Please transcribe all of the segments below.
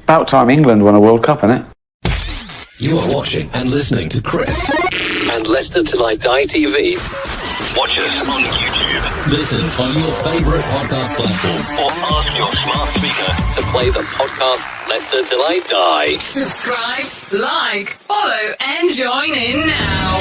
About time England won a World Cup, innit? You are watching and listening to Chris and Leicester Till I Die TV. Watch us on YouTube. Listen on your favourite podcast platform or ask your smart speaker to play the podcast Leicester Till I Die. Subscribe, like, follow and join in now.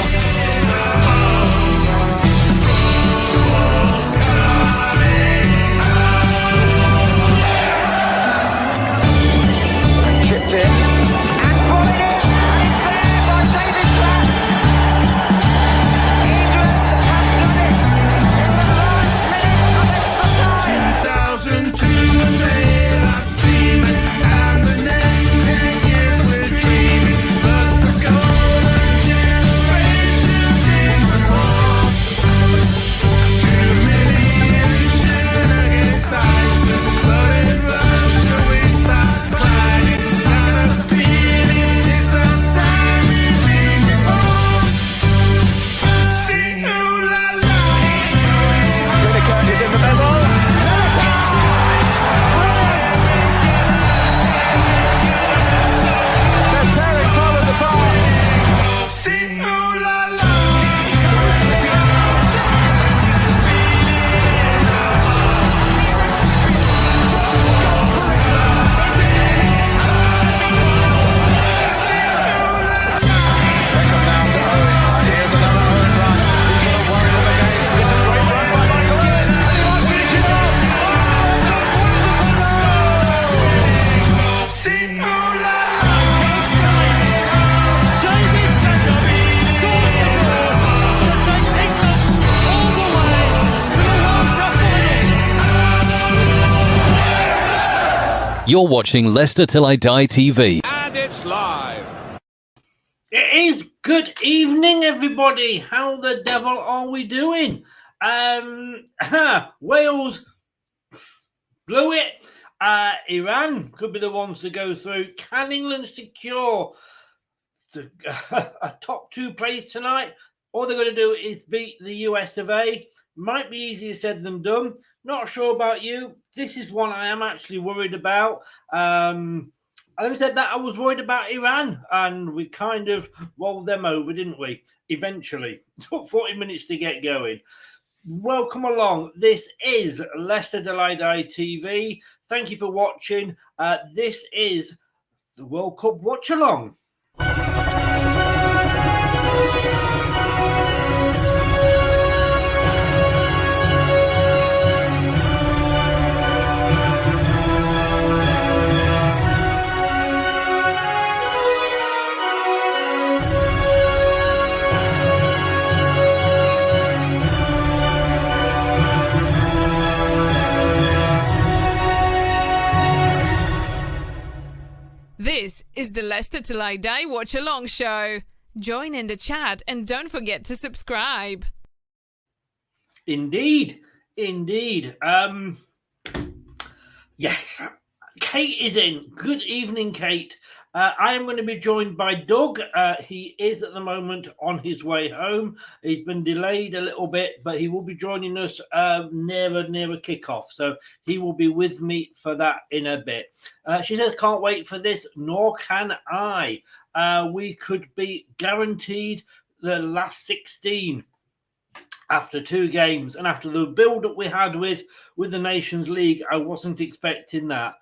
You're watching Leicester Till I Die TV. And it's live. It is good evening, everybody. How the devil are we doing? Wales blew it. Iran could be the ones to go through. Can England secure a top two place tonight? All they're going to do is beat the US of A. Might be easier said than done. Not sure about you. This is one I am actually worried about. Having said that, I was worried about Iran, and we kind of rolled them over, didn't we? Eventually. It took 40 minutes to get going. Welcome along. This is Leicester Till I Die TV. Thank you for watching. This is the World Cup Watchalong. This is the Leicester Till I Die Watch Along show. Join in the chat and don't forget to subscribe. Indeed. Yes, Kate is in. Good evening, Kate. I am going to be joined by Doug. He is at the moment on his way home. He's been delayed a little bit, but he will be joining us near kickoff. So he will be with me for that in a bit. She says, can't wait for this, nor can I. We could be guaranteed the last 16 after two games. And after the build-up we had with the Nations League, I wasn't expecting that.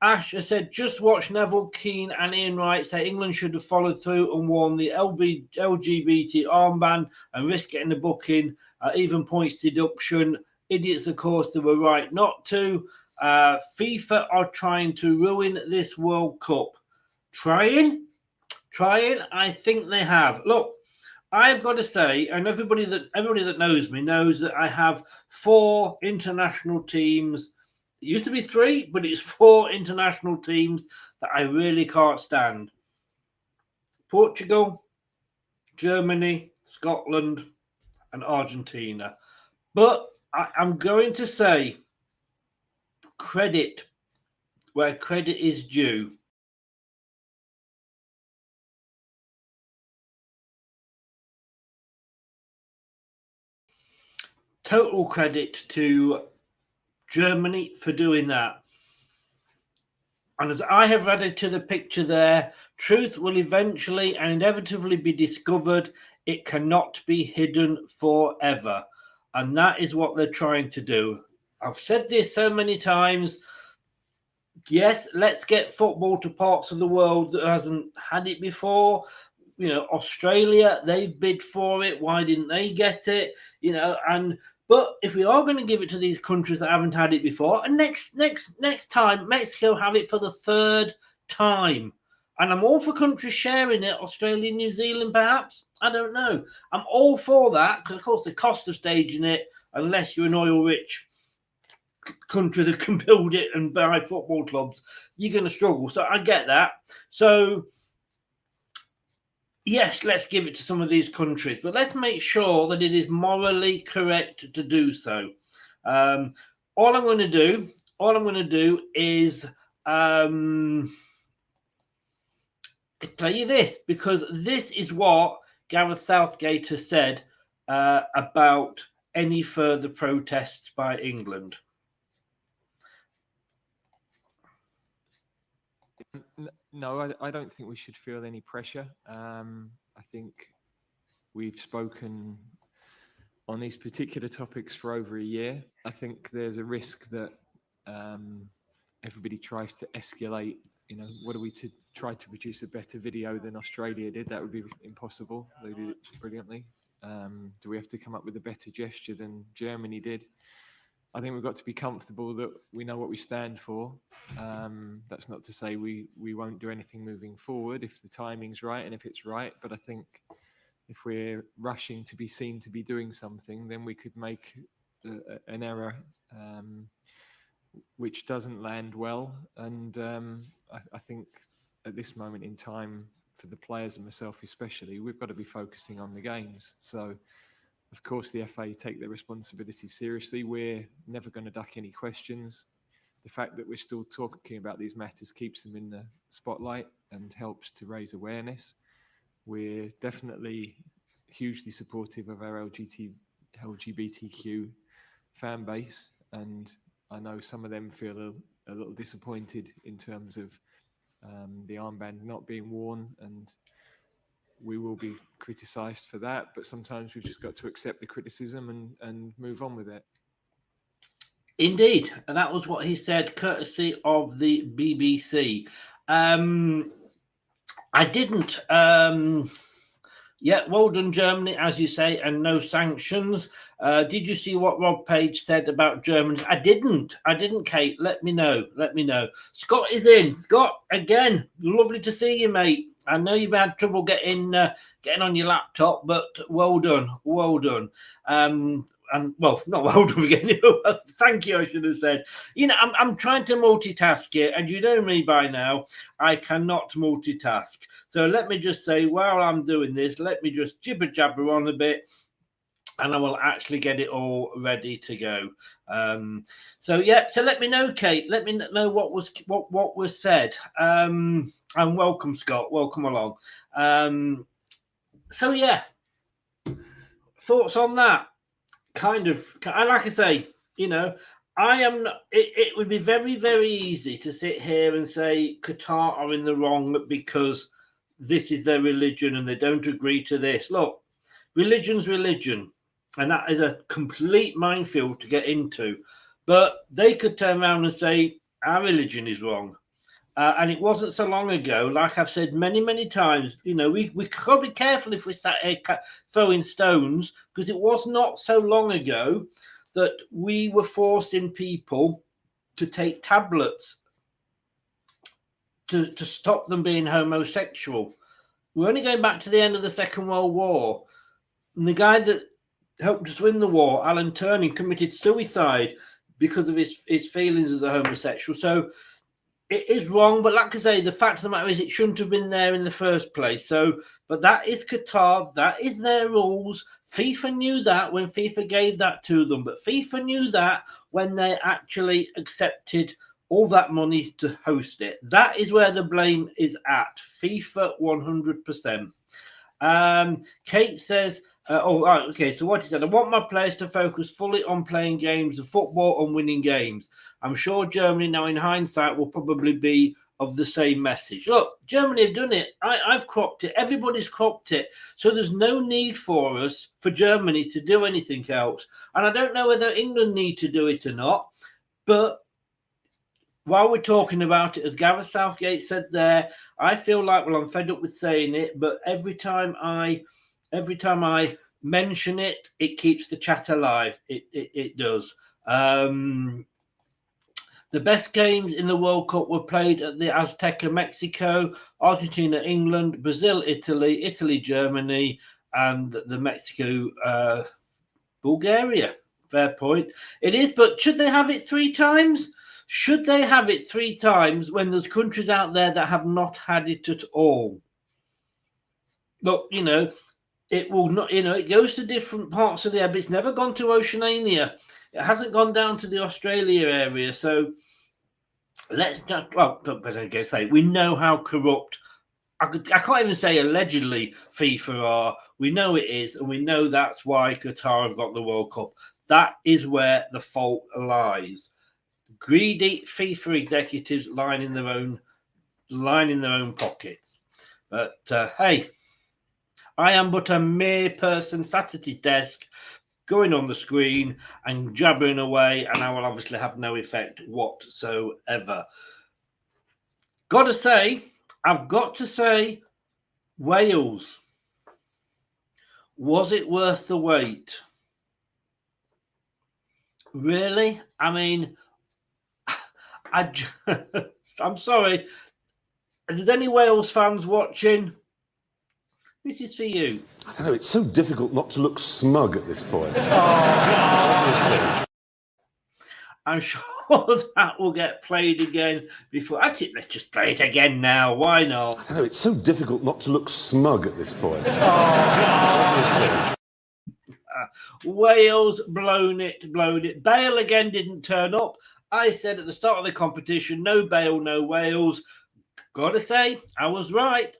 Ash has said, just watch Neville Keane and Ian Wright say England should have followed through and worn the LGBT armband and risk getting the booking, even points deduction. Idiots, of course, they were right not to. FIFA are trying to ruin this World Cup. Trying? I think they have. Look, I've got to say, and everybody that knows me knows that I have 4 international teams. It used to be 3, but it's 4 international teams that I really can't stand. Portugal, Germany, Scotland, and Argentina. But I'm going to say credit where credit is due. Total credit to Germany for doing that. And as I have added to the picture there, truth will eventually and inevitably be discovered. It cannot be hidden forever. And that is what they're trying to do. I've said this so many times. Yes, let's get football to parts of the world that hasn't had it before. You know, Australia, they've bid for it. Why didn't they get it? You know, but if we are going to give it to these countries that haven't had it before, and next time Mexico have it for the third time, and I'm all for countries sharing it, Australia, New Zealand, perhaps. I don't know. I'm all for that because, of course, the cost of staging it, unless you're an oil-rich country that can build it and buy football clubs, you're going to struggle. So I get that. So yes, let's give it to some of these countries, but let's make sure that it is morally correct to do so. All I'm going to do is play you this, because this is what Gareth Southgate has said about any further protests by England. No, I don't think we should feel any pressure. I think we've spoken on these particular topics for over a year. I think there's a risk that everybody tries to escalate. You know, what are we to try to produce a better video than Australia did? That would be impossible. They did it brilliantly. Do we have to come up with a better gesture than Germany did? I think we've got to be comfortable that we know what we stand for. That's not to say we won't do anything moving forward if the timing's right and if it's right. But I think if we're rushing to be seen to be doing something, then we could make an error which doesn't land well. And I think at this moment in time, for the players and myself especially, we've got to be focusing on the games. So, of course, the FA take their responsibility seriously. We're never going to duck any questions. The fact that we're still talking about these matters keeps them in the spotlight and helps to raise awareness. We're definitely hugely supportive of our LGBTQ fan base, and I know some of them feel a little disappointed in terms of the armband not being worn, and we will be criticised for that, but sometimes we've just got to accept the criticism and move on with it. Indeed, and that was what he said, courtesy of the BBC. I didn't. Yeah, well done, Germany, as you say, and no sanctions. Did you see what Rob Page said about Germany? I didn't, Kate. Let me know. Scott is in. Scott, again, lovely to see you, mate. I know you've had trouble getting on your laptop, but well done. And well, not well done again. Thank you, I should have said. You know, I'm trying to multitask here, and you know me by now. I cannot multitask. So let me just say, while I'm doing this, let me just jibber jabber on a bit, and I will actually get it all ready to go. So let me know, Kate. Let me know what was said. And welcome, Scott. Welcome along. Thoughts on that? Kind of, like I say, you know, it would be very, very easy to sit here and say Qatar are in the wrong because this is their religion and they don't agree to this. Look, religion's religion, and that is a complete minefield to get into. But they could turn around and say our religion is wrong. And it wasn't so long ago, like I've said many, many times, you know, we got to be careful if we sat here throwing stones, because it was not so long ago that we were forcing people to take tablets to stop them being homosexual. We're only going back to the end of the Second World War. And the guy that helped us win the war, Alan Turing, committed suicide because of his feelings as a homosexual. So it is wrong, but like I say, the fact of the matter is it shouldn't have been there in the first place. So, but that is Qatar. That is their rules. FIFA knew that when FIFA gave that to them, but FIFA knew that when they actually accepted all that money to host it. That is where the blame is at. FIFA 100%. Kate says, okay, so what he said, I want my players to focus fully on playing games of football and winning games. I'm sure Germany now in hindsight will probably be of the same message. Look, Germany have done it. I've cropped it. Everybody's cropped it. So there's no need for Germany to do anything else. And I don't know whether England need to do it or not. But while we're talking about it, as Gareth Southgate said there, I feel like, well, I'm fed up with saying it, but every time I mention it, it keeps the chat alive. It does. The best games in the World Cup were played at the Azteca, Mexico, Argentina, England, Brazil, Italy, Italy, Germany, and the Mexico, Bulgaria. Fair point. It is, but should they have it 3 times? Should they have it 3 times when there's countries out there that have not had it at all? Look, it will not, it goes to different parts of the air, but it's never gone to Oceania. It hasn't gone down to the Australia area. So let's just, but I go say, we know how corrupt, I can't even say allegedly FIFA are. We know it is, and we know that's why Qatar have got the World Cup. That is where the fault lies. Greedy FIFA executives lining their own pockets. But hey, I am but a mere person sat at his desk, going on the screen and jabbering away, and I will obviously have no effect whatsoever. I've got to say, Wales. Was it worth the wait? Really? I mean, I'm sorry. Are there any Wales fans watching? This is for you. I don't know, it's so difficult not to look smug at this point. Obviously. I'm sure that will get played again before. Actually, let's just play it again now. Why not? I don't know, it's so difficult not to look smug at this point. Obviously. Wales blown it. Bale again didn't turn up. I said at the start of the competition, no Bale, no Wales. Gotta say, I was right.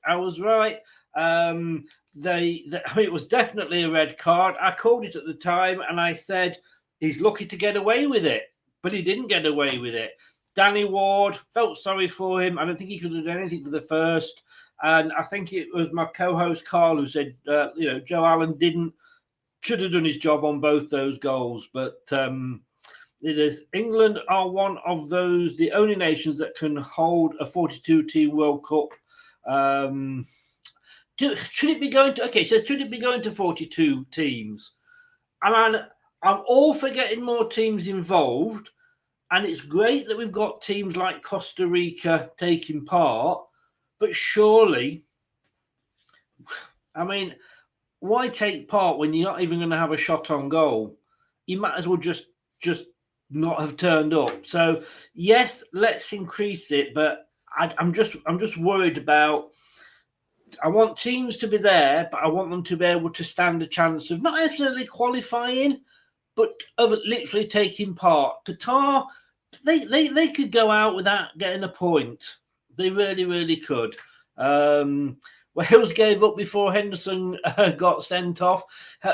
It was definitely a red card. I called it at the time, and I said he's lucky to get away with it, but he didn't get away with it. Danny Ward, felt sorry for him. I don't think he could have done anything for the first, and I think it was my co-host Carl who said, Joe Allen should have done his job on both those goals, but it is England are one of the only nations that can hold a 42-team World Cup. Should it be going to? Okay, so should it be going to 42 teams? And I'm all for getting more teams involved, and it's great that we've got teams like Costa Rica taking part. But surely, I mean, why take part when you're not even going to have a shot on goal? You might as well just not have turned up. So yes, let's increase it, but I'm just worried about. I want teams to be there, but I want them to be able to stand a chance of not necessarily qualifying, but of literally taking part. Qatar, they could go out without getting a point. They really, really could. Wales gave up before Henderson got sent off.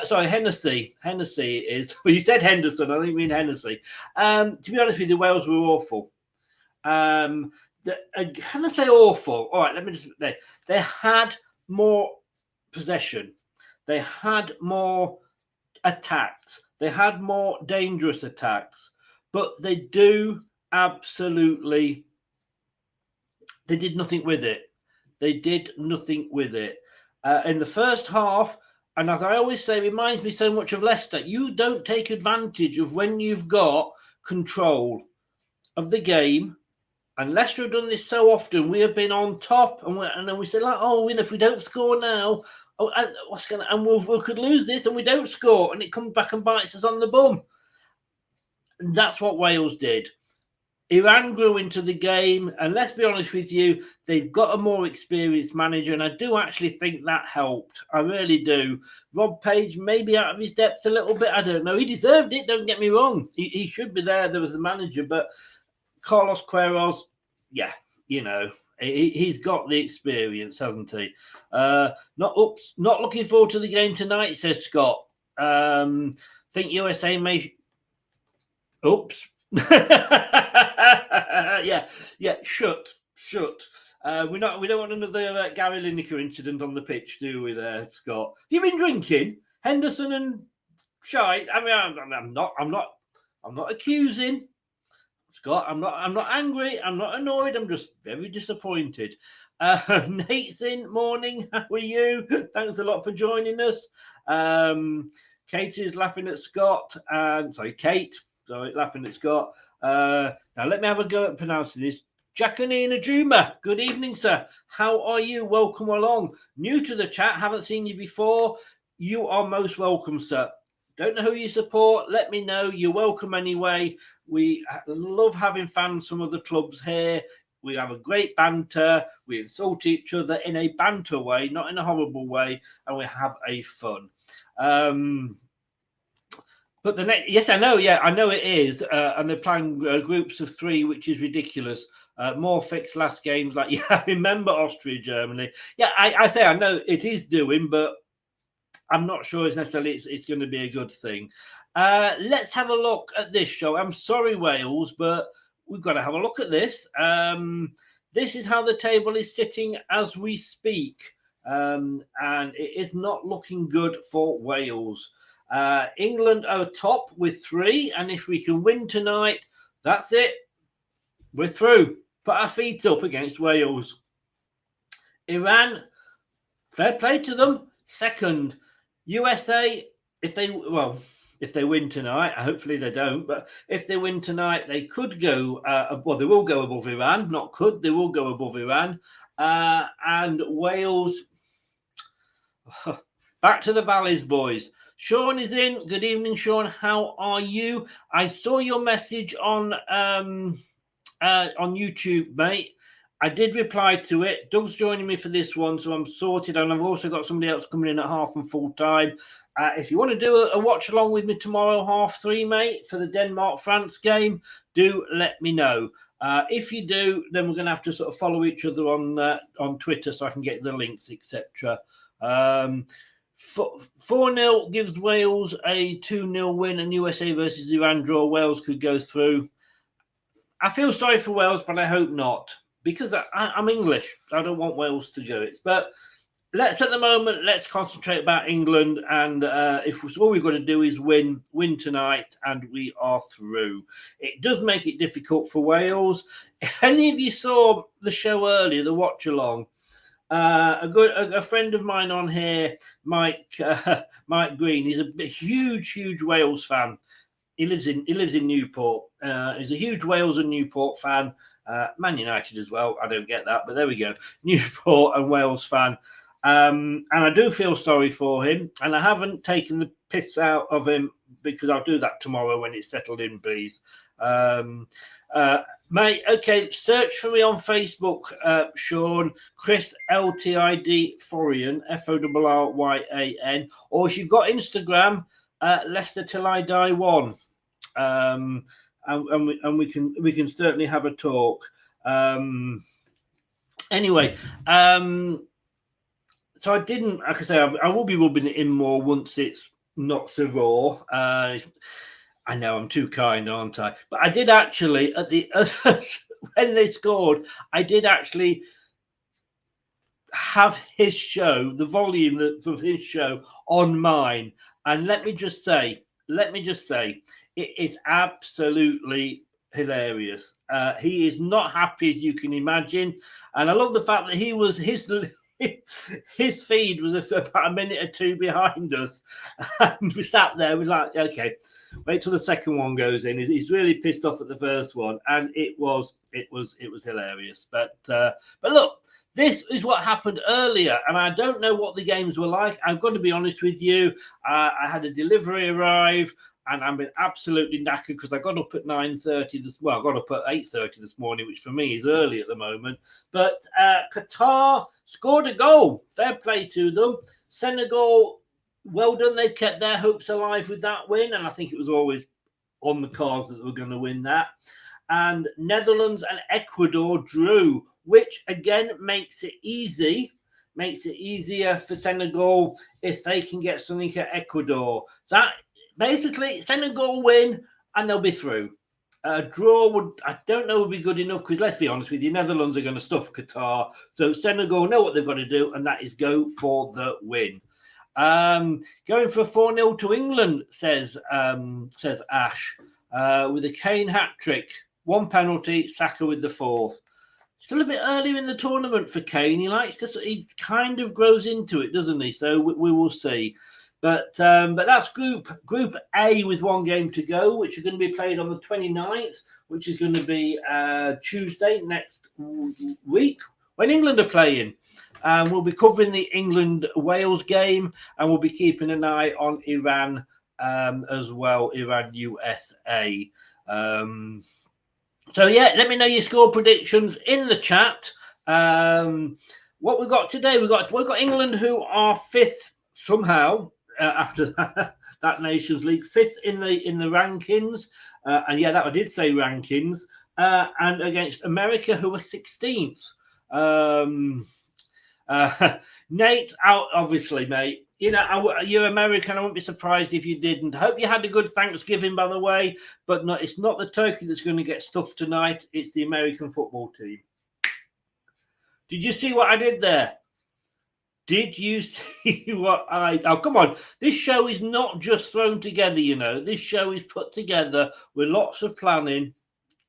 Sorry, Hennessy is. Well, you said Henderson. I didn't mean Hennessy. To be honest with you, Wales were awful. Can I say awful? All right, let me just say. They had more possession. They had more attacks. They had more dangerous attacks. But they did nothing with it. In the first half, and as I always say, it reminds me so much of Leicester. You don't take advantage of when you've got control of the game. And Leicester have done this so often. We have been on top, and then we say, like, oh, if we don't score now, we could lose this, and we don't score, and it comes back and bites us on the bum. And that's what Wales did. Iran grew into the game, and let's be honest with you, they've got a more experienced manager, and I do actually think that helped. I really do. Rob Page maybe out of his depth a little bit. I don't know. He deserved it. Don't get me wrong. He should be there. There was the manager, but Carlos Queiroz, yeah, he's got the experience, hasn't he? Not looking forward to the game tonight, says Scott. Think USA may. Oops. Yeah. Shut. shut. We don't want another Gary Lineker incident on the pitch, do we? There, Scott. Have you been drinking, Henderson and Shite? I mean, I'm not accusing, Scott. I'm not angry. I'm not annoyed. I'm just very disappointed. Nate's in. Morning. How are you? Thanks a lot for joining us. Kate is laughing at Scott. Kate. Sorry, laughing at Scott. Now let me have a go at pronouncing this. Jacqueline Ajuma. Good evening, sir. How are you? Welcome along. New to the chat. Haven't seen you before. You are most welcome, sir. Don't know who you support. Let me know. You're welcome anyway. We love having fans from other clubs here. We have a great banter. We insult each other in a banter way, not in a horrible way, and we have a fun. But the next, yes, I know. Yeah, I know it is. And they're playing groups of 3, which is ridiculous. More fixed last games. Like, yeah, I remember Austria, Germany. Yeah, I say I know it is doing, but I'm not sure it's necessarily it's going to be a good thing. Let's have a look at this show. I'm sorry, Wales, but we've got to have a look at this. This is how the table is sitting as we speak. And it is not looking good for Wales. England are top with 3. And if we can win tonight, that's it. We're through. Put our feet up against Wales. Iran, fair play to them. Second. USA, if they win tonight, hopefully they don't, but if they win tonight, they could go, they will go above Iran. Not could, they will go above Iran. And Wales, back to the Valleys, boys. Sean is in. Good evening, Sean. How are you? I saw your message on YouTube, mate. I did reply to it. Doug's joining me for this one, so I'm sorted. And I've also got somebody else coming in at half and full time. If you want to do a watch along with me tomorrow, 3:30, mate, for the Denmark-France game, do let me know. If you do, then we're going to have to sort of follow each other on Twitter so I can get the links, etc. 4-0 gives Wales a 2-0 win, and USA versus Iran draw. Wales could go through. I feel sorry for Wales, but I hope not. Because I'm English, I don't want Wales to do it. But let's concentrate about England. And if all we've got to do is win tonight, and we are through. It does make it difficult for Wales. If any of you saw the show earlier, the watch along, a friend of mine on here, Mike Green, he's a huge Wales fan. He lives in Newport. He's a huge Wales and Newport fan. Man United as well. I don't get that, but there we go. Newport and Wales fan. And I do feel sorry for him. And I haven't taken the piss out of him because I'll do that tomorrow when it's settled in, please. Mate, okay, search for me on Facebook, Sean, Chris LTID Florian, FORRYAN. Or if you've got Instagram, Leicester Till I Die 1. And we can certainly have a talk. Anyway, so I didn't, like I say, I will be rubbing it in more once it's not so raw. I know I'm too kind, aren't I? But I did actually when they scored, I did actually have his show, the volume of his show on mine, and let me just say, it is absolutely hilarious. He is not happy as you can imagine, and I love the fact that his feed was about a minute or two behind us, and we sat there. We're like, okay, wait till the second one goes in. He's really pissed off at the first one, and it was hilarious. But look, this is what happened earlier, and I don't know what the games were like. I've got to be honest with you. I had a delivery arrive, and I've been absolutely knackered because I got up at 9:30 I got up at 8:30 this morning, which for me is early at the moment. But Qatar scored a goal. Fair play to them. Senegal, well done. They kept their hopes alive with that win, and I think it was always on the cards that they were going to win that. And Netherlands and Ecuador drew, which again makes it easier for Senegal if they can get something at Ecuador. That basically, Senegal win and they'll be through. A draw I don't know, would be good enough because let's be honest with you, Netherlands are going to stuff Qatar. So Senegal know what they've got to do, and that is go for the win. Going for a 4-0 to England, says Ash, with a Kane hat-trick, 1 penalty, Saka with the 4th. Still a bit earlier in the tournament for Kane. He kind of grows into it, doesn't he? So we will see. But that's Group A with 1 game to go, which are going to be played on the 29th, which is going to be Tuesday next week when England are playing. We'll be covering the England-Wales game, and we'll be keeping an eye on Iran as well, Iran-USA. So, let me know your score predictions in the chat. What we've got today, we've got England, who are 5th somehow after that Nations League, 5th in the rankings. And that I did say rankings. And against America, who are 16th. Nate, out obviously, mate. You're American. I wouldn't be surprised if you didn't. I hope you had a good Thanksgiving, by the way. But no, it's not the turkey that's going to get stuffed tonight. It's the American football team. Did you see what I did there? Did you see what Oh, come on. This show is not just thrown together, This show is put together with lots of planning.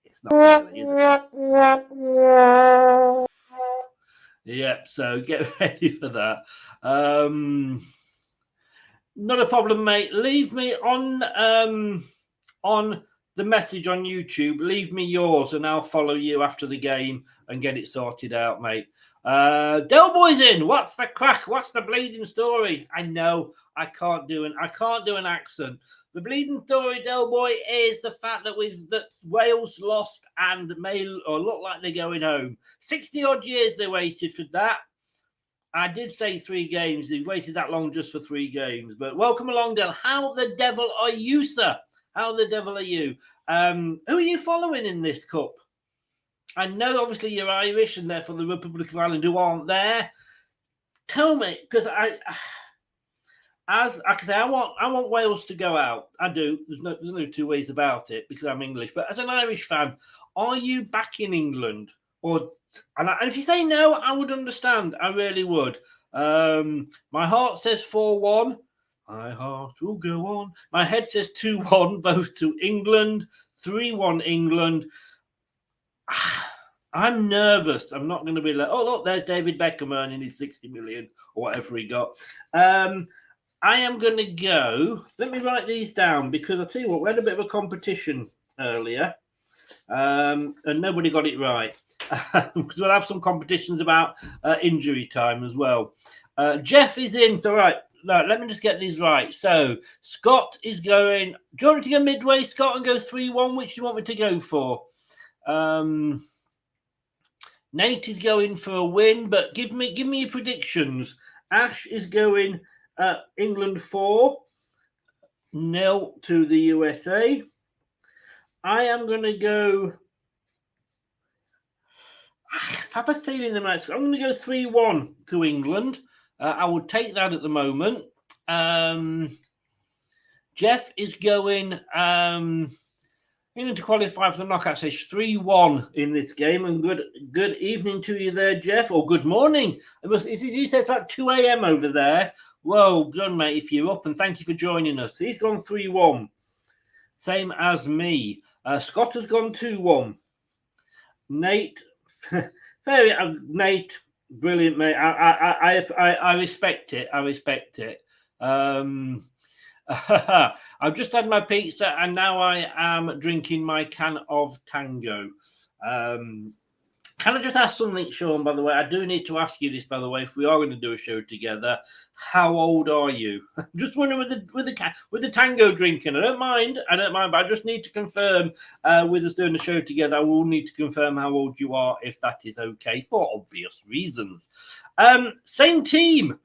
It's not really, is it? Yeah, so get ready for that. Not a problem, mate. Leave me on the message on YouTube. Leave me yours, and I'll follow you after the game and get it sorted out, mate. Del Boy's in. What's the crack? What's the bleeding story? I know I can't do an accent. The bleeding story, Del Boy, is the fact that Wales lost and look like they're going home. 60-odd years they waited for that. I did say 3 games. They've waited that long just for 3 games. But welcome along, Del. How the devil are you, sir? How the devil are you? Who are you following in this cup? I know, obviously, you're Irish and therefore the Republic of Ireland who aren't there. Tell me, because I want Wales to go out. I do. There's no 2 ways about it because I'm English. But as an Irish fan, are you back in England? And if you say no, I would understand. I really would. My heart says 4-1. My heart will go on. My head says 2-1, both to England. 3-1 England. I'm nervous. I'm not going to be like, oh, look, there's David Beckham earning his 60 million or whatever he got. I am going to go. Let me write these down because I'll tell you what, we had a bit of a competition earlier and nobody got it right. We'll have some competitions about injury time as well. Jeff is in. So, right. No, let me just get these right. So, Scott is going. Do you want me to go midway, Scott, and go 3-1? Which do you want me to go for? Nate is going for a win, but give me your predictions. Ash is going England 4-0 to the USA. I am going to go. I have a feeling they might. I'm going to go 3-1 to England. I would take that at the moment. Jeff is going to qualify for the knockout stage 3-1 in this game. And good evening to you there, Jeff, or good morning. You said it's about 2 a.m. over there. Well done, mate, if you're up, and thank you for joining us. He's gone 3-1, same as me. Scott has gone 2-1. Nate, Nate, brilliant, mate. I respect it. I respect it. I've just had my pizza and now I am drinking my can of Tango. Can I just ask something, Sean, by the way? I do need to ask you this, by the way, if we are going to do a show together. How old are you? Just wondering with the Tango drinking. I don't mind, but I just need to confirm with us doing a show together. I will need to confirm how old you are, if that is okay, for obvious reasons. Same team.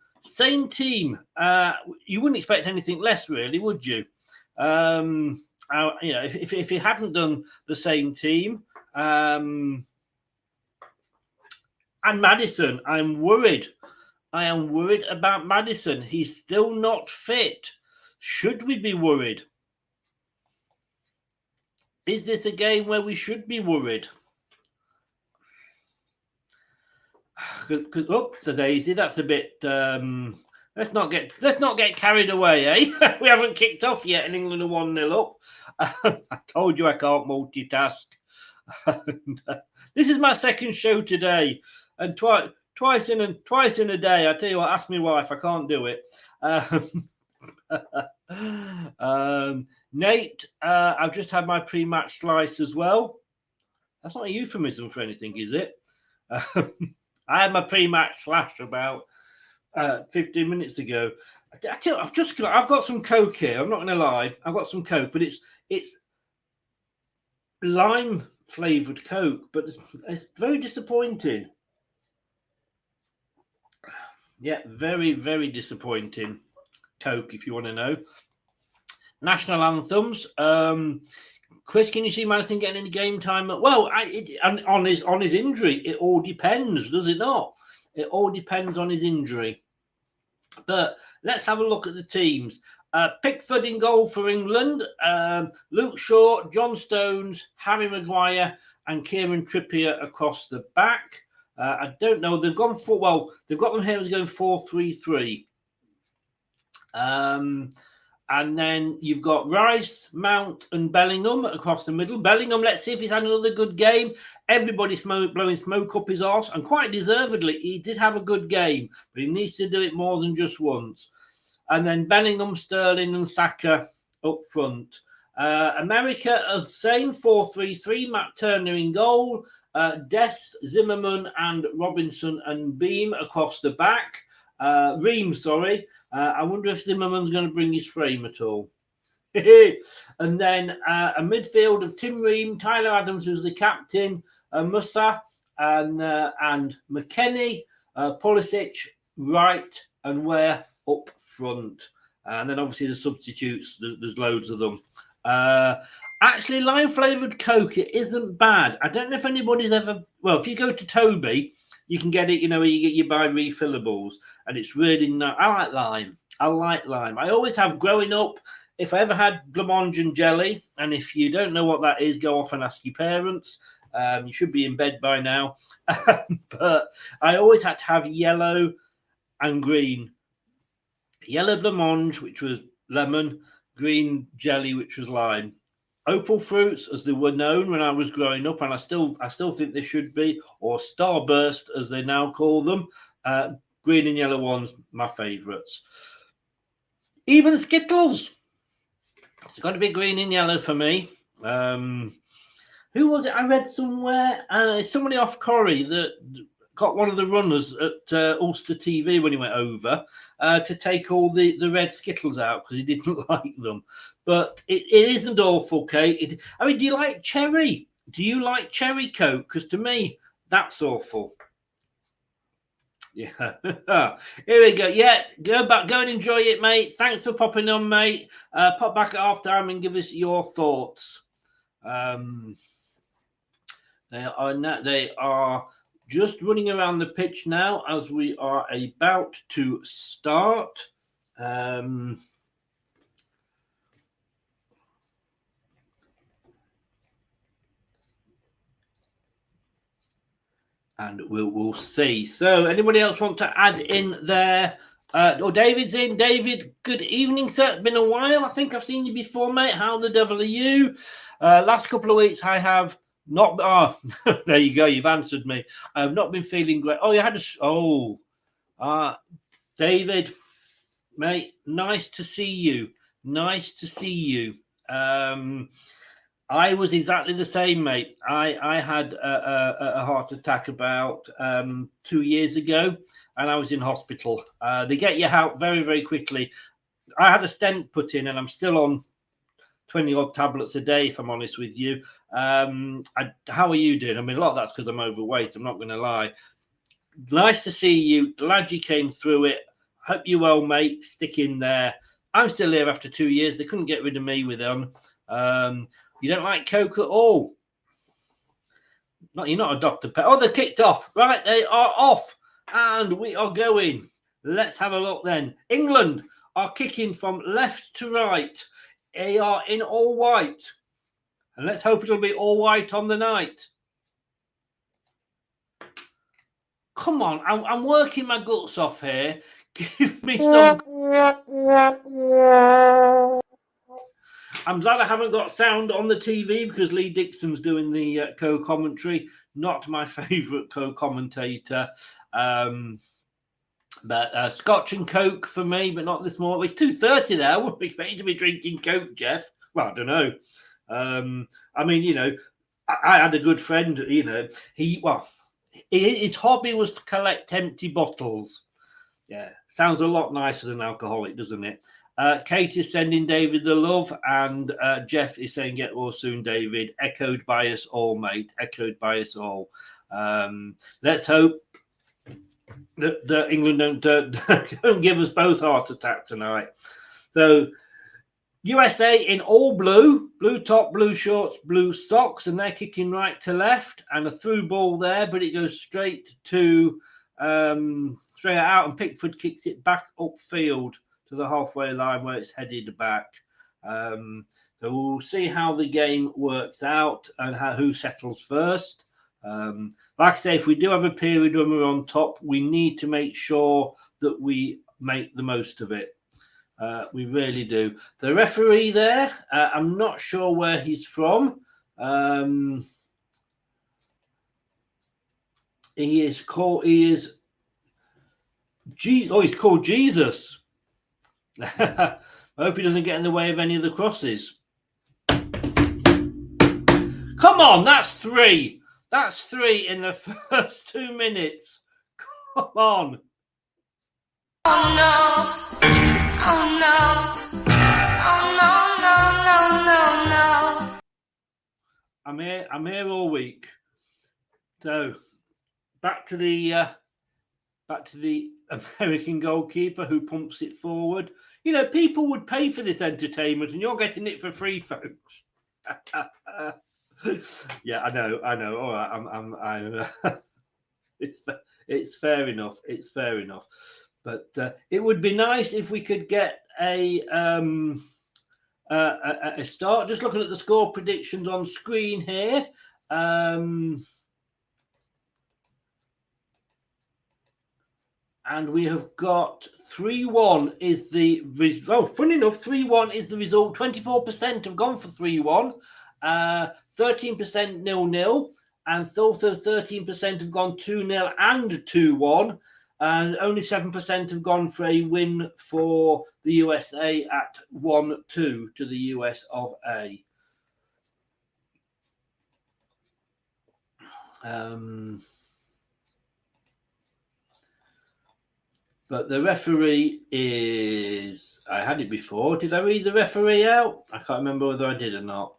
You wouldn't expect anything less, really, would you? If you hadn't done the same team, and Maddison, I am worried about Maddison. He's still not fit. Should we be worried? Is this a game where we should be worried? Up to Daisy, that's a bit. Let's not get carried away, eh? We haven't kicked off yet, and England are 1-0 up. I told you I can't multitask. This is my second show today, and twice in a day. I tell you what, ask my wife. I can't do it. Nate, I've just had my pre-match slice as well. That's not a euphemism for anything, is it? I had my pre-match slash about 15 minutes ago. I tell you, I've got some Coke here. I'm not going to lie. I've got some Coke, but it's lime flavored Coke, but it's very disappointing. Yeah, very, very disappointing Coke, if you want to know. National anthems. Chris, can you see Madison getting any game time? Well, on his injury, it all depends, does it not? It all depends on his injury. But let's have a look at the teams. Pickford in goal for England. Luke Shaw, John Stones, Harry Maguire, and Kieran Trippier across the back. I don't know. They've got them here as going 4-3-3. And then you've got Rice, Mount, and Bellingham across the middle. Bellingham, let's see if he's had another good game. Everybody's blowing smoke up his arse, and quite deservedly, he did have a good game, but he needs to do it more than just once. And then Bellingham, Sterling, and Saka up front. America, same 4-3-3. Matt Turner in goal. Dest, Zimmerman, and Robinson and Beam across the back. Ream, sorry. I wonder if Zimmerman's going to bring his frame at all. And then a midfield of Tim Ream, Tyler Adams, who's the captain, Musa, and McKennie, Pulisic, Wright, and Ware up front. And then obviously the substitutes, there's loads of them. Actually, lime-flavoured Coke, it isn't bad. I don't know if anybody's ever... Well, if you go to Toby... You can get it, you buy refillables, and it's really nice. I like lime. I always have growing up. If I ever had blancmange and jelly, and if you don't know what that is, go off and ask your parents. You should be in bed by now. But I always had to have yellow and green. Yellow blancmange, which was lemon, green jelly, which was lime. Opal fruits, as they were known when I was growing up, and I still think they should be, or Starburst, as they now call them. Green and yellow ones, my favourites. Even Skittles. It's got to be green and yellow for me. Who was it? I read somewhere. Somebody off Corrie that got one of the runners at Ulster TV when he went over to take all the red Skittles out because he didn't like them. But it isn't awful, Kate. Do you like cherry? Do you like cherry Coke? Because to me, that's awful. Yeah. Here we go. Yeah, go and enjoy it, mate. Thanks for popping on, mate. Pop back at half time and give us your thoughts. They are just running around the pitch now as we are about to start. And we'll see. So anybody else want to add in there? David's in. David, good evening, sir. It's been a while. I think I've seen you before, mate. How the devil are you? Last couple of weeks, I have not... Oh, there you go. You've answered me. I have not been feeling great. Oh, you had a... David, mate, nice to see you. Nice to see you. I was exactly the same, mate. I had a heart attack about 2 years ago, and I was in hospital. They get you out very, very quickly. I had a stent put in, and I'm still on 20-odd tablets a day, if I'm honest with you. How are you doing? I mean, a lot of that's because I'm overweight. I'm not going to lie. Nice to see you. Glad you came through it. Hope you're well, mate. Stick in there. I'm still here after 2 years. They couldn't get rid of me with them. You don't like Coke at all? You're not a Dr. Pepper. Oh, they're kicked off. Right, they are off. And we are going. Let's have a look then. England are kicking from left to right. They are in all white. And let's hope it'll be all white on the night. Come on, I'm working my guts off here. Give me some. I'm glad I haven't got sound on the TV because Lee Dixon's doing the co-commentary. Not my favourite co-commentator. But Scotch and Coke for me, but not this morning. It's 2:30 there. I wouldn't expect you to be drinking Coke, Jeff. Well, I don't know. I mean, you know, I had a good friend, you know, his hobby was to collect empty bottles. Yeah, sounds a lot nicer than alcoholic, doesn't it? Kate is sending David the love, and Jeff is saying get well soon, David. Echoed by us all, mate. Echoed by us all. Let's hope that England don't give us both heart attack tonight. So USA in all blue top, blue shorts, blue socks, and they're kicking right to left, and a through ball there, but it goes straight to straight out, and Pickford kicks it back upfield to the halfway line where it's headed back. So we'll see how the game works out and who settles first. Like I say, if we do have a period when we're on top, we need to make sure that we make the most of it. We really do. The referee there, I'm not sure where he's from. He's called Jesus. I hope he doesn't get in the way of any of the crosses. Come on, that's three. That's three in the first 2 minutes. Come on. Oh no. Oh no. Oh no, no, no, no, no. I'm here all week. So back to the American goalkeeper who pumps it forward. You know, people would pay for this entertainment, and you're getting it for free, folks. Yeah, I know. All right, it's fair enough. It's fair enough. But it would be nice if we could get a start. Just looking at the score predictions on screen here. And we have got 3-1 is the result. Oh, funny enough, 3-1 is the result. 24% have gone for 3-1. 13% 0-0. And also 13% have gone 2-0 and 2-1. And only 7% have gone for a win for the USA at 1-2 to the US of A. But the referee is... I had it before. Did I read the referee out? I can't remember whether I did or not.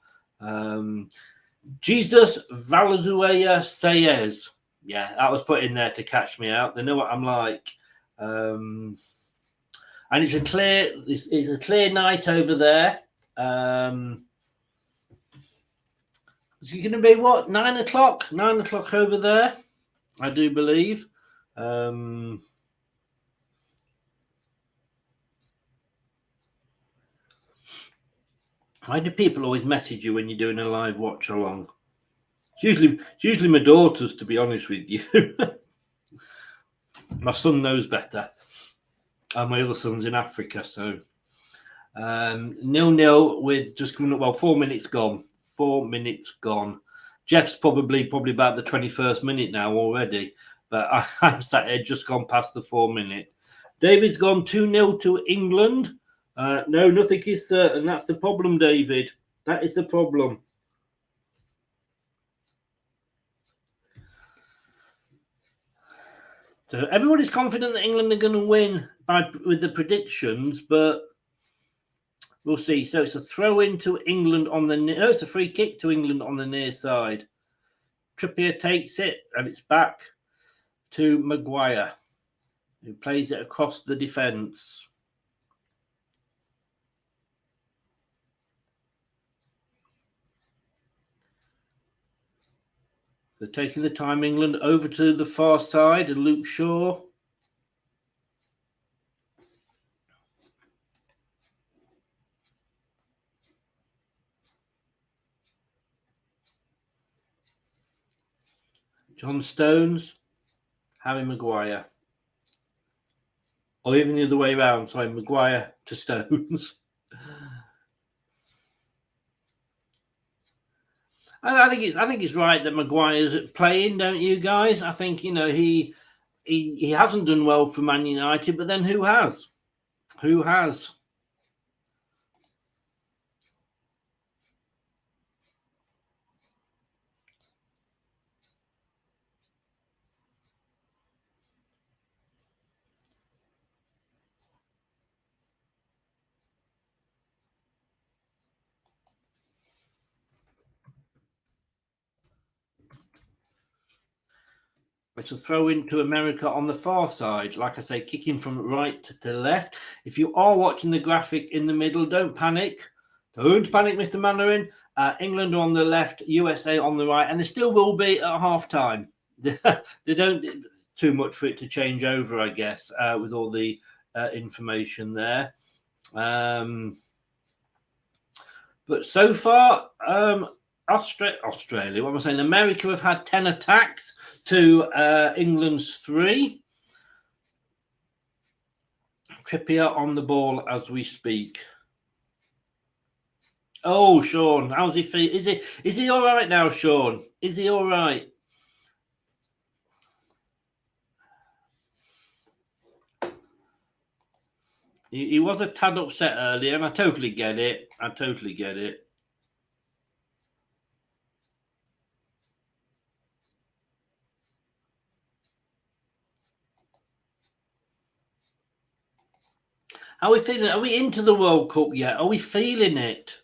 Jesus Valenzuela Saez. Yeah, that was put in there to catch me out. They know what I'm like. And it's a clear night over there. Is it going to be what? 9 o'clock? 9 o'clock over there, I do believe. Why do people always message you when you're doing a live watch along? It's usually my daughters, to be honest with you. My son knows better. And my other son's in Africa, so 0-0 with just coming up. Well, 4 minutes gone. 4 minutes gone. Jeff's probably about the 21st minute now already, but I'm sat here just gone past the 4 minute. David's gone 2-0 to England. No, nothing is certain. That's the problem, David. That is the problem. So everybody's confident that England are going to win with the predictions, but we'll see. So it's a throw in to England on the... No, it's a free kick to England on the near side. Trippier takes it, and it's back to Maguire, who plays it across the defence. They're taking the time, England, over to the far side, and Luke Shaw. John Stones, Harry Maguire. Or even the other way around. Sorry, Maguire to Stones. I think it's right that Maguire's playing, don't you guys? I think he hasn't done well for Man United, but then who has? Who has? It's a throw into America on the far side. Like I say, kicking from right to left. If you are watching the graphic in the middle, don't panic. Don't panic, Mr. Mandarin. England on the left, USA on the right, and there still will be at half time. They don't too much for it to change over, I guess, with all the information there. But so far, Australia, what am I saying? America have had 10 attacks to England's 3. Trippier on the ball as we speak. Oh, Sean, how's he feel? Is he all right now, Sean? Is he all right? He was a tad upset earlier, and I totally get it. How are we feeling? Are we into the World Cup yet? Are we feeling it?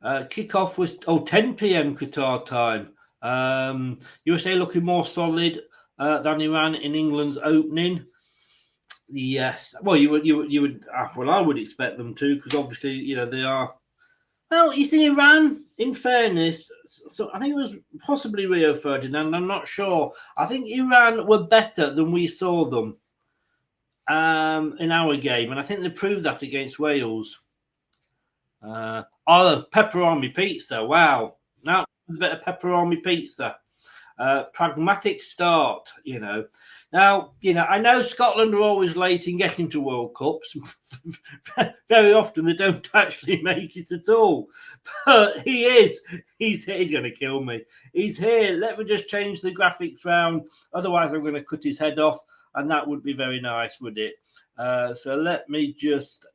Kickoff was 10 p.m. Qatar time. USA looking more solid than Iran in England's opening. Yes, well, you would. Well, I would expect them to, because obviously, they are. Well, you see, Iran, in fairness, so I think it was possibly Rio Ferdinand. I'm not sure. I think Iran were better than we saw them in our game, and I think they proved that against Wales. Pepperoni pizza! Wow, now a bit of pepperoni pizza. Pragmatic start, Now, I know Scotland are always late in getting to World Cups. Very often they don't actually make it at all. But he's going to kill me. He's here. Let me just change the graphics round. Otherwise, I'm going to cut his head off, and that would be very nice, would it? So let me just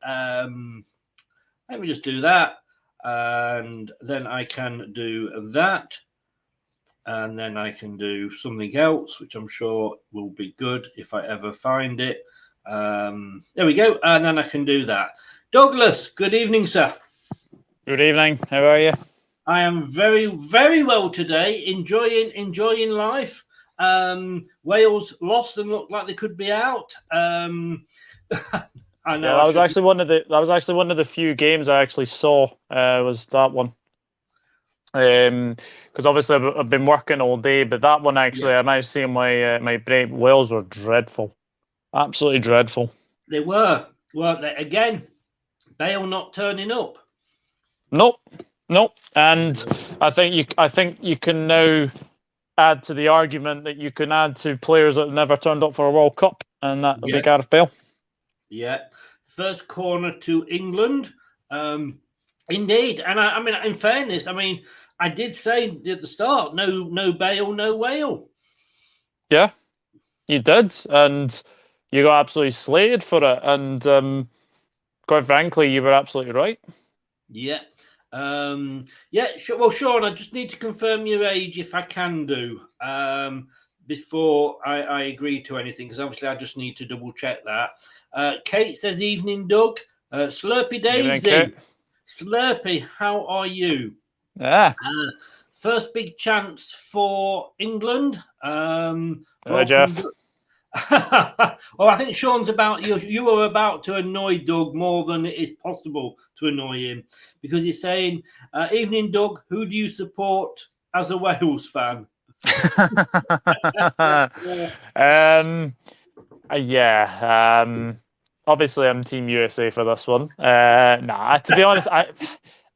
do that, and then I can do that. And then I can do something else, which I'm sure will be good if I ever find it. There we go. And then I can do that. Douglas, good evening, sir. Good evening. How are you? I am very, very well today. Enjoying life. Wales lost and looked like they could be out. I know. Yeah, that was actually one of the few games I actually saw. Was that one? Because obviously I've been working all day, but that one actually, I managed to see my break. Wales were dreadful, absolutely dreadful. They were, weren't they? Again, Bale not turning up. Nope. And I think you can now add to the argument that you can add to players that have never turned up for a World Cup, and that would be Gareth Bale. Yeah, first corner to England. Indeed, and I mean, in fairness, I did say at the start, no Bale, no Wale. Yeah, you did, and you got absolutely slated for it. And quite frankly, you were absolutely right. Yeah. Well, Sean, I just need to confirm your age if I can do before I agree to anything, because obviously I just need to double check that. Kate says, "Evening, Doug. Slurpy Daisy. Slurpy, how are you?" First big chance for England. Jeff. Well, I think Sean's you are about to annoy Doug more than it is possible to annoy him, because he's saying, "Evening, Doug. Who do you support as a Wales fan?" obviously I'm Team USA for this one. Nah, to be honest,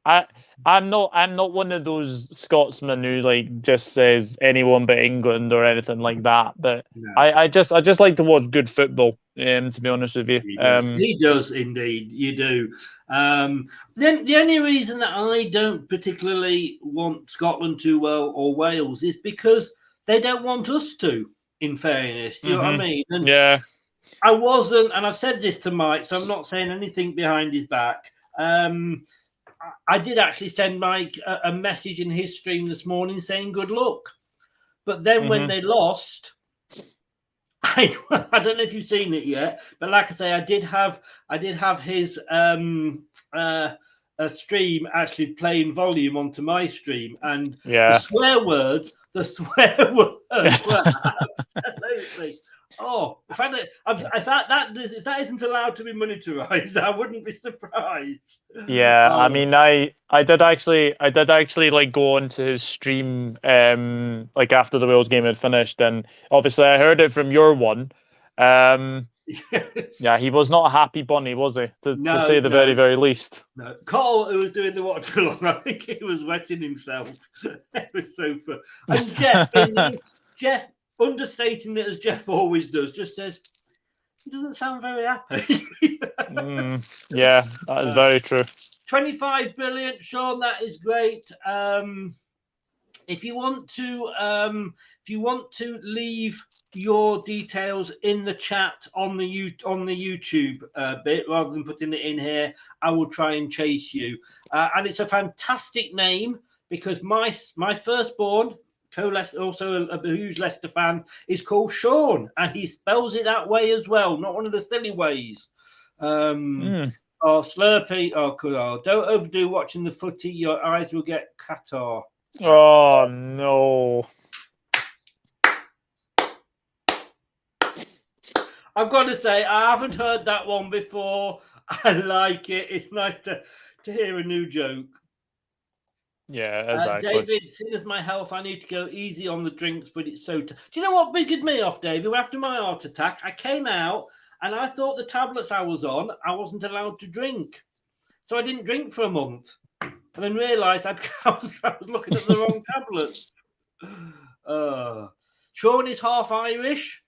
I'm not one of those Scotsmen who like just says anyone but England or anything like that. But No. I just like to watch good football. To be honest with you, He does indeed. You do. Then the only reason that I don't particularly want Scotland to or Wales is because they don't want us to. In fairness, you know what I mean? And yeah. I wasn't, and I've said this to Mike, so I'm not saying anything behind his back. I did actually send Mike a message in his stream this morning saying good luck. But then when they lost, I don't know if you've seen it yet, but like I say, I did have his stream actually playing volume onto my stream, and the swear words were absolutely. Oh, if that isn't allowed to be monetized, I wouldn't be surprised. Yeah, I mean, I did actually like go onto his stream like after the Wales game had finished, and obviously I heard it from your one. Yeah, he was not a happy bunny, was he? To say the very, very least. No, Carl, who was doing the watch along, I think he was wetting himself. It was so fun. And Jeff, understating it as Jeff always does, just says he doesn't sound very happy. Yeah, that is very true. 25 brilliant, Sean. That is great. If you want to leave your details in the chat on the YouTube bit rather than putting it in here, I will try and chase you. And it's a fantastic name because my firstborn, also a huge Leicester fan, is called Sean, and he spells it that way as well, not one of the silly ways. Oh, Slurpee. Oh, don't overdo watching the footy. Your eyes will get Qatar. Oh, no. I've got to say, I haven't heard that one before. I like it. It's nice to hear a new joke. Yeah, exactly. David, seeing as my health, I need to go easy on the drinks, but it's so... Do you know what biggered me off, David? After my heart attack, I came out and I thought the tablets I was on, I wasn't allowed to drink. So I didn't drink for a month. And then realised I was looking at the wrong tablets. Sean is half Irish.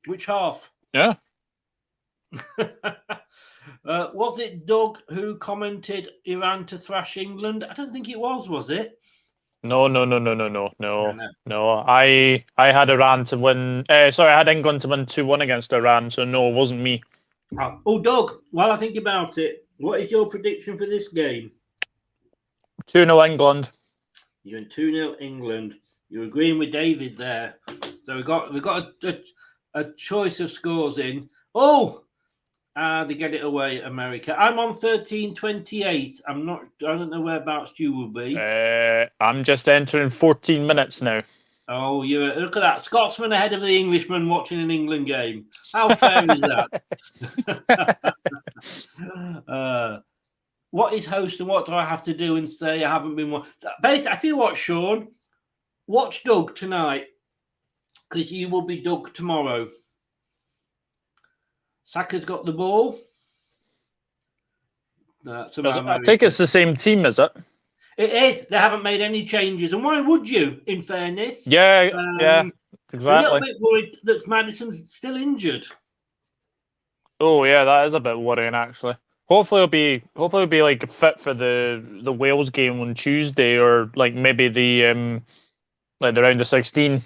Which half? Yeah. Was it Doug who commented Iran to thrash England? I don't think it was it? No. I had Iran to win. I had England to win 2-1 against Iran, so no, it wasn't me. Oh, Doug, while I think about it, what is your prediction for this game? 2-0 England. You're in 2-0 England. You're agreeing with David there. So we've got a choice of scores in. Oh, they get it away, America. I'm on 13:28. I don't know whereabouts you will be. I'm just entering 14 minutes now. Oh, look at that. Scotsman ahead of the Englishman watching an England game. How fair is that? What is host and what do I have to do and say I haven't been... Basically, I tell you what, Sean, watch Doug tonight because you will be Doug tomorrow. Saka's got the ball. I think it's the same team, is it? It is. They haven't made any changes. And why would you, in fairness? Yeah, exactly. A little bit worried that Maddison's still injured. Oh, yeah, that is a bit worrying, actually. Hopefully it'll be like fit for the Wales game on Tuesday, or like maybe the like the round of 16.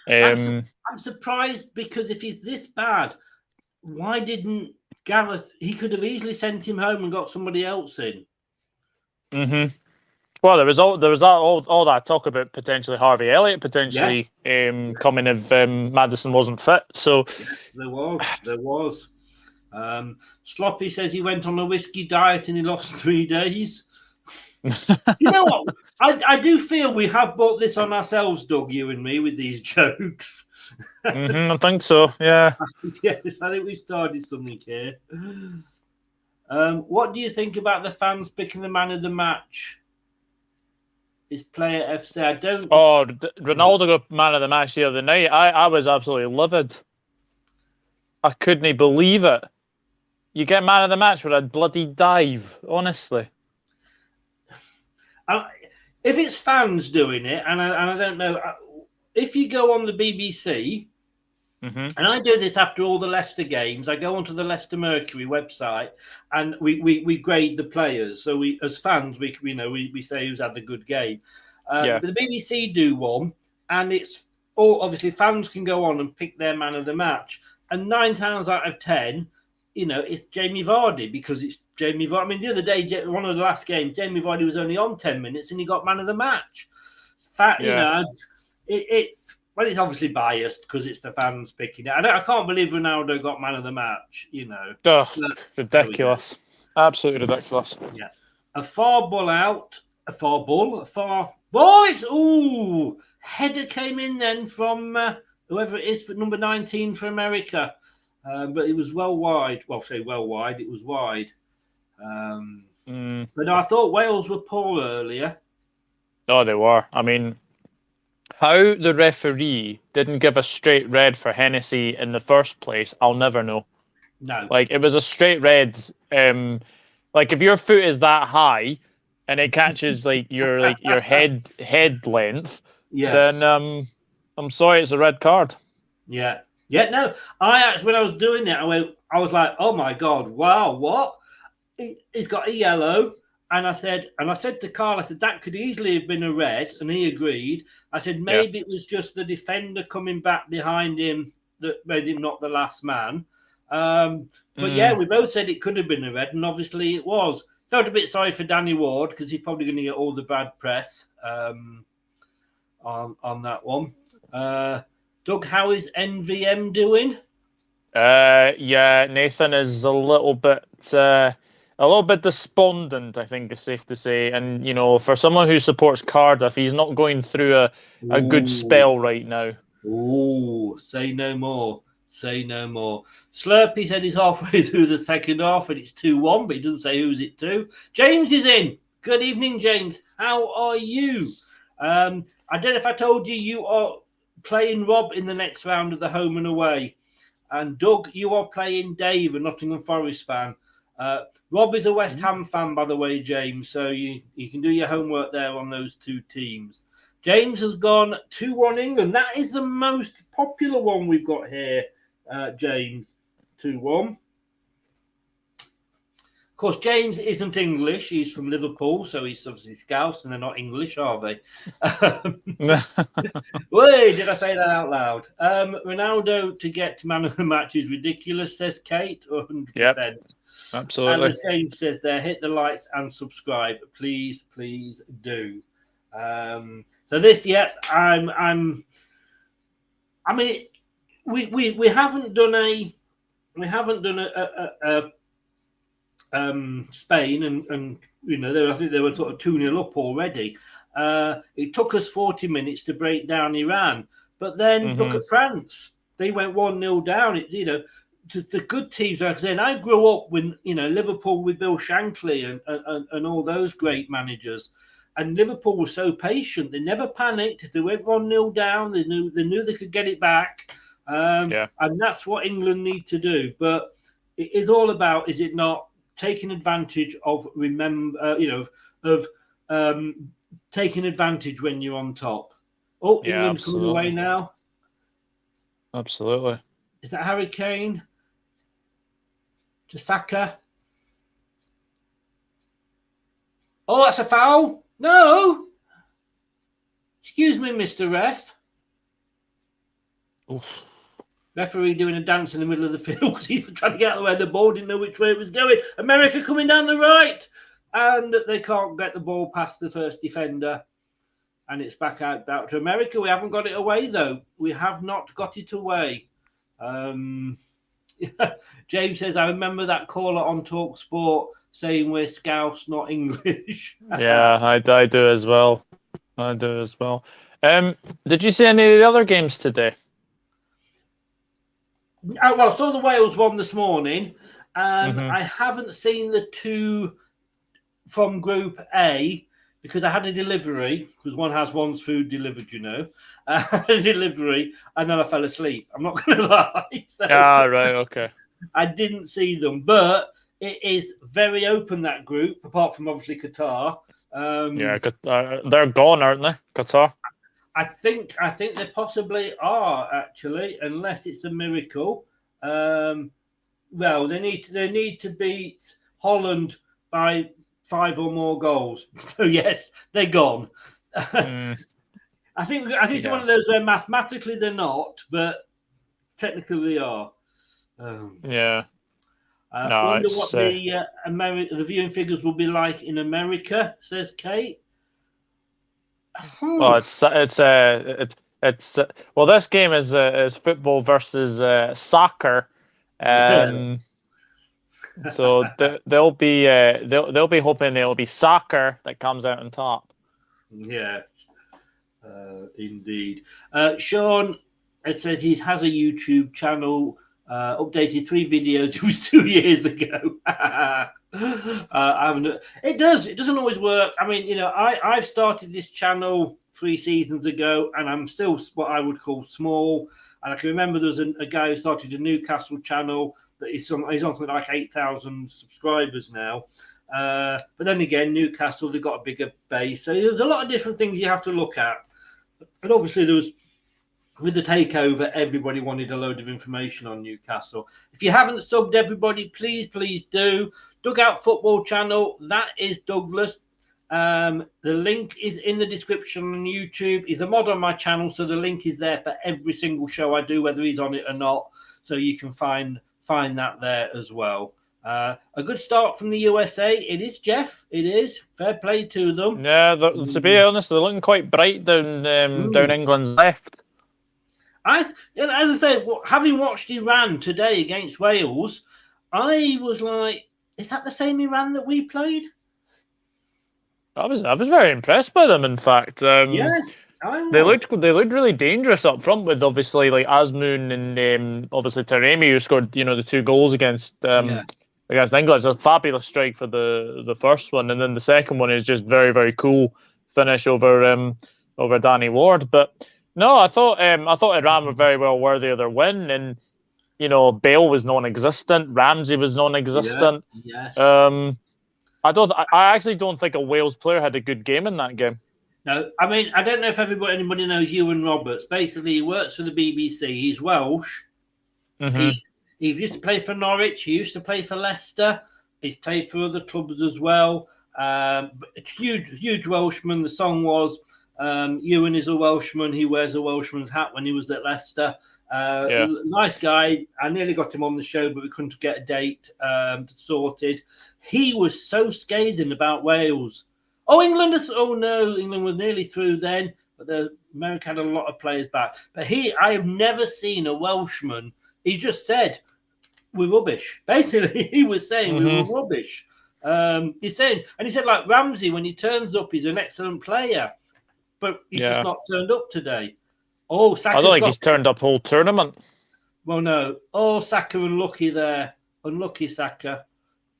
I'm surprised because if he's this bad, why didn't Gareth? He could have easily sent him home and got somebody else in. Well, there was all that talk about potentially Harvey Elliott potentially coming if Maddison wasn't fit. So there was. Sloppy says he went on a whiskey diet and he lost 3 days. You know what? I do feel we have brought this on ourselves, Doug, you and me, with these jokes. I think so, yeah. Yes, I think we started something here. What do you think about the fans picking the man of the match? Is Player FC? I don't... Oh, Ronaldo got man of the match the other night. I was absolutely livid. I couldn't believe it. You get man of the match with a bloody dive, honestly. If it's fans doing it, and I don't know, if you go on the BBC, and I do this after all the Leicester games, I go onto the Leicester Mercury website and we grade the players. So we, as fans, we say who's had a good game. But the BBC do one, and it's all obviously fans can go on and pick their man of the match, and 9 times out of 10, it's Jamie Vardy, because it's Jamie Vardy. I mean, the other day, one of the last games, Jamie Vardy was only on 10 minutes and he got man of the match. It's obviously biased because it's the fans picking it. I can't believe Ronaldo got man of the match, Ridiculous. Absolutely ridiculous. Yeah. A far boys. Ooh, header came in then from whoever it is for number 19 for America. But it was well wide. Well, say well wide. It was wide. But I thought Wales were poor earlier. No, they were. I mean, how the referee didn't give a straight red for Hennessy in the first place, I'll never know. No. Like, it was a straight red. Like, if your foot is that high and it catches your head length, then I'm sorry, it's a red card. Yeah. Yeah, no. When I was doing it, I was like, oh my God, wow, what? He's got a yellow. And I said to Carl, I said, that could easily have been a red. And he agreed. I said, maybe it was just the defender coming back behind him that made him not the last man. But yeah, we both said it could have been a red. And obviously it was. Felt a bit sorry for Danny Ward because he's probably going to get all the bad press on that one. Doug, how is NVM doing? Nathan is a little bit despondent, I think is safe to say. And for someone who supports Cardiff, he's not going through a good spell right now. Oh, say no more. Say no more. Slurpy said he's halfway through the second half and it's 2-1, but he doesn't say who's it to. James is in. Good evening, James. How are you? I don't know if I told you are playing Rob in the next round of the home and away. And Doug, you are playing Dave, a Nottingham Forest fan. Rob is a West Ham fan, by the way, James. So you can do your homework there on those two teams. James has gone 2-1 England. That is the most popular one we've got here, James. 2-1. Of course, James isn't English. He's from Liverpool, so he's obviously Scouse, and they're not English, are they? Wait, did I say that out loud? Ronaldo to get to man of the match is ridiculous, says Kate. 100%. Yep, absolutely. And as James says there, hit the likes and subscribe, please do. So this, we haven't done a Spain, and I think they were sort of 2-0 up already. It took us 40 minutes to break down Iran, but then look at France. They went 1-0 down. The good teams back then. I grew up when Liverpool with Bill Shankly and all those great managers, and Liverpool was so patient. They never panicked. If they went 1-0 down, they knew they could get it back. And that's what England need to do. But it is all about, is it not, taking advantage of taking advantage when you're on top. Oh, England coming away now. Absolutely. Is that Harry Kane? To Saka? Oh, that's a foul. No. Excuse me, Mr. Ref. Oof. Referee doing a dance in the middle of the field. He was trying to get out of the way. The ball didn't know which way it was going. America coming down the right. And they can't get the ball past the first defender. And it's back out to America. We haven't got it away, though. We have not got it away. James says, I remember that caller on Talk Sport saying we're Scouse, not English. Yeah, I do as well. Did you see any of the other games today? Well, I saw the Wales one this morning. I haven't seen the two from Group A because I had a delivery, because one has one's food delivered, I had a delivery, and then I fell asleep. I'm not going to lie. So, right, okay. I didn't see them, but it is very open, that group, apart from obviously Qatar. They're gone, aren't they, Qatar? I think they possibly are, actually, unless it's a miracle. Well, they need to beat Holland by 5 or more goals. So yes, they're gone. I think it's one of those where mathematically they're not, but technically they are. Yeah. I wonder what the viewing figures will be like in America, says Kate. Well, well, this game is football versus soccer, so they'll be hoping it'll be soccer that comes out on top. Yes, indeed. Sean, it says he has a YouTube channel. Updated 3 videos. It was 2 years ago. It doesn't always work. I mean, I've started this channel 3 seasons ago, and I'm still what I would call small. And I can remember there was a guy who started a Newcastle channel that he's on something like 8,000 subscribers now. But then again, Newcastle, they've got a bigger base, so there's a lot of different things you have to look at. But obviously, there was. With the takeover, everybody wanted a load of information on Newcastle. If you haven't subbed, everybody, please do. Dugout Football Channel, that is Douglas. The link is in the description on YouTube. He's a mod on my channel, so the link is there for every single show I do, whether he's on it or not. So you can find that there as well. A good start from the USA. It is, Jeff. It is. Fair play to them. Yeah, to be honest, they're looking quite bright down England's left. As I say, having watched Iran today against Wales, I was like, is that the same Iran that we played? I was very impressed by them, in fact. Yeah, they looked really dangerous up front with obviously like Azmoun and obviously Taremi, who scored the 2 goals against England. It's a fabulous strike for the first one, and then the second one is just very, very cool finish over Danny Ward. But no, I thought Iran were very well worthy of their win, and Bale was non-existent, Ramsey was non-existent. Yeah, yes. I actually don't think a Wales player had a good game in that game. No, I mean, I don't know if anybody knows Ewan Roberts. Basically, he works for the BBC. He's Welsh. Mm-hmm. He used to play for Norwich. He used to play for Leicester. He's played for other clubs as well. Huge Welshman. The song was Ewan is a Welshman. He wears a Welshman's hat when he was at Leicester. Nice guy. I nearly got him on the show, but we couldn't get a date sorted. He was so scathing about Wales. England was nearly through then, but America had a lot of players back. But I have never seen a Welshman. He just said, we're rubbish. Basically, he was saying we were rubbish. He said, like Ramsey, when he turns up, he's an excellent player. But he's just not turned up today. Saka. I don't think he's turned up whole tournament. Well, no. Saka unlucky there. Unlucky Saka.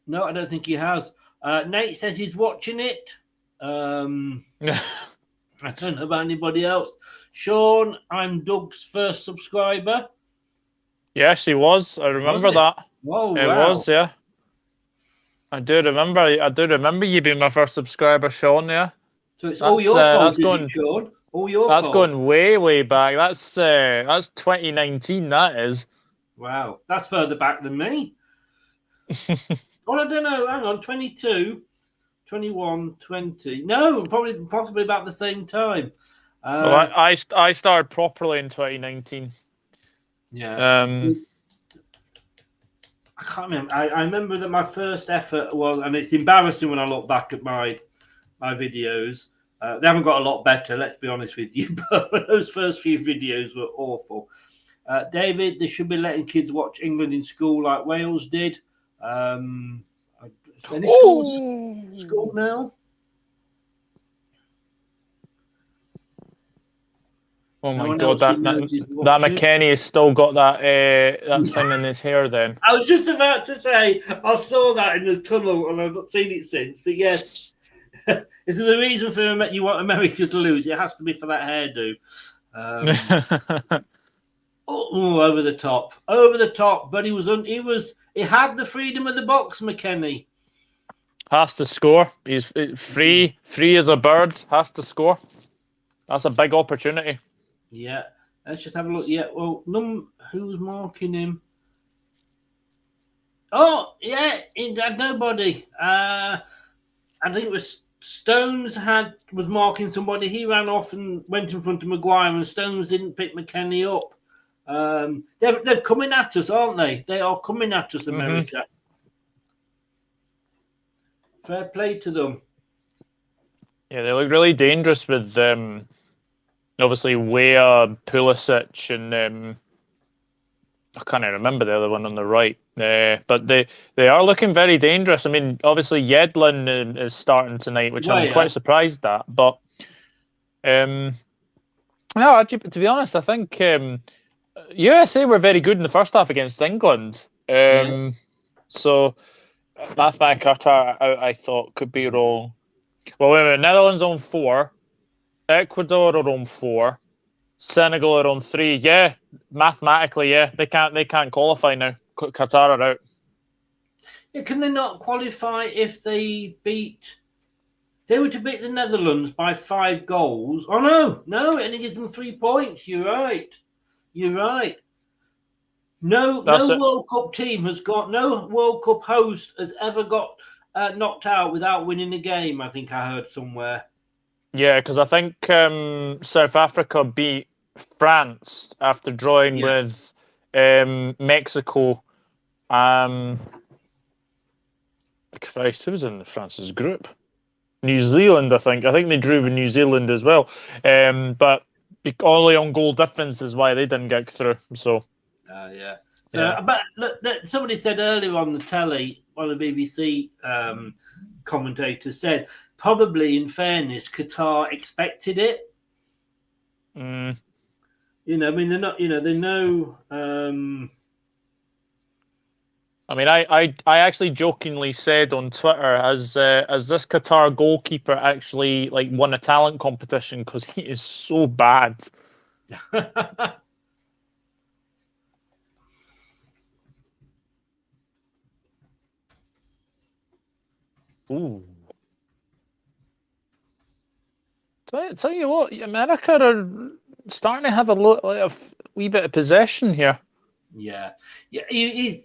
No, I don't think he has. Nate says he's watching it. I don't know about anybody else. Sean, I'm Doug's first subscriber. Yes, he was. I remember that. Oh, it wow. was, yeah. I do remember you being my first subscriber, Sean. Yeah. So it's all your fault, Sean? All your fault. That's going way, way back. That's 2019. That is. Wow, that's further back than me. Well, I don't know. Hang on, 22, 21, 20. No, possibly about the same time. Well, I started properly in 2019. Yeah. I can't remember. I remember that my first effort was, and it's embarrassing when I look back at my videos. They haven't got a lot better, let's be honest with you, but those first few videos were awful. David, they should be letting kids watch England in school like Wales did. Any school now? Oh my God, that McKennie has still got that thing in his hair then. I was just about to say, I saw that in the tunnel and I've not seen it since, but yes. If there's a reason for you want America to lose, it has to be for that hairdo. over the top, but he had the freedom of the box, McKennie. Has to score. He's free as a bird. Has to score. That's a big opportunity. Yeah, let's just have a look. Yeah, well, who's marking him? Oh, yeah, he had nobody. I think it was Stones was marking somebody. He ran off and went in front of Maguire, and Stones didn't pick McKennie up. They're coming at us, aren't they? They are coming at us, America. Mm-hmm. Fair play to them. Yeah, they look really dangerous with obviously Weah, Pulisic, and I can't even remember the other one on the right. But they are looking very dangerous. I mean, obviously Yedlin is starting tonight, which I'm quite surprised at. But no, actually, to be honest, I think USA were very good in the first half against England. So Mathman Qatar, I thought, could be wrong. Well, wait a minute. Netherlands on 4, Ecuador are on 4, Senegal are on 3. Yeah, mathematically, yeah, they can't qualify now. Qatar are out. Yeah, can they not qualify if they were to beat the Netherlands by 5 goals? Oh no, it only gives them 3 points. You're right. No World Cup team has got, no World Cup host has ever got knocked out without winning a game. I think I heard somewhere. Yeah, because I think South Africa beat France after drawing with Mexico. Christ, who was in France's group? New Zealand, I think. I think they drew with New Zealand as well. But only on goal difference is why they didn't get through. So. Yeah. So, but look, somebody said earlier on the telly, one of the BBC commentators said, probably in fairness, Qatar expected it. Mm. You know, I mean, they're not. You know, they know. I mean, I actually jokingly said on Twitter, has this Qatar goalkeeper actually like won a talent competition because he is so bad. Ooh. Tell you what, America are starting to have a wee bit of possession here. Yeah.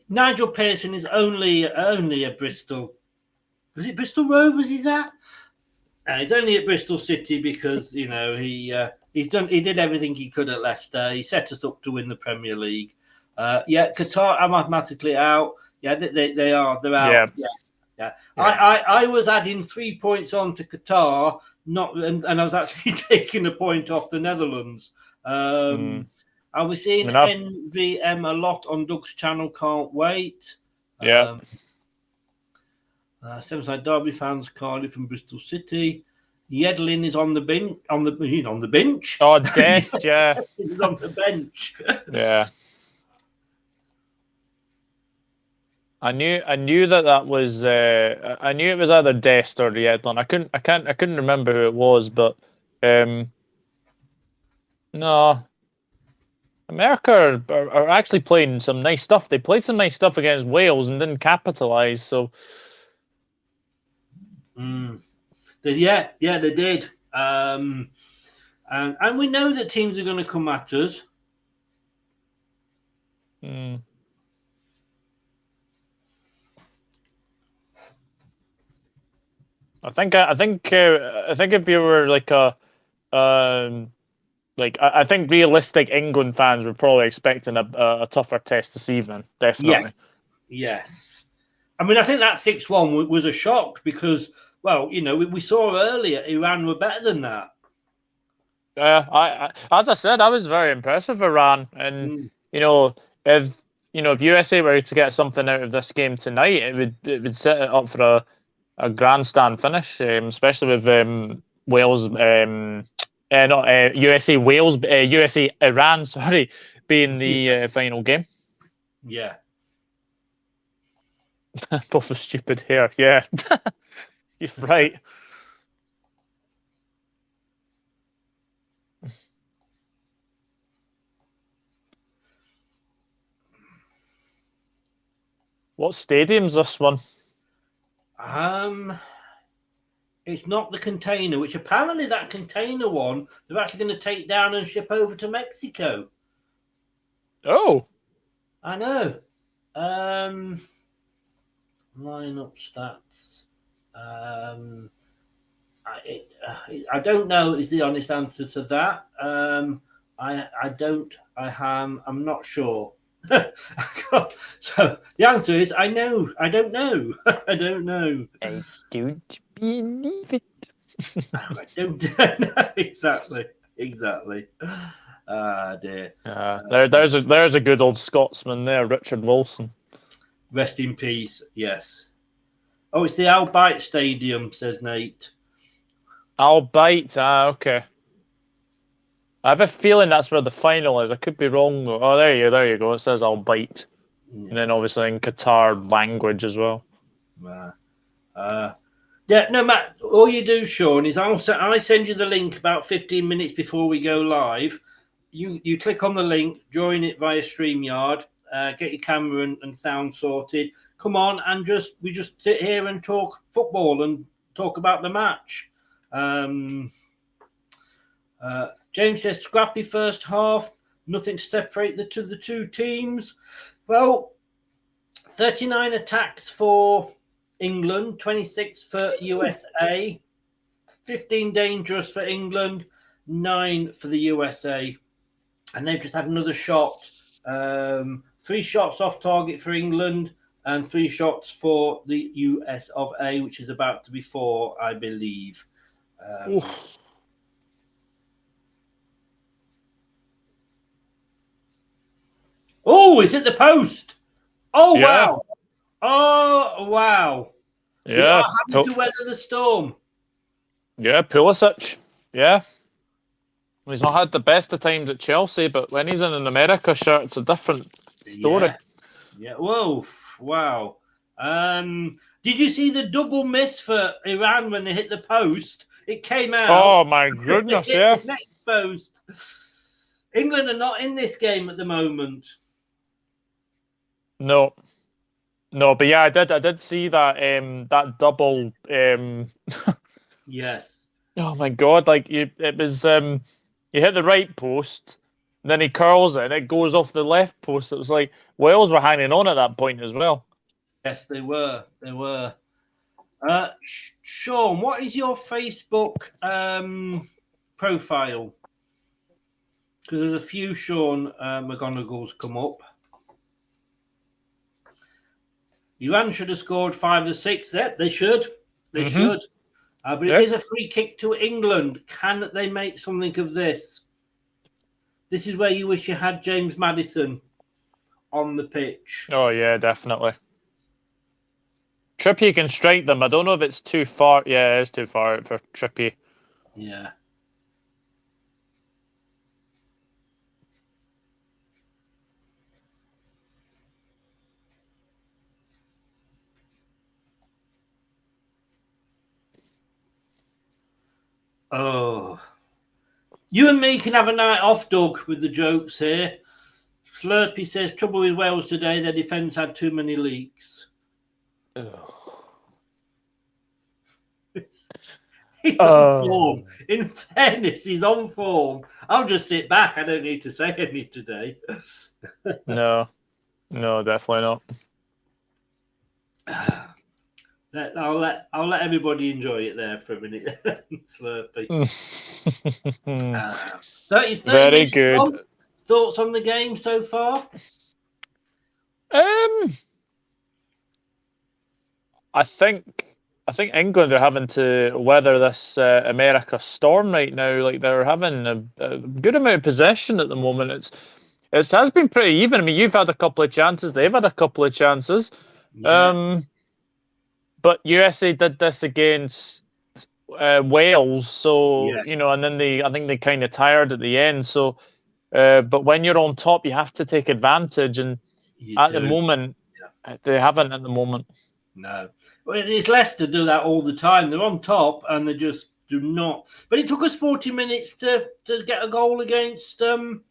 Nigel Pearson is only at Bristol. Was it Bristol Rovers? He's at? He's only at Bristol City because he did everything he could at Leicester. He set us up to win the Premier League. Qatar are mathematically out. Yeah, they are. They're out. Yeah. I was adding 3 points on to Qatar, and I was actually taking a point off the Netherlands. I was seeing NVM a lot on Doug's channel. Can't wait. Yeah. Seven-side Derby fans, Cardiff from Bristol City. Yedlin is on the bench. On the bench. Oh, Dest, yeah. He's on the bench. Yeah. I knew that was. I knew it was either Dest or Yedlin. I couldn't remember who it was, but no. America are actually playing some nice stuff. They played some nice stuff against Wales and didn't capitalise. So. Yeah, they did. And we know that teams are going to come at us. I think if you were like I think realistic England fans were probably expecting a tougher test this evening. Definitely. Yes. I mean, I think that 6-1 was a shock because, well, we saw earlier Iran were better than that. I as I said, I was very impressed with Iran, and if USA were to get something out of this game tonight, it would set it up for a grandstand finish, especially with Wales, USA Wales, USA Iran, sorry, being the final game. Yeah. Both with stupid hair, yeah. You're right. What stadium's this one? It's not the container, which apparently that container one they're actually going to take down and ship over to Mexico. Oh, I know. Lineup stats. I don't know is the honest answer to that. I'm not sure. So the answer is I know. I don't know. I don't know. I don't believe it. I don't know. Exactly. Ah, dear. There's a good old Scotsman there, Richard Wilson. Rest in peace. Yes. Oh, it's the Albite Stadium, says Nate. Albite. Okay. I have a feeling that's where the final is. I could be wrong though. Oh, there you go. It says Albite, and then obviously in Qatar language as well. Yeah, no, Matt. All you do, Sean, is I send you the link about 15 minutes before we go live. You click on the link, join it via StreamYard, get your camera and sound sorted. Come on, and we just sit here and talk football and talk about the match. James says scrappy first half, nothing to separate the two teams. Well, 39 attacks for England, 26 for USA, 15 dangerous for England, 9 for the USA. And they've just had another shot. 3 shots off target for England and 3 shots for the US of A, which is about to be 4, I believe. Oh, it's at the post. Oh, yeah. Wow. Oh, wow. Yeah. We are having to weather the storm. Yeah, Pulisic. Yeah. He's not had the best of times at Chelsea, but when he's in an America shirt, it's a different story. Yeah. Whoa. Wow. Did you see the double miss for Iran when they hit the post? It came out. Oh, my goodness, yeah. The next post. England are not in this game at the moment. No, but yeah, I did see that that double. Yes. Oh my God! It was you hit the right post, then he curls it, and it goes off the left post. It was like Wales were hanging on at that point as well. Yes, they were. Sean, what is your Facebook profile? Because there's a few Sean McGonagals come up. Iran should have scored 5 or 6. They should. They should. But it is a free kick to England. Can they make something of this? This is where you wish you had James Maddison on the pitch. Oh, yeah, definitely. Trippier can strike them. I don't know if it's too far. Yeah, it is too far out for Trippier. Yeah. Oh. You and me can have a night off, Doug, with the jokes here. Slurpy says, trouble with Wales today, their defence had too many leaks. He's on form. In fairness, he's on form. I'll just sit back. I don't need to say anything today. No, definitely not. I'll let everybody enjoy it there for a minute. Slurpy. 30 Very good. Long. Thoughts on the game so far? I think England are having to weather this America storm right now. Like they're having a good amount of possession at the moment. It has been pretty even. I mean, you've had a couple of chances. They've had a couple of chances. Yeah. But USA did this against Wales, so and then I think they kind of tired at the end. So, but when you're on top, you have to take advantage, and the moment, they haven't at the moment. No, well, it's Leicester do that all the time. They're on top, and they just do not. But it took us 40 minutes to get a goal against Iran.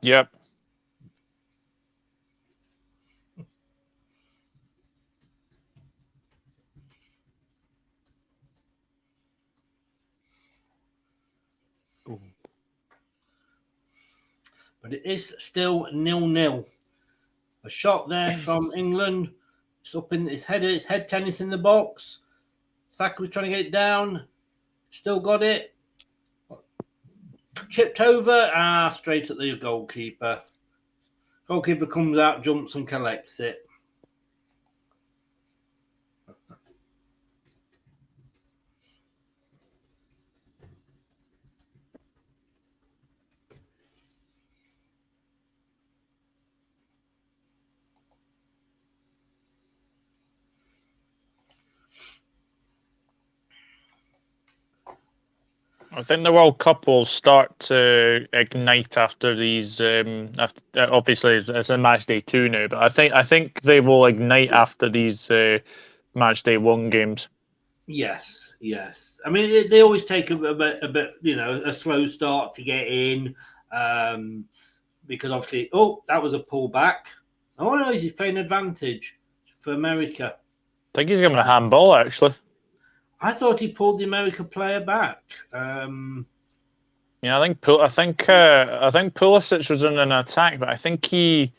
Yep. But it is still 0-0. A shot there from England. It's up in his head. It's head tennis in the box. Saka was trying to get it down. Still got it. Chipped over. Straight at the goalkeeper. Goalkeeper comes out, jumps and collects it. I think the World Cup will start to ignite after these. Obviously, it's in match day 2 now, but I think they will ignite after these match day 1 games. Yes. I mean, they always take a bit, a slow start to get in, because obviously, that was a pullback. Oh no, he's playing advantage for America. I think he's giving a handball, actually. I thought he pulled the America player back. Yeah, I think Pulisic was in an attack, but I think the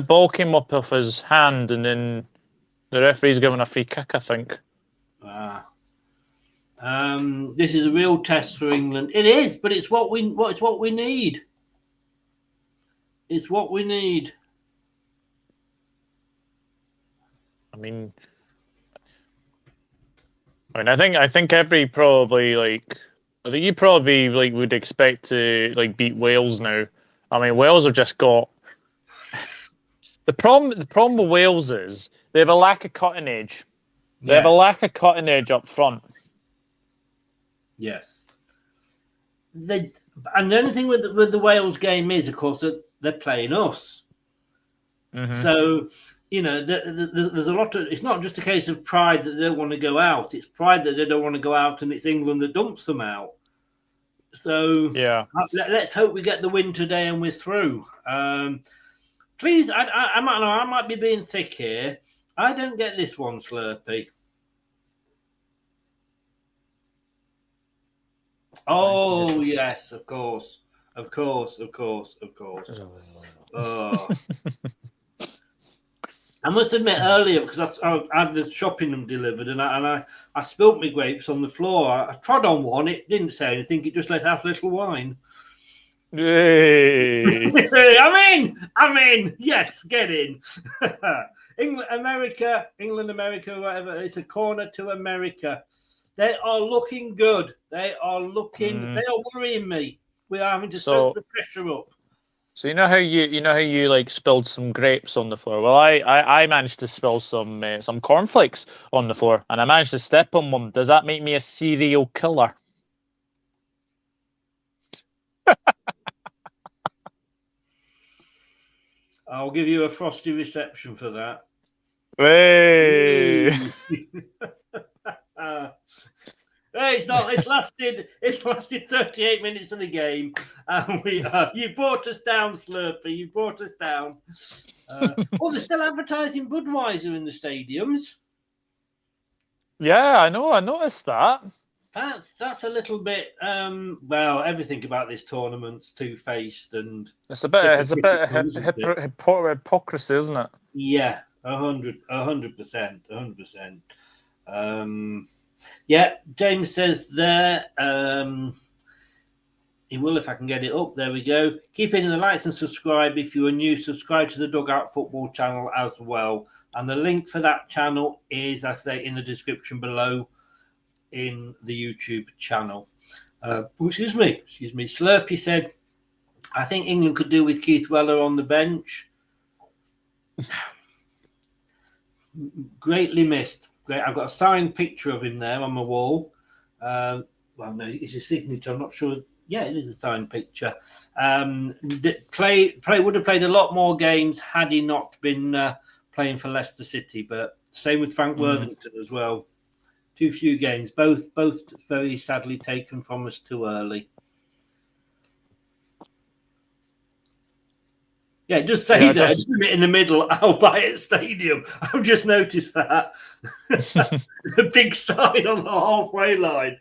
ball came up off his hand, and then the referee's given a free kick, I think. This is a real test for England. It is, but it's what we need. It's what we need. I think every probably you probably would expect to beat Wales now. I mean, Wales have just got the problem with Wales is they have a lack of cutting edge. They have a lack of cutting edge up front. Yes. And the only thing with the Wales game is, of course, that they're playing us. Mm-hmm. So, there's a lot of. It's not just a case of pride that they don't want to go out. It's pride that they don't want to go out, and it's England that dumps them out. So, let's hope we get the win today and we're through. Please, I might be being thick here. I don't get this one, Slurpee. Oh yes, of course. Oh. I must admit earlier, because I had the shopping them delivered, and I spilt my grapes on the floor. I trod on one. It didn't say anything. It just let out a little wine. Hey. I'm in. Yes, get in. England, America, whatever. It's a corner to America. They are looking good. They are worrying me. We are having to soak the pressure up. So you know how you spilled some grapes on the floor. Well, I managed to spill some cornflakes on the floor, and I managed to step on one. Does that make me a serial killer? I'll give you a frosty reception for that. Hey. It's not. It's lasted 38 minutes of the game, and you brought us down, Slurpee. You brought us down. They're still advertising Budweiser in the stadiums. Yeah, I know. I noticed that. That's a little bit. Everything about this tournament's two-faced, and it's a bit hypocrisy, isn't it? Yeah, 100%. Yeah, James says there. He will if I can get it up. There we go. Keep hitting the likes and subscribe. If you are new, subscribe to the Dugout Football channel as well. And the link for that channel is, I say, in the description below in the YouTube channel. Excuse me. Slurpee said, I think England could do with Keith Weller on the bench. Greatly missed. Great. I've got a signed picture of him there on my wall. No, it's his signature. I'm not sure. Yeah, it is a signed picture. Play would have played a lot more games had he not been playing for Leicester City. But same with Frank Worthington as well. Too few games. Both very sadly taken from us too early. Yeah, just say Yeah, that. Just a bit in the middle, Albeit Stadium. I've just noticed that. The big sign on the halfway line.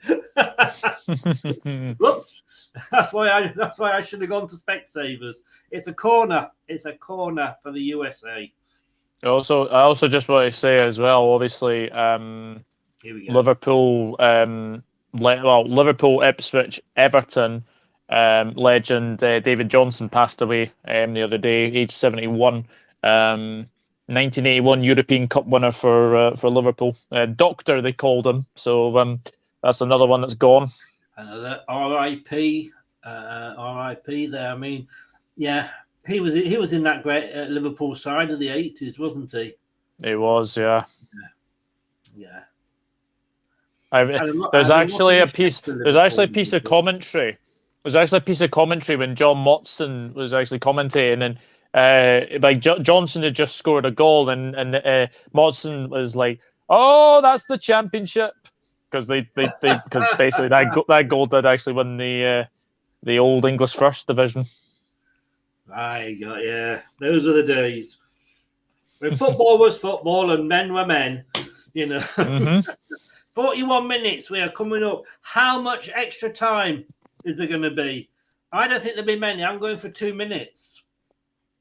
Whoops. That's why I should have gone to Specsavers. It's a corner. It's a corner for the USA. I also just want to say as well, obviously, Here we go. Liverpool, Liverpool, Ipswich, Everton legend David Johnson passed away the other day, age 71. 1981 European Cup winner for Liverpool. Doctor, they called him. So that's another one that's gone. Another R.I.P. R.I.P. there. I mean, yeah, he was in that great Liverpool side of the 80s, wasn't he? He was, yeah. Yeah. There's actually a piece of commentary. There's actually a piece of commentary when John Motson was actually commentating, and Johnson had just scored a goal, and Motson was like, "Oh, that's the championship," because because basically that goal did actually win the old English First Division. Yeah, those are the days when football was football and men were men. 41 minutes we are coming up. How much extra time is there going to be? I don't think there'll be many. I'm going for 2 minutes.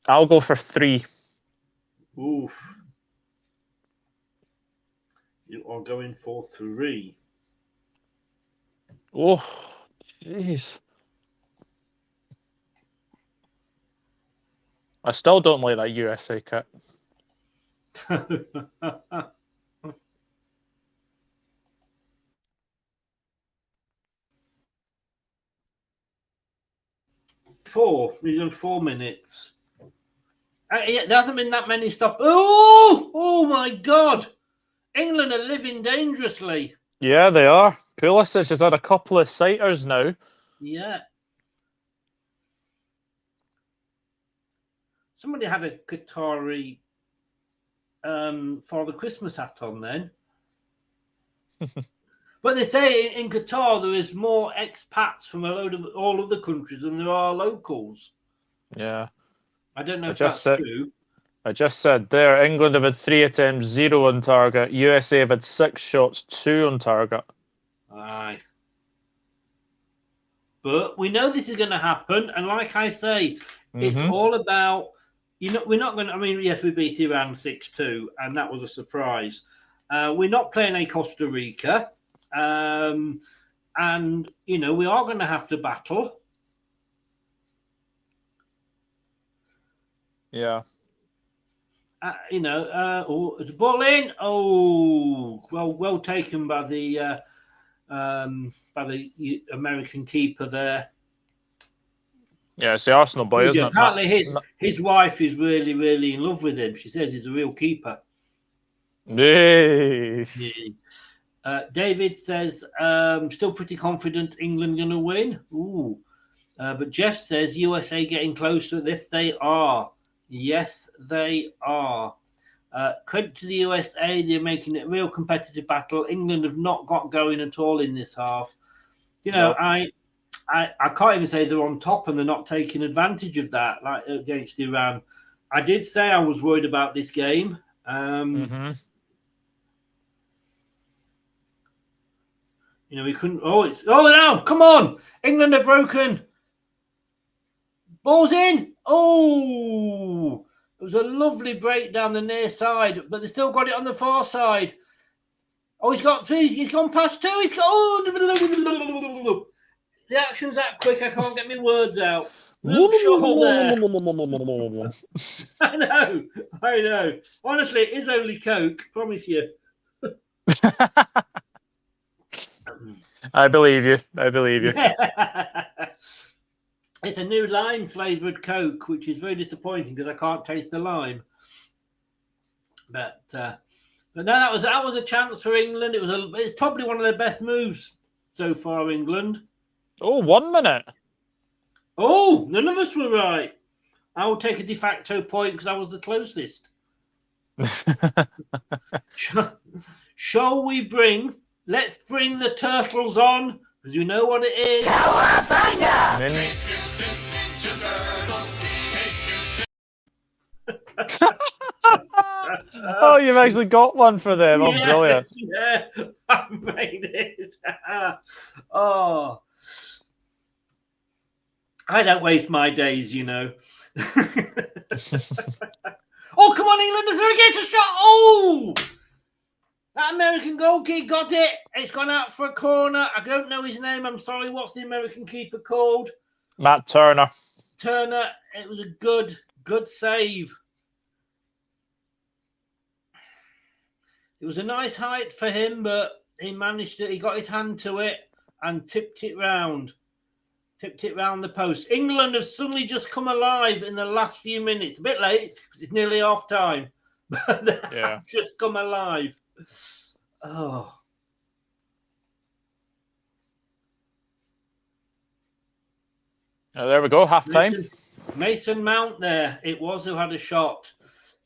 I'll go for 3. Oof. You are going for 3. Oh, jeez. I still don't like that USA kit. We've done 4 minutes. There hasn't been that many stop. Oh my God! England are living dangerously. Yeah, they are. Pulisic has had a couple of sighters now. Yeah. Somebody had a Qatari Father Christmas hat on then. But they say in Qatar there is more expats from all of the countries than there are locals. Yeah. I don't know if that's true. I just said there, England have had 3 attempts, 0 on target. USA have had 6 shots, 2 on target. Aye. But we know this is going to happen. And like I say, it's all about, we're not going to, I mean, yes, we beat Iran 6-2, and that was a surprise. We're not playing a Costa Rica. And, we are going to have to battle. Yeah. It's a ball in. Oh, well taken by the American keeper there. Yeah, it's the Arsenal boy, isn't it? Apparently, his wife is really, really in love with him. She says he's a real keeper. Yay. David says, still pretty confident England going to win. Ooh. But Jeff says USA getting closer. Yes, they are. Yes, they are. Credit to the USA. They're making it a real competitive battle. England have not got going at all in this half. Nope. I can't even say they're on top and they're not taking advantage of that, like against Iran. I did say I was worried about this game. We couldn't. No! Come on! England are broken. Ball's in. Oh, it was a lovely break down the near side, but they still got it on the far side. Oh, he's got 3. He's gone past 2. He's got. Oh, the action's that quick. I can't get my words out. I know. Honestly, it is only Coke. Promise you. I believe you. It's a new lime flavoured Coke, which is very disappointing because I can't taste the lime. But no, that was a chance for England. It's probably one of their best moves so far, England. Oh, 1 minute. Oh, none of us were right. I will take a de facto point because I was the closest. Shall we let's bring the turtles on, because you know what it is. Oh, you've actually got one for them. Oh, brilliant. Yeah, I made it. Oh. I don't waste my days, you know. Oh, come on, England. The third gets a shot. Oh! That American goal kick got it. It's gone out for a corner. I don't know his name. I'm sorry. What's the American keeper called? Matt Turner. Turner. It was a good save. It was a nice height for him, but he managed it. He got his hand to it and tipped it round. Tipped it round the post. England have suddenly just come alive in the last few minutes. A bit late because it's nearly half time. But they have just come alive. Oh. Oh, there we go. Half time. Mason Mount there. It was who had a shot.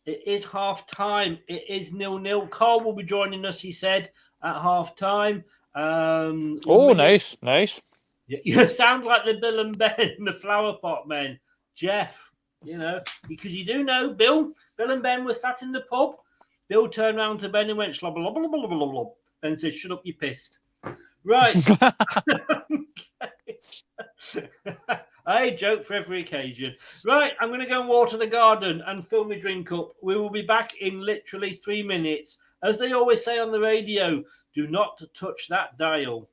It is half time. It is 0-0. Carl will be joining us, he said, at half time. Nice. You sound like the Bill and Ben, the flower pot men. Jeff, because you do know Bill and Ben were sat in the pub. Bill turned around to Ben and went, slobber, lobber, lobber, lobber, lobber. Ben said, shut up, you pissed. Right. Hey, joke for every occasion. Right, I'm going to go and water the garden and fill my drink up. We will be back in literally 3 minutes. As they always say on the radio, do not touch that dial.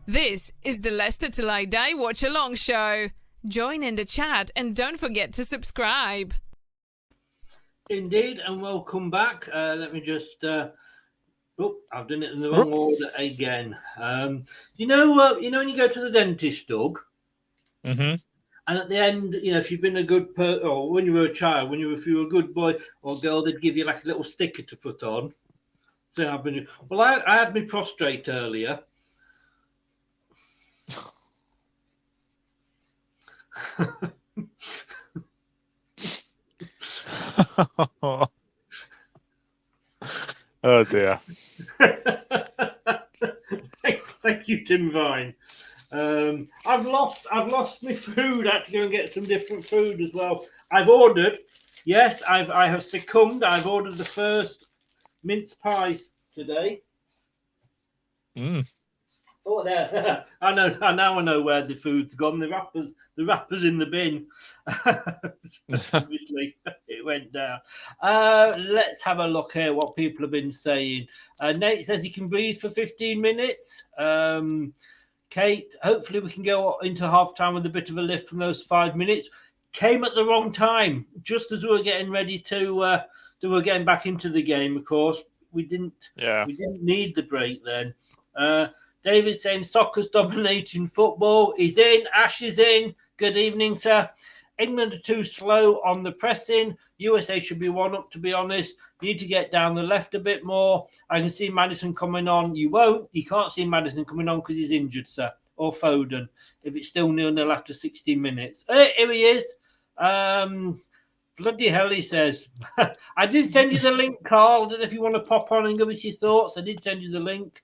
This is the Leicester Till I Die Watch-Along show. Join in the chat and don't forget to subscribe. Indeed, and welcome back. Let me just. I've done it in the wrong order again. You know when you go to the dentist, Doug, Mm-hmm. and at the end, if you've been a good or when you were a child, if you were a good boy or girl, they'd give you like a little sticker to put on. So I had my prostrate earlier. Oh dear. Thank you, Tim Vine. I've lost my food. I had to go and get some different food as well. I've ordered. Yes, I have succumbed. I've ordered the first mince pie today. Oh, there! I know where the food's gone. The wrappers in the bin. Obviously, it went down. Let's have a look here. What people have been saying. Nate says he can breathe for 15 minutes. Kate, hopefully we can go into half time with a bit of a lift from those 5 minutes. Came at the wrong time, just as we were getting ready to we're getting back into the game. Of course, we didn't need the break then. David saying soccer's dominating football. He's in. Ash is in. Good evening, sir. England are too slow on the pressing. USA should be one up, to be honest. You need to get down the left a bit more. I can see Maddison coming on. You won't. You can't see Maddison coming on because he's injured, sir. Or Foden. If it's still 0-0 after 60 minutes. Hey, here he is. Bloody hell, he says. I did send you the link, Carl. I don't know if you want to pop on and give us your thoughts. I did send you the link.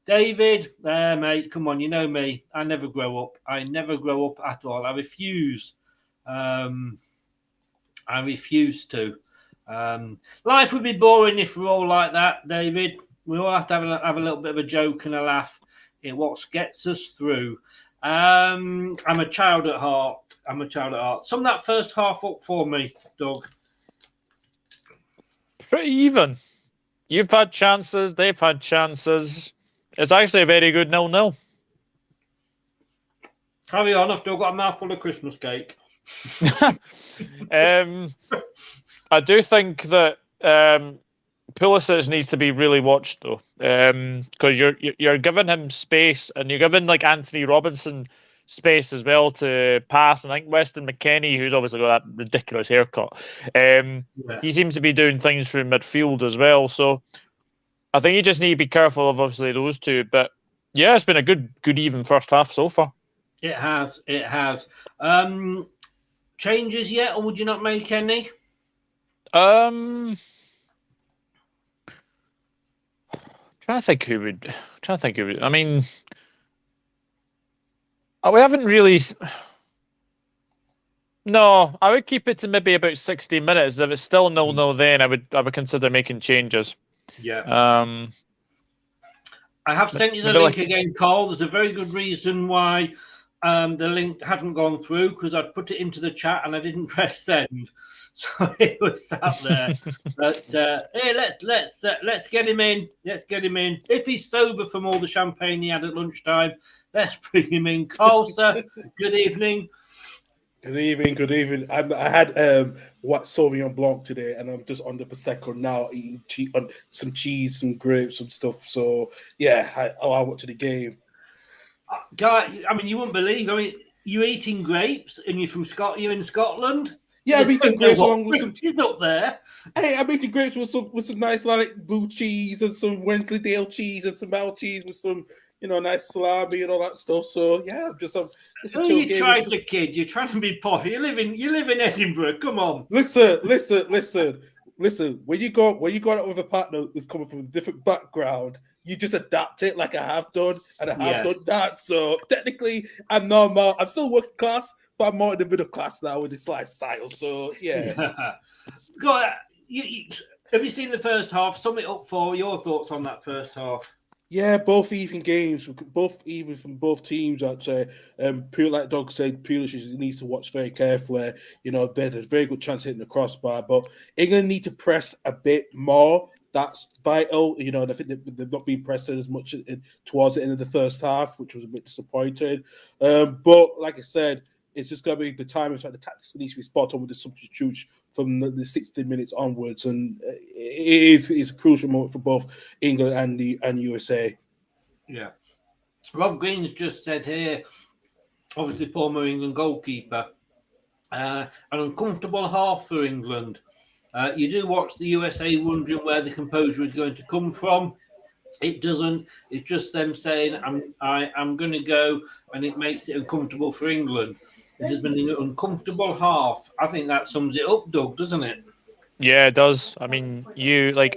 David, mate, come on, you know me. I never grow up. I never grow up at all. I refuse. I refuse to. Life would be boring if we're all like that, David. We all have to have a little bit of a joke and a laugh. It what gets us through. I'm a child at heart. Sum that first half up for me, Doug. Pretty even. You've had chances. They've had chances. It's actually a very good 0-0. Carry on. I've still got a mouthful of Christmas cake. I do think that Pulisic needs to be really watched though, because you're giving him space and you're giving like Anthony Robinson space as well to pass. And I think Weston McKennie, who's obviously got that ridiculous haircut, he seems to be doing things through midfield as well. So I think you just need to be careful of obviously those two. But yeah, it's been a good even first half so far. It has. Changes yet, or would you not make any? Trying to think who would. I mean, we haven't really. No, I would keep it to maybe about 60 minutes. If it's still 0-0, then I would consider making changes. Yeah. I have sent you the link again, Carl. There's a very good reason why the link hadn't gone through, because I'd put it into the chat and I didn't press send, so it was sat there. But hey, let's get him in. Let's get him in. If he's sober from all the champagne he had at lunchtime, let's bring him in. Carl, sir, good evening. Good evening. I had Sauvignon Blanc today, and I'm just on the Prosecco now, eating some cheese, some grapes, some stuff. So yeah, I watched the game. Guy, I mean, you wouldn't believe. I mean, you're eating grapes, and you're from Scotland. You're in Scotland. Yeah, I'm eating grapes along with some. She's up there. Hey, I'm eating grapes with some nice like blue cheese and some Wensleydale cheese and some Mel cheese with some nice salami and all that stuff. So yeah, it's a chill game. Trying to kid. You're trying to be posh. You live in Edinburgh. Come on. Listen. When you go out with a partner that's coming from a different background, you just adapt it like I have done, and I have done that. So technically, I'm normal. I'm still working class, but I'm more in the middle class now with this lifestyle. So yeah. God, have you seen the first half? Sum it up for your thoughts on that first half. Yeah, both even games, both even from both teams. I'd say, like Doug said, Pulisic needs to watch very carefully. They had a very good chance hitting the crossbar, but England need to press a bit more. That's vital. And I think they've not been pressing as much towards the end of the first half, which was a bit disappointing. But like I said, it's just going to be the time. It's like the tactics needs to be spot on with the substitutes from the 60 minutes onwards, and it's a crucial moment for both England and USA. Yeah. Rob Green's just said here, obviously former England goalkeeper, an uncomfortable half for England. You do watch the USA wondering where the composure is going to come from. It doesn't. It's just them saying, I'm going to go, and it makes it uncomfortable for England. It has been an uncomfortable half. I think that sums it up, Doug, doesn't it? Yeah, it does. I mean, you like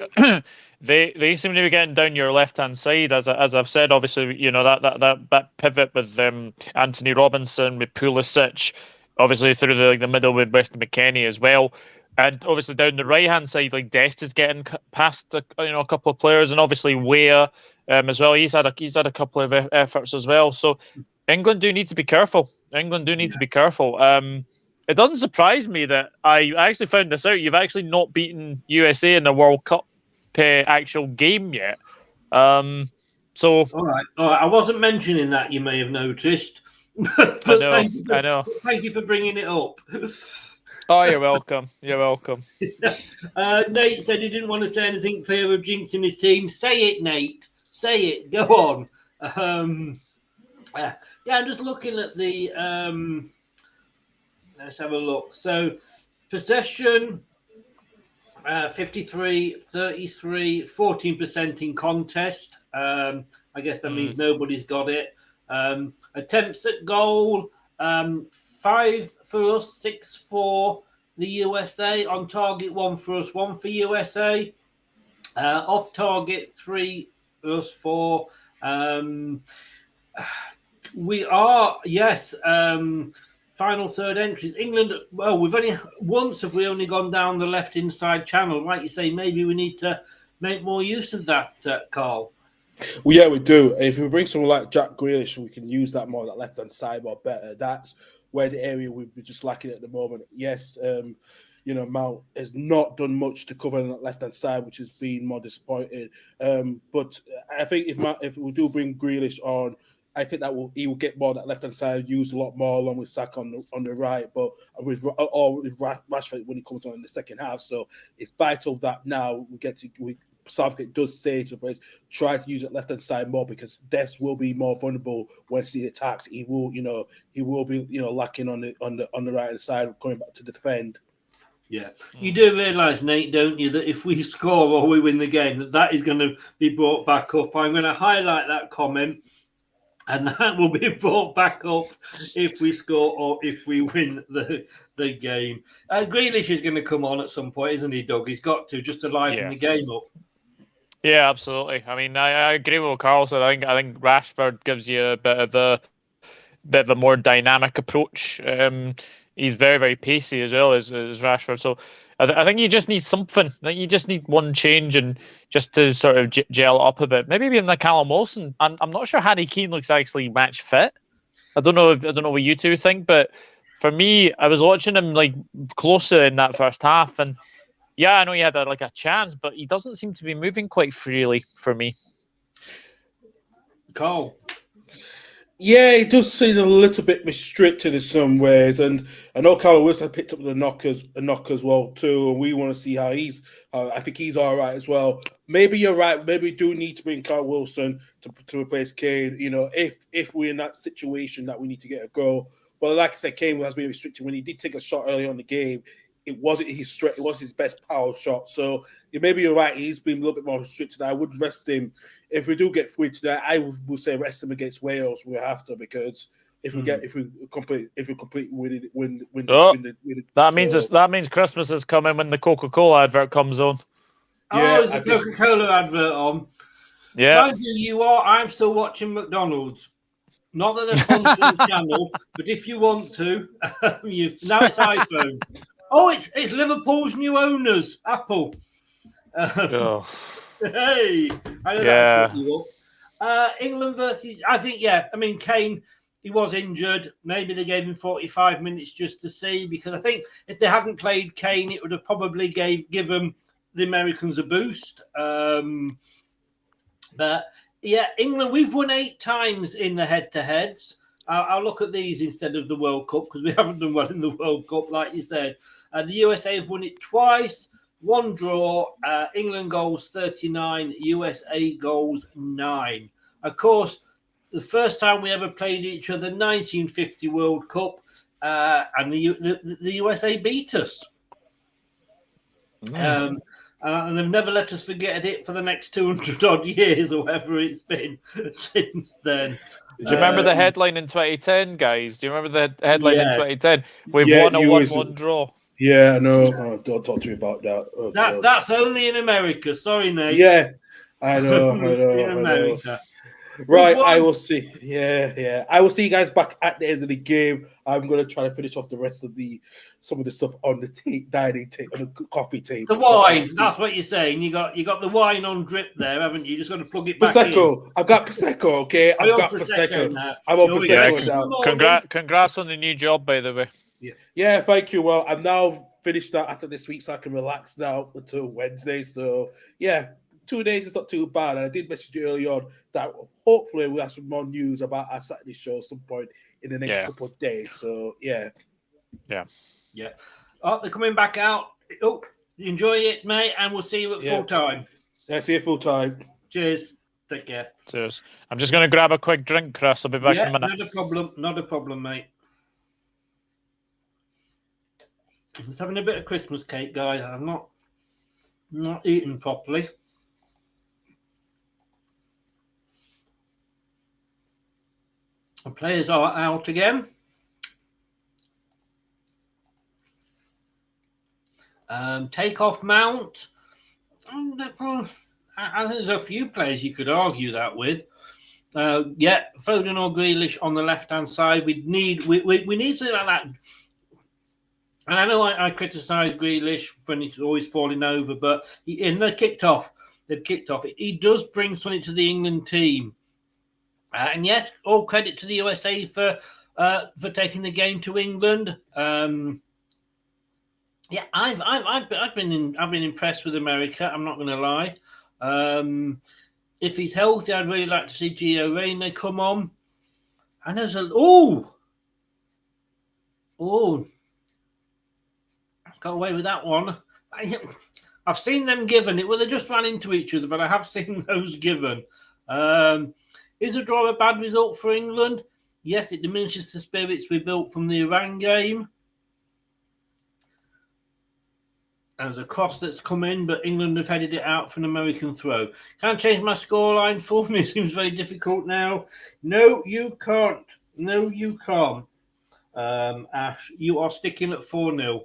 they seem to be getting down your left hand side, as I've said. Obviously, you know that pivot with Anthony Robinson, with Pulisic, obviously through the middle with Weston McKennie as well. And obviously down the right hand side, like Dest is getting past a couple of players, and obviously Weah as well. He's had a couple of efforts as well. So England do need to be careful. To be careful. It doesn't surprise me that I actually found this out. You've actually not beaten USA in the World Cup actual game yet. So all right. I wasn't mentioning that. You may have noticed. I know. Thank you for bringing it up. Oh, you're welcome. Nate said he didn't want to say anything clear of jinxing his team. Say it, Nate. Say it. Go on. I'm just looking at the. Let's have a look. So, possession 53, 33, 14% in contest. I guess that means nobody's got it. Attempts at goal 5 for us, 6 for the USA. On target, 1 for us, 1 for USA. Off target, 3 for us, 4. We are, yes. Final third entries. England, well, we've only gone down the left inside channel. Like you say, maybe we need to make more use of that, Carl. Well, yeah, we do. If we bring someone like Jack Grealish, we can use that more, that left-hand side more better. That's where the area we're just lacking at the moment. Yes, Mount has not done much to cover on that left-hand side, which has been more disappointing. But I think if we do bring Grealish on, I think he will get more of that left-hand side used a lot more along with Saka on the right, but with Rashford when he comes on in the second half. So it's vital that now Southgate does say to the players, try to use that left-hand side more, because Dest will be more vulnerable when he attacks. He will be lacking on the right-hand side, going back to the defend. Yeah, you do realise, Nate, don't you, that if we score or we win the game, that is going to be brought back up. I'm going to highlight that comment. And that will be brought back up if we score or if we win the game. Grealish is going to come on at some point, isn't he, Doug? He's got to, just to liven the game up. Yeah, absolutely. I mean, I agree with what Carl said. I think Rashford gives you a bit of a more dynamic approach. He's very, very pacey as well as Rashford. So I think you just need something. I think you just need one change and just to sort of gel up a bit. Maybe even like Callum Wilson. I'm not sure Harry Kane looks actually match fit. I don't know what you two think, but for me, I was watching him like closer in that first half, and yeah, I know he had a chance, but he doesn't seem to be moving quite freely for me. Carl. Yeah, it does seem a little bit restricted in some ways, and I know Callum Wilson picked up the knock as well too, and we want to see how he's. I think he's all right as well. Maybe you're right. Maybe we do need to bring Callum Wilson to replace Kane. If we're in that situation that we need to get a goal. But like I said, Kane has been restricted when he did take a shot early on in the game. It wasn't his strength. It was his best power shot. So maybe you're right. He's been a little bit more restricted. I would rest him. If we do get through today, I would say rest him against Wales. We have to, because if we complete win that means Christmas is coming when the Coca-Cola advert comes on. Yeah, is the Coca-Cola advert on? Yeah. Mind you, I'm still watching McDonald's. Not that they're sponsoring the channel, but if you want to, now it's iPhone. Oh, it's Liverpool's new owners, Apple. Hey, I know that will you up. England versus, I think, Kane, he was injured. Maybe they gave him 45 minutes just to see, because I think if they hadn't played Kane, it would have probably given the Americans a boost. But yeah, England, we've won 8 times in the head-to-heads. I'll look at these instead of the World Cup because we haven't done well in the World Cup, like you said. The USA have won it twice, one draw. England goals 39, USA goals 9. Of course, the first time we ever played each other, 1950 World Cup, and the USA beat us. And they've never let us forget it for the next 200 odd years or whatever it's been since then. Do you remember the headline in 2010, guys? Do you remember the headline in 2010? We've won a 1-1 draw. Yeah, no, don't talk to me about that. Oh, that's only in America. Sorry, Nate. Yeah, I know. In America. Right, I will see. Yeah. I will see you guys back at the end of the game. I'm going to try to finish off the rest of some of the stuff on the dining table, on the coffee table. The wine, that's what you're saying. You got the wine on drip there, haven't you? You just got to plug it back Prosecco. in. I've got Prosecco, okay? I've got Prosecco. I'm on Prosecco now. Congrats on the new job, by the way. Yeah, thank you. Well, I'm now finished that after this week, so I can relax now until Wednesday. So, yeah, 2 days is not too bad. And I did message you early on that hopefully we'll have some more news about our Saturday show at some point in the next couple of days. So, yeah. Oh, they're coming back out. Oh, enjoy it, mate, and we'll see you at full time. Yeah, see you full time. Cheers. Take care. Cheers. I'm just going to grab a quick drink, Chris. I'll be back in a minute. Not a problem, mate. Just having a bit of Christmas cake, guys. I'm not eating properly. The players are out again. Take-off Mount. I think there's a few players you could argue that with. Foden or Grealish on the left-hand side. We need something like that. And I know I criticise Grealish when he's always falling over, but they've kicked off. He does bring something to the England team. And yes, all credit to the USA for taking the game to England. I've been impressed with America. I'm not going to lie. If he's healthy, I'd really like to see Gio Reyna come on. And there's got away with that one. I've seen them given it. Well, they just ran into each other, but I have seen those given. Is a draw a bad result for England? Yes, it diminishes the spirits we built from the Iran game. There's a cross that's come in, but England have headed it out for an American throw. Can't change my scoreline for me. It seems very difficult now. No, you can't. Ash, you are sticking at 4-0.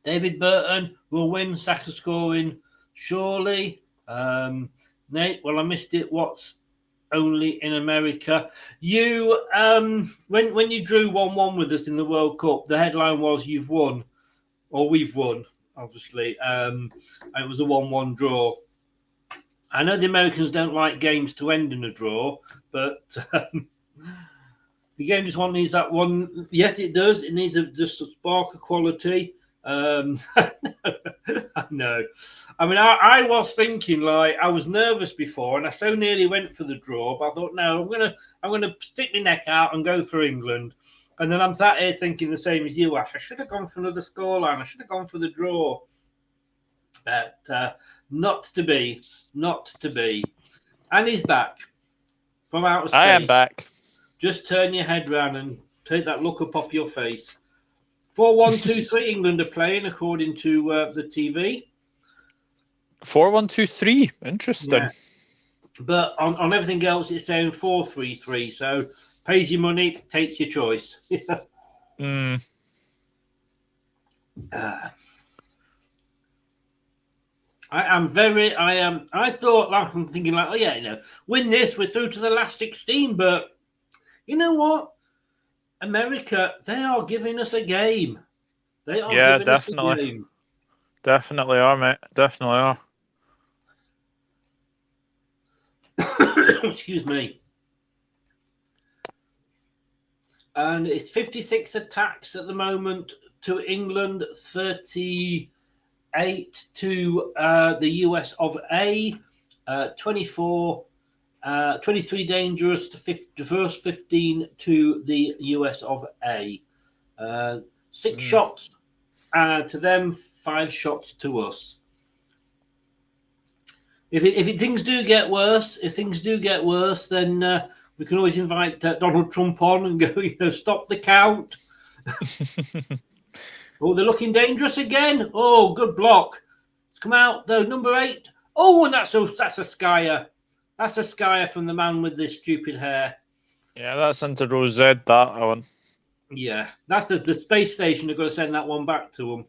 David Burton will win. Saka scoring, surely. Nate, well, I missed it. What's only in America? You, when you drew 1-1 with us in the World Cup, the headline was "You've won," or "We've won," obviously. And it was a 1-1 draw. I know the Americans don't like games to end in a draw, but the game just needs that one. Yes, it does. It needs just a spark of quality. I know. I mean, I was thinking, I was nervous before, and I so nearly went for the draw. But I thought, no, I'm gonna stick my neck out and go for England. And then I'm sat here thinking the same as you, Ash. I should have gone for another scoreline. I should have gone for the draw. But not to be. And he's back from outer space. I am back. Just turn your head round and take that look up off your face. 4-1-2-3 England are playing according to the TV. 4-1-2-3. Interesting. Yeah. But on everything else, it's saying 4-3-3. So pays your money, takes your choice. I thought, I'm thinking win this, we're through to the last 16. But you know what? America, they are giving us a game. They are giving us a game. Definitely are, mate. Definitely are. Excuse me. And it's 56 attacks at the moment to England, 38 to the US of A, 24 23 dangerous to first 15 to the US of A. 6 shots to them, 5 shots to us. If things do get worse, then we can always invite Donald Trump on and go, stop the count. Oh, they're looking dangerous again. Oh, good block. It's come out though, number 8. Oh, and that's a skier. That's a skier from the man with this stupid hair. Yeah, that's into row Z, that one. Yeah, that's the space station. They've got to send that one back to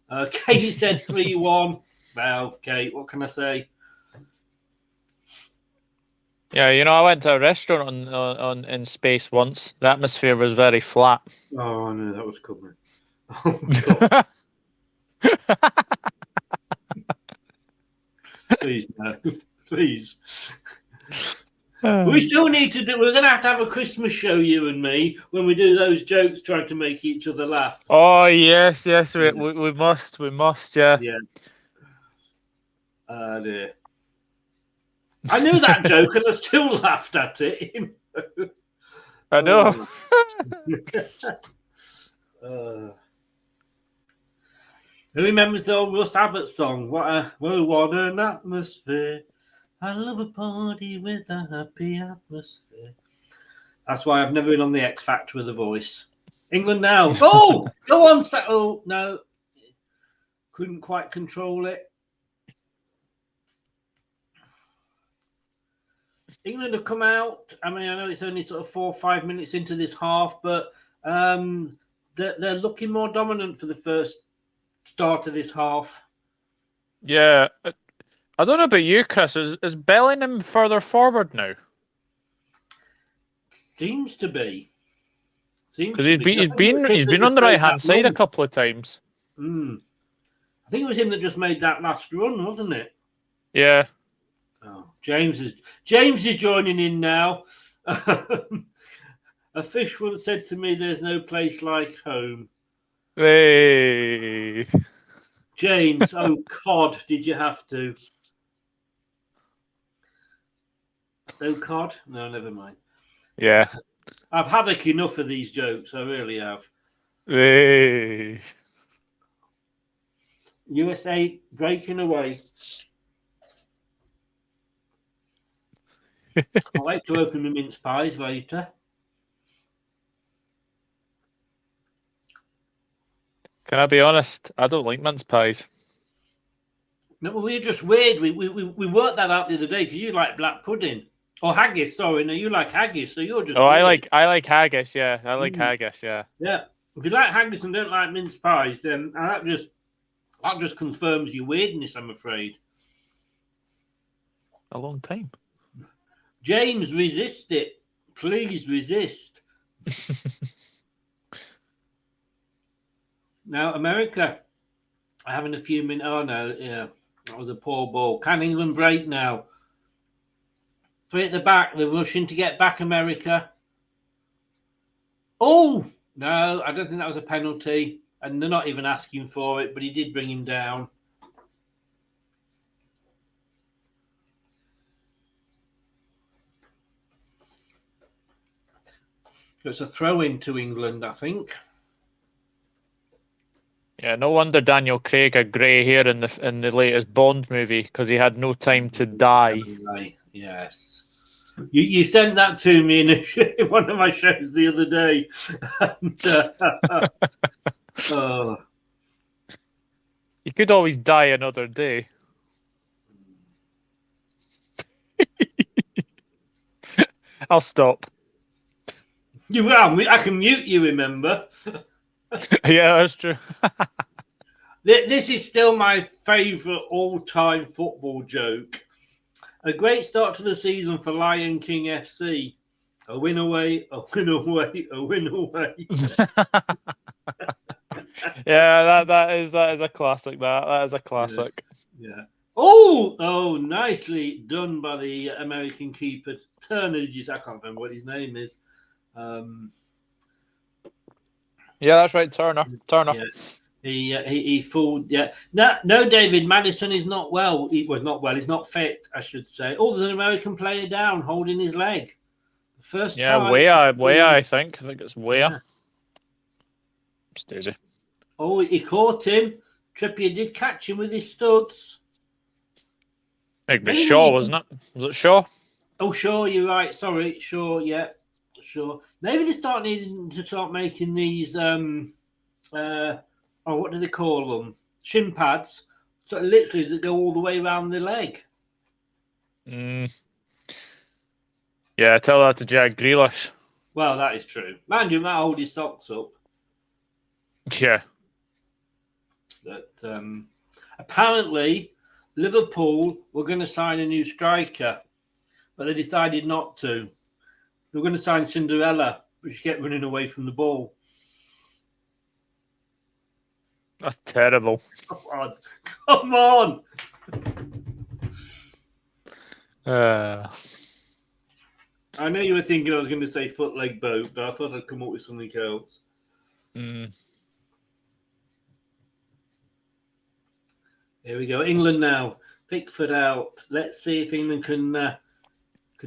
them. Katie said 3-1. Well, Kate, what can I say? Yeah, I went to a restaurant on in space once. The atmosphere was very flat. Oh, no, that was coming. Oh, God. Please, no. Please. We still need to do. We're going to have a Christmas show, you and me, when we do those jokes trying to make each other laugh. Oh yes, we must, yeah. Yeah. Dear. I knew that joke and I still laughed at it. I know. Who remembers the old Russ Abbott song? What an atmosphere. I love a party with a happy atmosphere. That's why I've never been on the X Factor with a voice. England now. Oh, go on. Oh, no. Couldn't quite control it. England have come out. I mean, I know it's only sort of 4 or 5 minutes into this half, but they're looking more dominant for the first start of this half. Yeah. I don't know about you, Chris. Is Bellingham further forward now? Seems to be. Because he's been on the right hand side a couple of times. I think it was him that just made that last run, wasn't it? Yeah. Oh, James is joining in now. A fish once said to me, "There's no place like home." Hey. James, oh cod, did you have to? Oh cod? No, never mind. Yeah. I've had enough of these jokes. I really have. Hey. USA breaking away. I like to open the mince pies later. Can I be honest? I don't like mince pies. No, we're just weird. We worked that out the other day because you like black pudding or haggis. Sorry, no, you like haggis, so you're just. Oh, weird. I like haggis. Yeah, I like haggis. Yeah. Yeah, if you like haggis and don't like mince pies, then that just confirms your weirdness. I'm afraid. A long time. James, resist it. Please resist. Now, America having a few minutes. Oh, no. Yeah, that was a poor ball. Can England break now? 3 at the back. They're rushing to get back, America. Oh, no. I don't think that was a penalty. And they're not even asking for it, but he did bring him down. It's a throw-in to England, I think. Yeah, no wonder Daniel Craig had grey hair in the latest Bond movie because he had no time to die. Yes. You sent that to me in one of my shows the other day. And, oh. You could always die another day. I'll stop. You will. I can mute you, remember? Yeah, that's true. This is still my favourite all-time football joke. A great start to the season for Lion King FC. A win away, a win away, a win away. Yeah, that is a classic. That is a classic. Yes. Yeah. Oh, nicely done by the American keeper Turner. I can't remember what his name is. Yeah, that's right, Turner. Yeah. He fooled. Yeah. No, David Madison is not well. He was not well. He's not fit, I should say. Oh, there's an American player down holding his leg. The first time. Weah, I think. I think it's Weah. Yeah. Stacey. Oh, he caught him. Trippier did catch him with his studs. I think it was Shaw, wasn't it? Was it Shaw? Oh, Shaw, you're right. Sorry, Shaw, yeah. Sure. Maybe they start needing to start making these what do they call them? Shin pads. So literally that go all the way around the leg. Yeah, tell that to Jack Grealish. Well, that is true. Man, you might hold his socks up. Yeah. But apparently Liverpool were going to sign a new striker, but they decided not to. They were going to sign Cinderella, but she kept running away from the ball. That's terrible. Come on. I know you were thinking I was going to say foot, leg, boat, but I thought I'd come up with something else. Here we go. England now. Pickford out. Let's see if England can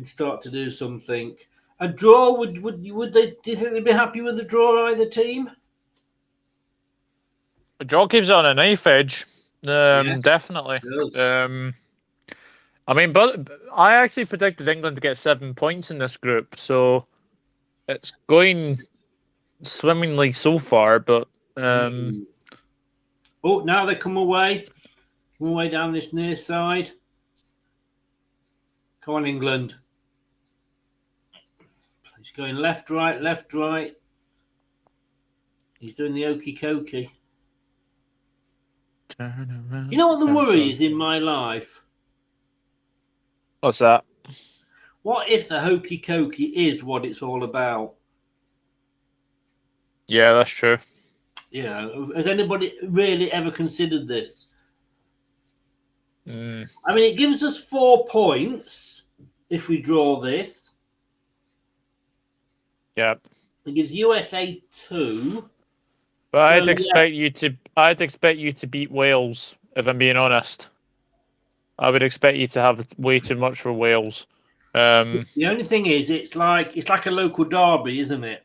start to do something. A draw, would they? Do you think they'd be happy with a draw, either team? A draw keeps it on a knife edge. Yes, definitely. I mean, but I actually predicted England to get 7 points in this group, so it's going swimmingly so far. But oh, now they come away down this near side. Come on, England. He's going left, right, left, right. He's doing the okey cokey. You know what the worry is in my life? What's that? What if the hokey cokey is what it's all about? Yeah, that's true. You know, has anybody really ever considered this? I mean, it gives us 4 points if we draw this. Yeah. It gives USA 2. But I'd expect you to beat Wales, if I'm being honest. I would expect you to have way too much for Wales. The only thing is, it's like a local derby, isn't it?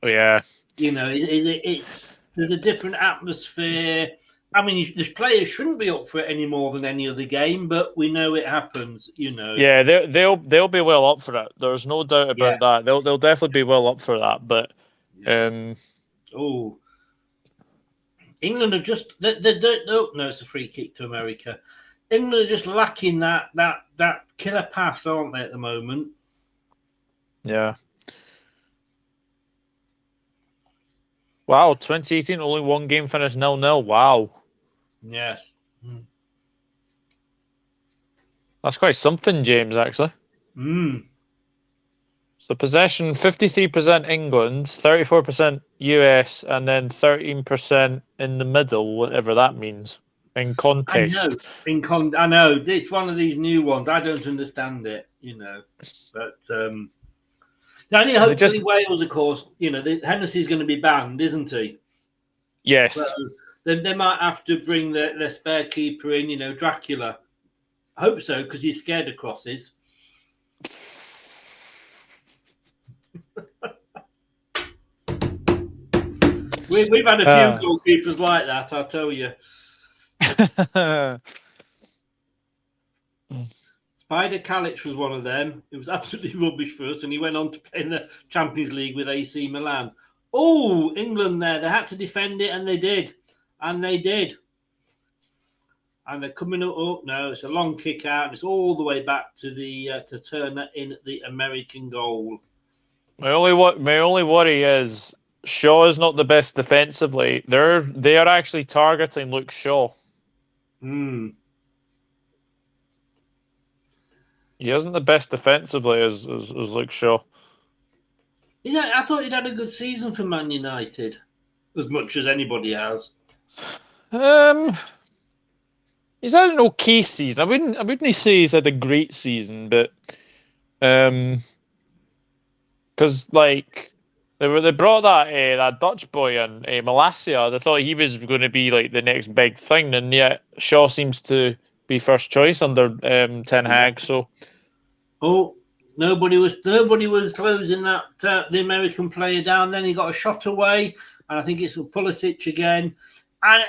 Oh yeah. You know, there's a different atmosphere. I mean, the players shouldn't be up for it any more than any other game, but we know it happens. You know. Yeah, they'll be well up for it. There's no doubt about that. They'll definitely be well up for that. But England are just no, it's a free kick to America. England are just lacking that killer pass, aren't they, at the moment? Yeah. Wow, 2018 only one game finished 0-0. Wow. Yes. That's quite something, James, actually. So possession 53% England, 34% US, and then 13% in the middle, whatever that means. In contest. I know. It's one of these new ones. I don't understand it, you know. But only hopefully Wales, of course, you know, Hennessy's going to be banned, isn't he? Yes. So then they might have to bring their spare keeper in, you know, Dracula. I hope so, because he's scared of crosses. We've had a few goalkeepers like that, I'll tell you. Spider Kalic was one of them. It was absolutely rubbish for us, and he went on to play in the Champions League with AC Milan. Oh, England there. They had to defend it, and they did. And they're coming up. Oh, no, it's a long kick out. It's all the way back to to Turner in at the American goal. My only worry is Shaw is not the best defensively. They are actually targeting Luke Shaw. He isn't the best defensively as Luke Shaw. Yeah, I thought he'd had a good season for Man United, as much as anybody has. He's had an okay season. I wouldn't say he's had a great season, but because like They brought that Dutch boy in, Malacia. They thought he was going to be like the next big thing, and yet Shaw seems to be first choice under Ten Hag. So, nobody was closing that the American player down. Then he got a shot away, and I think it's Pulisic again. And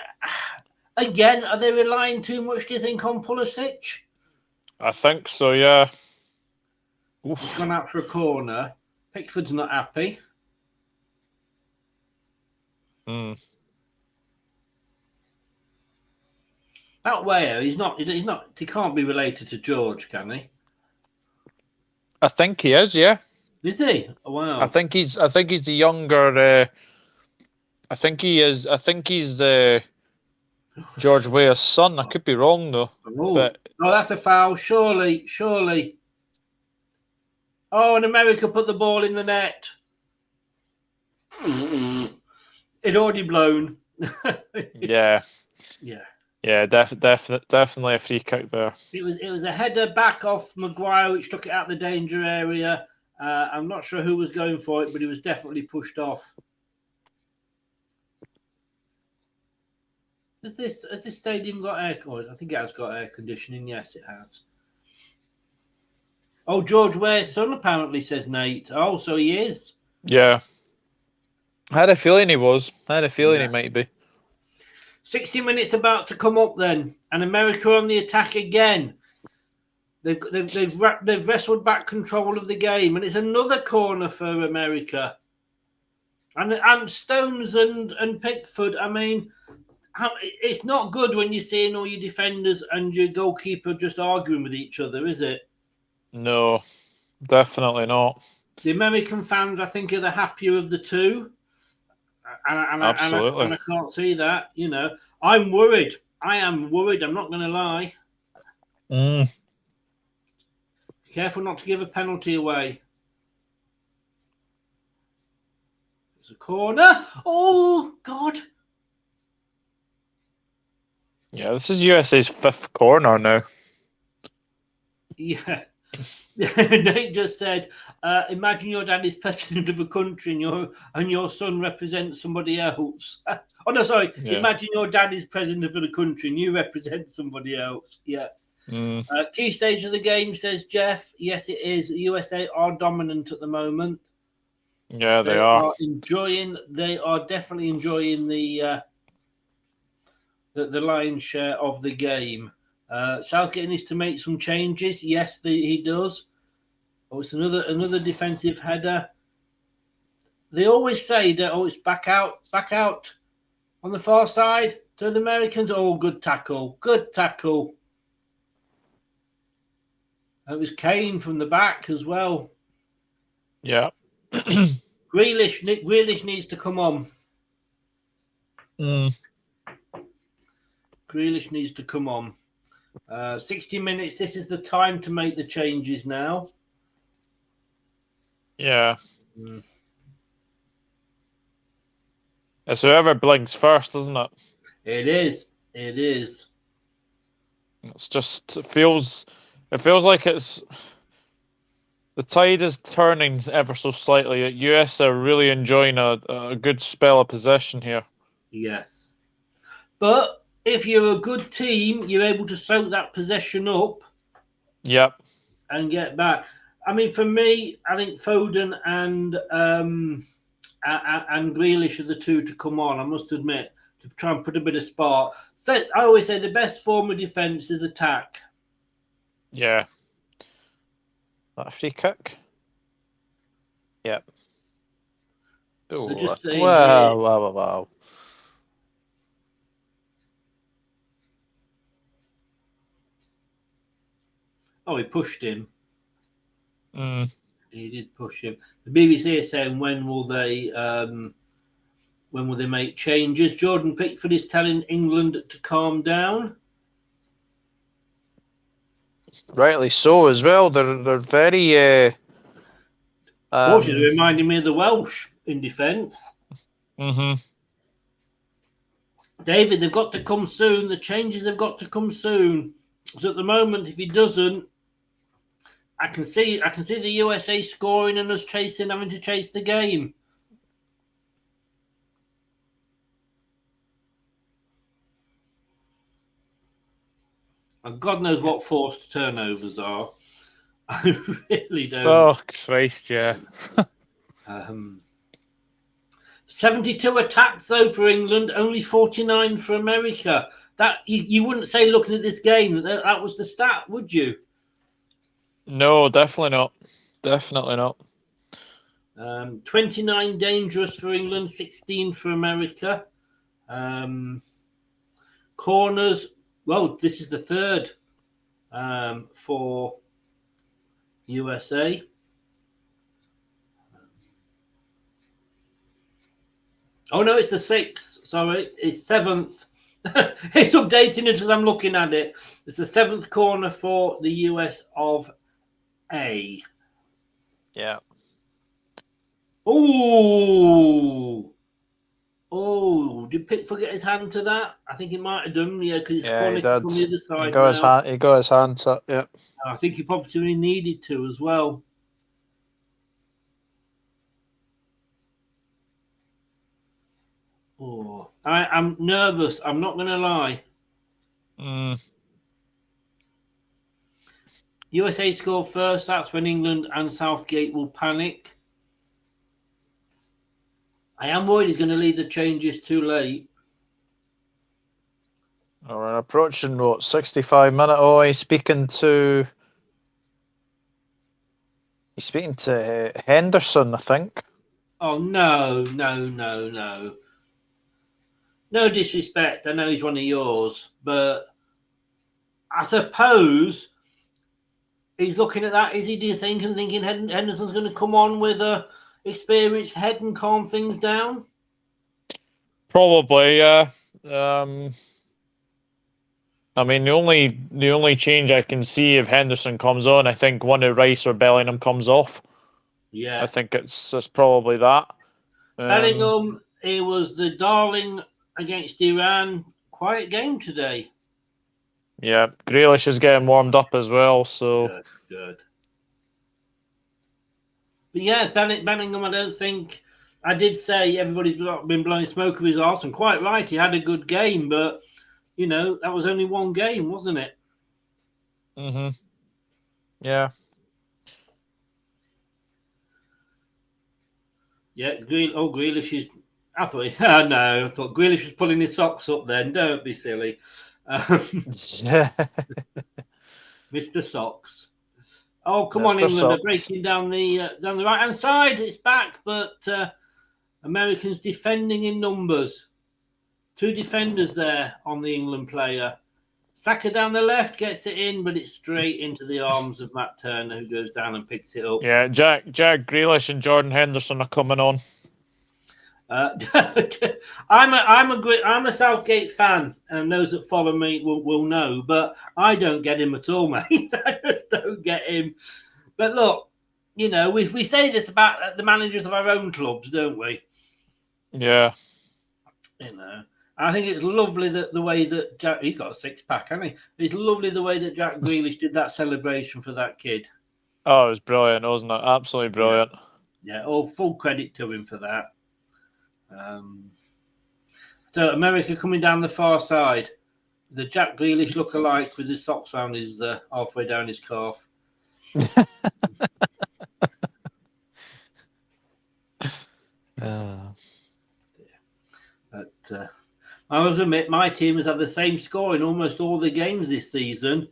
again, are they relying too much? Do you think on Pulisic? I think so. Yeah. Oof. He's gone out for a corner. Pickford's not happy. That way, he's not. He can't be related to George, can he? I think he is. Yeah. Is he? Oh, wow. I think he's the younger. I think he is. I think he's the George Weah's son. I could be wrong though. But that's a foul. Surely. Oh, and America put the ball in the net. It already blown. Yeah. Yeah, definitely a free kick there. It was a header back off Maguire, which took it out the danger area. I'm not sure who was going for it, but it was definitely pushed off. Has this stadium got air conditioning? I think it has got air conditioning. Yes, it has. Oh, George Weah's son apparently, says Nate. Oh, so he is. Yeah. I had a feeling he was. I had a feeling he might be. 60 minutes about to come up then, and America on the attack again. They've wrestled back control of the game, and it's another corner for America. And Stones and Pickford. I mean, it's not good when you're seeing all your defenders and your goalkeeper just arguing with each other, is it? No, definitely not. The American fans, I think, are the happier of the two. Absolutely. And I can't see that. You know, I'm worried. I am worried. I'm not going to lie. Be careful not to give a penalty away. It's a corner. Oh, God. Yeah, this is USA's 5th corner now. Yeah. Nate just said, imagine your dad is president of a country and your son represents somebody else. Oh, no, sorry. Yeah. Imagine your dad is president of a country and you represent somebody else. Yeah. Key stage of the game, says Jeff. Yes, it is. The USA are dominant at the moment. Yeah, they are. They are definitely enjoying the lion's share of the game. Southgate needs to make some changes. Yes, he does. Oh, it's another defensive header. They always say that, it's back out on the far side to the Americans. Oh, good tackle. It was Kane from the back as well. Yeah. Grealish needs to come on. Grealish needs to come on. 60 minutes. This is the time to make the changes now. Yeah. It's whoever blinks first, isn't it? It is. It's just, it feels like it's, the tide is turning ever so slightly. US are really enjoying a good spell of possession here. Yes. But if you're a good team, you're able to soak that possession up. Yep. And get back. I mean, for me, I think Foden and Grealish are the two to come on, I must admit, to try and put a bit of spark. I always say the best form of defence is attack. Yeah. That a free kick? Yep. Oh, wow. Oh, he pushed him. He did push him. The BBC is saying when will they make changes? Jordan Pickford is telling England to calm down. Rightly so as well. They're very. Fortunately, reminding me of the Welsh in defence. David, they've got to come soon. The changes have got to come soon. So at the moment, if he doesn't, I can see the USA scoring and us having to chase the game. And God knows what forced turnovers are. I really don't. Oh, Christ, yeah. 72 attacks, though, for England, only 49 for America. That you wouldn't say, looking at this game, that was the stat, would you? No, definitely not. Definitely not. 29 dangerous for England, 16 for America. Corners, well, this is the third for USA. Oh, no, it's the sixth. Sorry, it's seventh. It's updating it as I'm looking at it. It's the seventh corner for the US of A. Yeah. Oh, did Pickford get his hand to that? I think he might have done, yeah, because it's corner he kick did. on the other side. He got his hand up, yeah. I think he probably needed to as well. Oh, I'm nervous. I'm not going to lie. USA score first. That's when England and Southgate will panic. I am worried he's going to leave the changes too late. Oh, we're approaching, 65 minutes. Oh, he's speaking to Henderson, I think. Oh, no. No disrespect. I know he's one of yours, but I suppose he's looking at that. Is he, do you think, and thinking Henderson's going to come on with a experienced head and calm things down? Probably, yeah. I mean, the only change I can see if Henderson comes on, I think one of Rice or Bellingham comes off. Yeah, I think it's probably that. Bellingham, he was the darling against Iran. Quiet game today. Yeah, Grealish is getting warmed up as well. So good. But yeah, Bellingham, I don't think. I did say everybody's been blowing smoke of his arse, and quite right, he had a good game, but that was only one game, wasn't it? Yeah. Yeah, Grealish is. I thought Grealish was pulling his socks up. Then don't be silly, Mr. Socks. Oh, come on, Mr. England! Socks. They're breaking down the right hand side. It's back, but Americans defending in numbers. Two defenders there on the England player. Saka down the left gets it in, but it's straight into the arms of Matt Turner, who goes down and picks it up. Yeah, Jack Grealish and Jordan Henderson are coming on. I'm a Southgate fan, and those that follow me will know, but I don't get him at all, mate. I just don't get him. But look, we say this about the managers of our own clubs, don't we? Yeah. I think it's lovely that the way that he's got a six-pack, hasn't he? It's lovely the way that Jack Grealish did that celebration for that kid. Oh, it was brilliant, wasn't it? Absolutely brilliant. Yeah, all full credit to him for that. So America coming down the far side, the Jack Grealish look-alike with his socks around his halfway down his calf. But I must admit, my team has had the same score in almost all the games this season,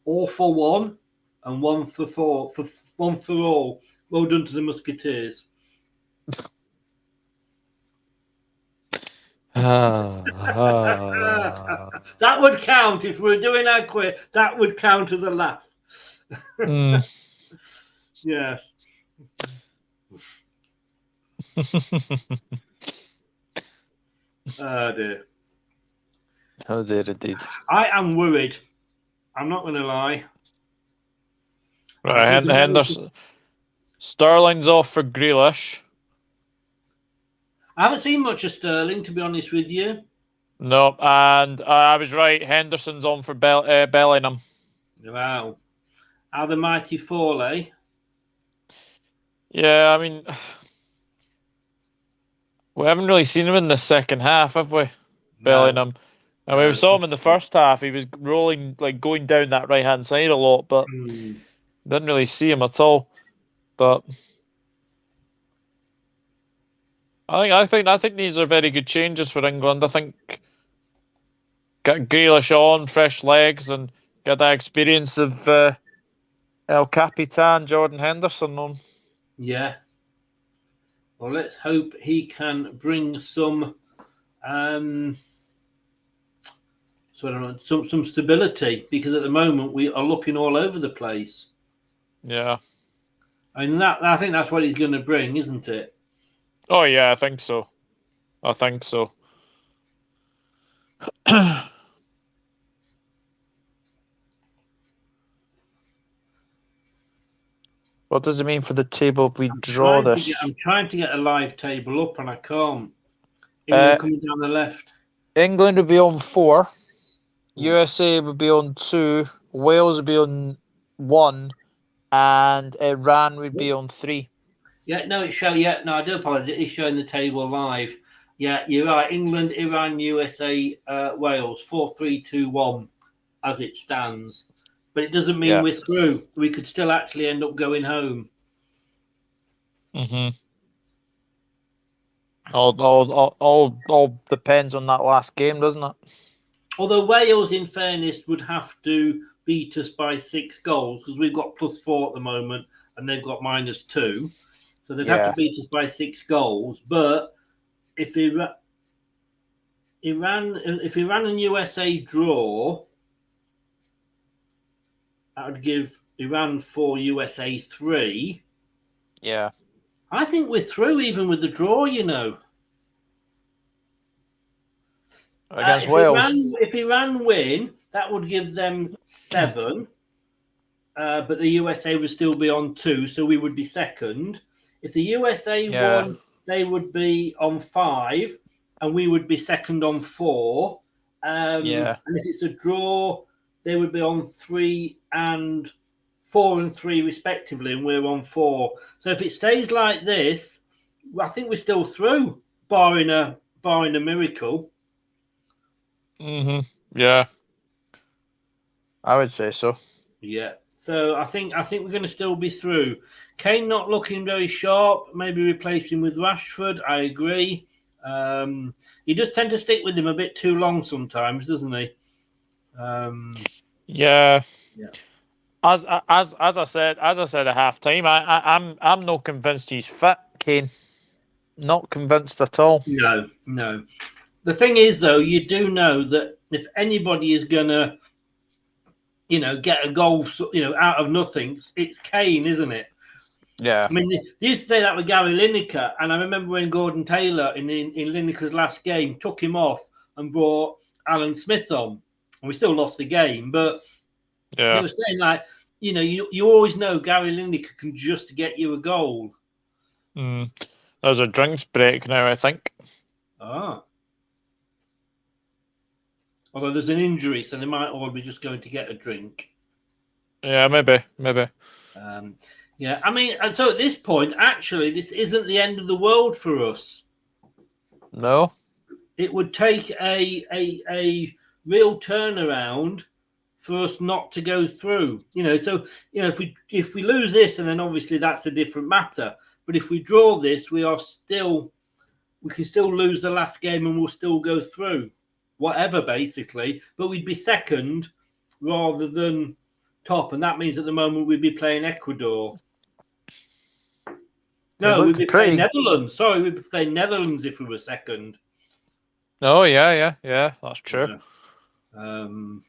all for one and one for four, for one for all. Well done to the Musketeers. That would count if we were doing our quiz. That would count as a laugh. Yes. Oh dear. Oh dear, indeed. I am worried. I'm not going to lie. Right, Henderson. Sterling's off for Grealish. I haven't seen much of Sterling, to be honest with you. No, and I was right. Henderson's on for Bellingham. Wow. How the mighty fall, eh? Yeah, I mean, we haven't really seen him in the second half, have we? No. Bellingham. I mean, we saw him in the first half. He was rolling, like going down that right hand side a lot, but didn't really see him at all. But I think these are very good changes for England. I think get Grealish on, fresh legs, and get that experience of El Capitan, Jordan Henderson on. Yeah. Well, let's hope he can bring some some stability, because at the moment we are looking all over the place. Yeah. And I think that's what he's going to bring, isn't it? Oh yeah, I think so. What does it mean for the table if we draw this? I'm trying to get a live table up and I can't. England coming down the left. England would be on 4. USA would be on 2. Wales would be on 1. And Iran would be on 3. Yeah, no, it's showing. Yeah, no, I do apologize. It's showing the table live. Yeah, you're right. England, Iran, USA, Wales, 4-3-2-1 as it stands. But it doesn't mean we're through. We could still actually end up going home. All depends on that last game, doesn't it? Although Wales, in fairness, would have to beat us by 6 goals, because we've got +4 at the moment and they've got -2. So they'd have to beat us by 6 goals. But if Iran and USA draw, that would give Iran 4, USA 3. Yeah. I think we're through even with the draw, you know. Against Wales. If Iran win, that would give them 7. But the USA would still be on 2, so we would be second. If the USA won, they would be on 5, and we would be second on 4. And if it's a draw, they would be on 3 and 4 and 3 respectively, and we're on 4. So if it stays like this, I think we're still through, barring a miracle. Yeah, I would say so. Yeah. So I think we're going to still be through. Kane not looking very sharp. Maybe replace him with Rashford. I agree. He does tend to stick with him a bit too long sometimes, doesn't he? Yeah. As I said at half time, I'm not convinced he's fit, Kane. Not convinced at all. No. The thing is, though, you do know that if anybody is gonna, get a goal, out of nothing, it's Kane, isn't it? Yeah. I mean, they used to say that with Gary Lineker, and I remember when Gordon Taylor in Lineker's last game took him off and brought Alan Smith on, and we still lost the game. But they were saying, like, you always know Gary Lineker can just get you a goal. There's a drinks break now, I think. Although there's an injury, so they might all be just going to get a drink. Yeah, maybe. Yeah, I mean, and so at this point, actually, this isn't the end of the world for us. No. It would take a real turnaround for us not to go through. So if we lose this, and then obviously that's a different matter. But if we draw this, we can still lose the last game and we'll still go through. Whatever, basically, but we'd be second rather than top, and that means at the moment we'd be playing Ecuador. No, we'd be playing Netherlands. Sorry, we'd be playing Netherlands if we were second. Oh, yeah, that's true. So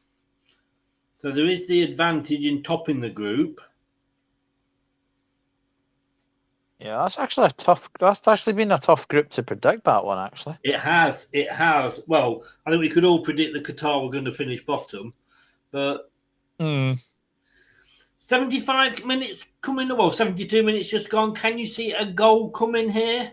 there is the advantage in topping the group. Yeah, that's actually been a tough group to predict, that one, actually. It has. Well, I think we could all predict that Qatar were going to finish bottom, but 75 minutes coming up, well, 72 minutes just gone. Can you see a goal coming here?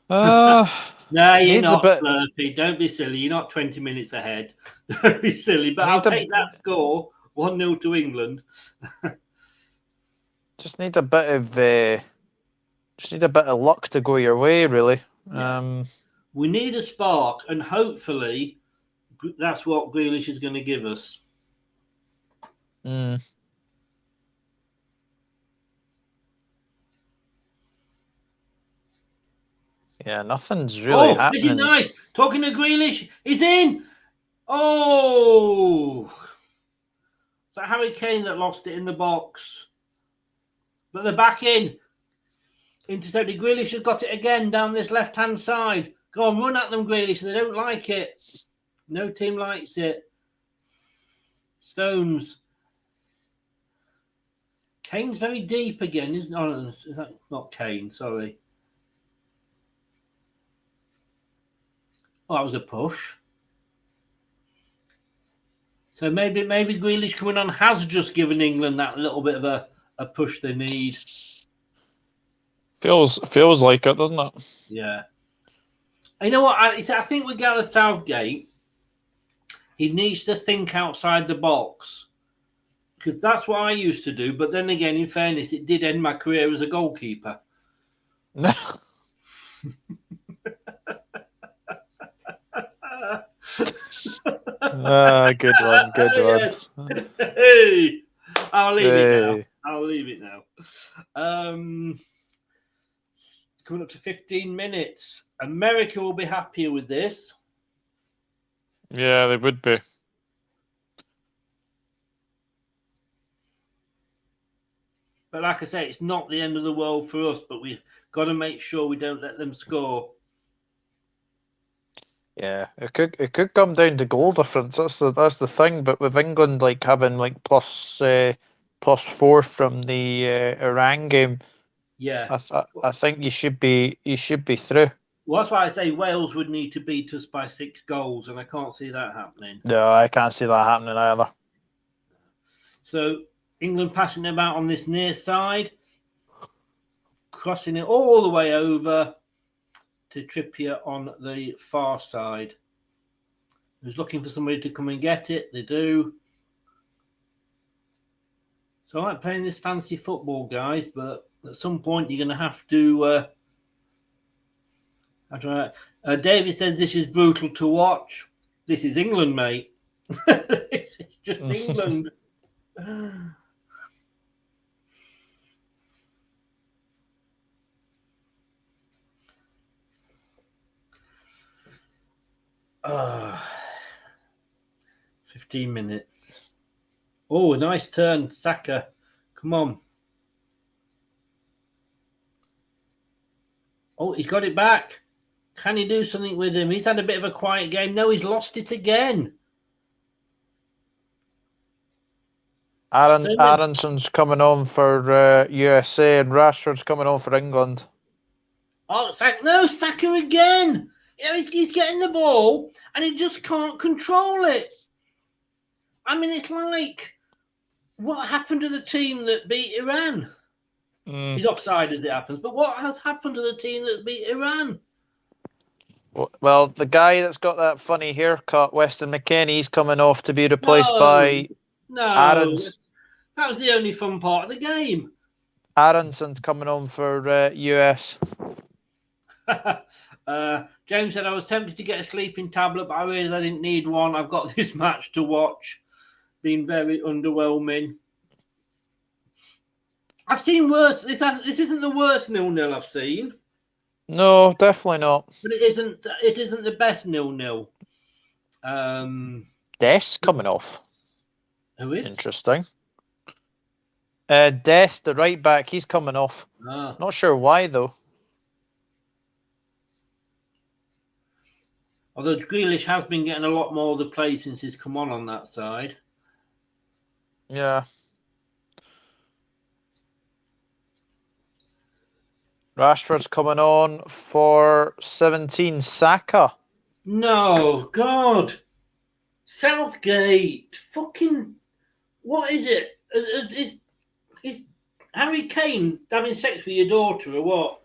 No, you're not, Slurpee. Don't be silly. You're not 20 minutes ahead. Don't be silly. But I'll take that score, 1-0 to England. Just need a bit of luck to go your way, really. We need a spark, and hopefully that's what Grealish is going to give us. Mm. Yeah, nothing's really happening. This is nice. Talking to Grealish, he's in. Oh, is that Harry Kane that lost it in the box? But they're back in. Intercepted. Grealish has got it again down this left-hand side. Go on, run at them, Grealish. They don't like it. No team likes it. Stones. Kane's very deep again, isn't it? Oh, is that not Kane? Sorry. Oh, that was a push. So maybe Grealish coming on has just given England that little bit of a push they need. Feels like it, doesn't it? Yeah. You know what? I think with Gareth Southgate, he needs to think outside the box. Because that's what I used to do. But then again, in fairness, it did end my career as a goalkeeper. Good one. Yes. Hey, I'll leave it now. Coming up to 15 minutes. America will be happier with this. Yeah, they would be. But like I say, it's not the end of the world for us, but we've got to make sure we don't let them score. Yeah, it could come down to goal difference. That's the thing. But with England having plus 4 from the Iran game, yeah, I think you should be through. Well, that's why I say Wales would need to beat us by 6 goals, and I can't see that happening. No, I can't see that happening either. So England passing it about on this near side, crossing it all the way over to Trippier on the far side. Who's looking for somebody to come and get it. They do. So I like playing this fancy football, guys, but at some point you're going to have to... David says this is brutal to watch. This is England, mate. It's just England. Oh, 15 minutes. Oh, nice turn, Saka. Come on. Oh, he's got it back. Can he do something with him? He's had a bit of a quiet game. No, he's lost it again. Aronson's coming on for USA and Rashford's coming on for England. Oh, Saka again. You know, he's getting the ball and he just can't control it. I mean, it's like, what happened to the team that beat Iran? He's offside as it happens, but what has happened to the team that beat Iran? Well, the guy that's got that funny haircut, Weston McKennie's coming off to be replaced by Aarons. That was the only fun part of the game. Aronson's coming on for US. James said, I was tempted to get a sleeping tablet, but I realised I didn't need one. I've got this match to watch. Been very underwhelming. I've seen worse. This isn't the worst 0-0 I've seen. No, definitely not. But it isn't the best 0-0. Dest coming off. Who is? Interesting. Dest, the right back, he's coming off. Not sure why though. Although Grealish has been getting a lot more of the play since he's come on that side. Yeah. Rashford's coming on for 17. Saka. No, God. Southgate. Fucking, what is it? Is Harry Kane having sex with your daughter or what?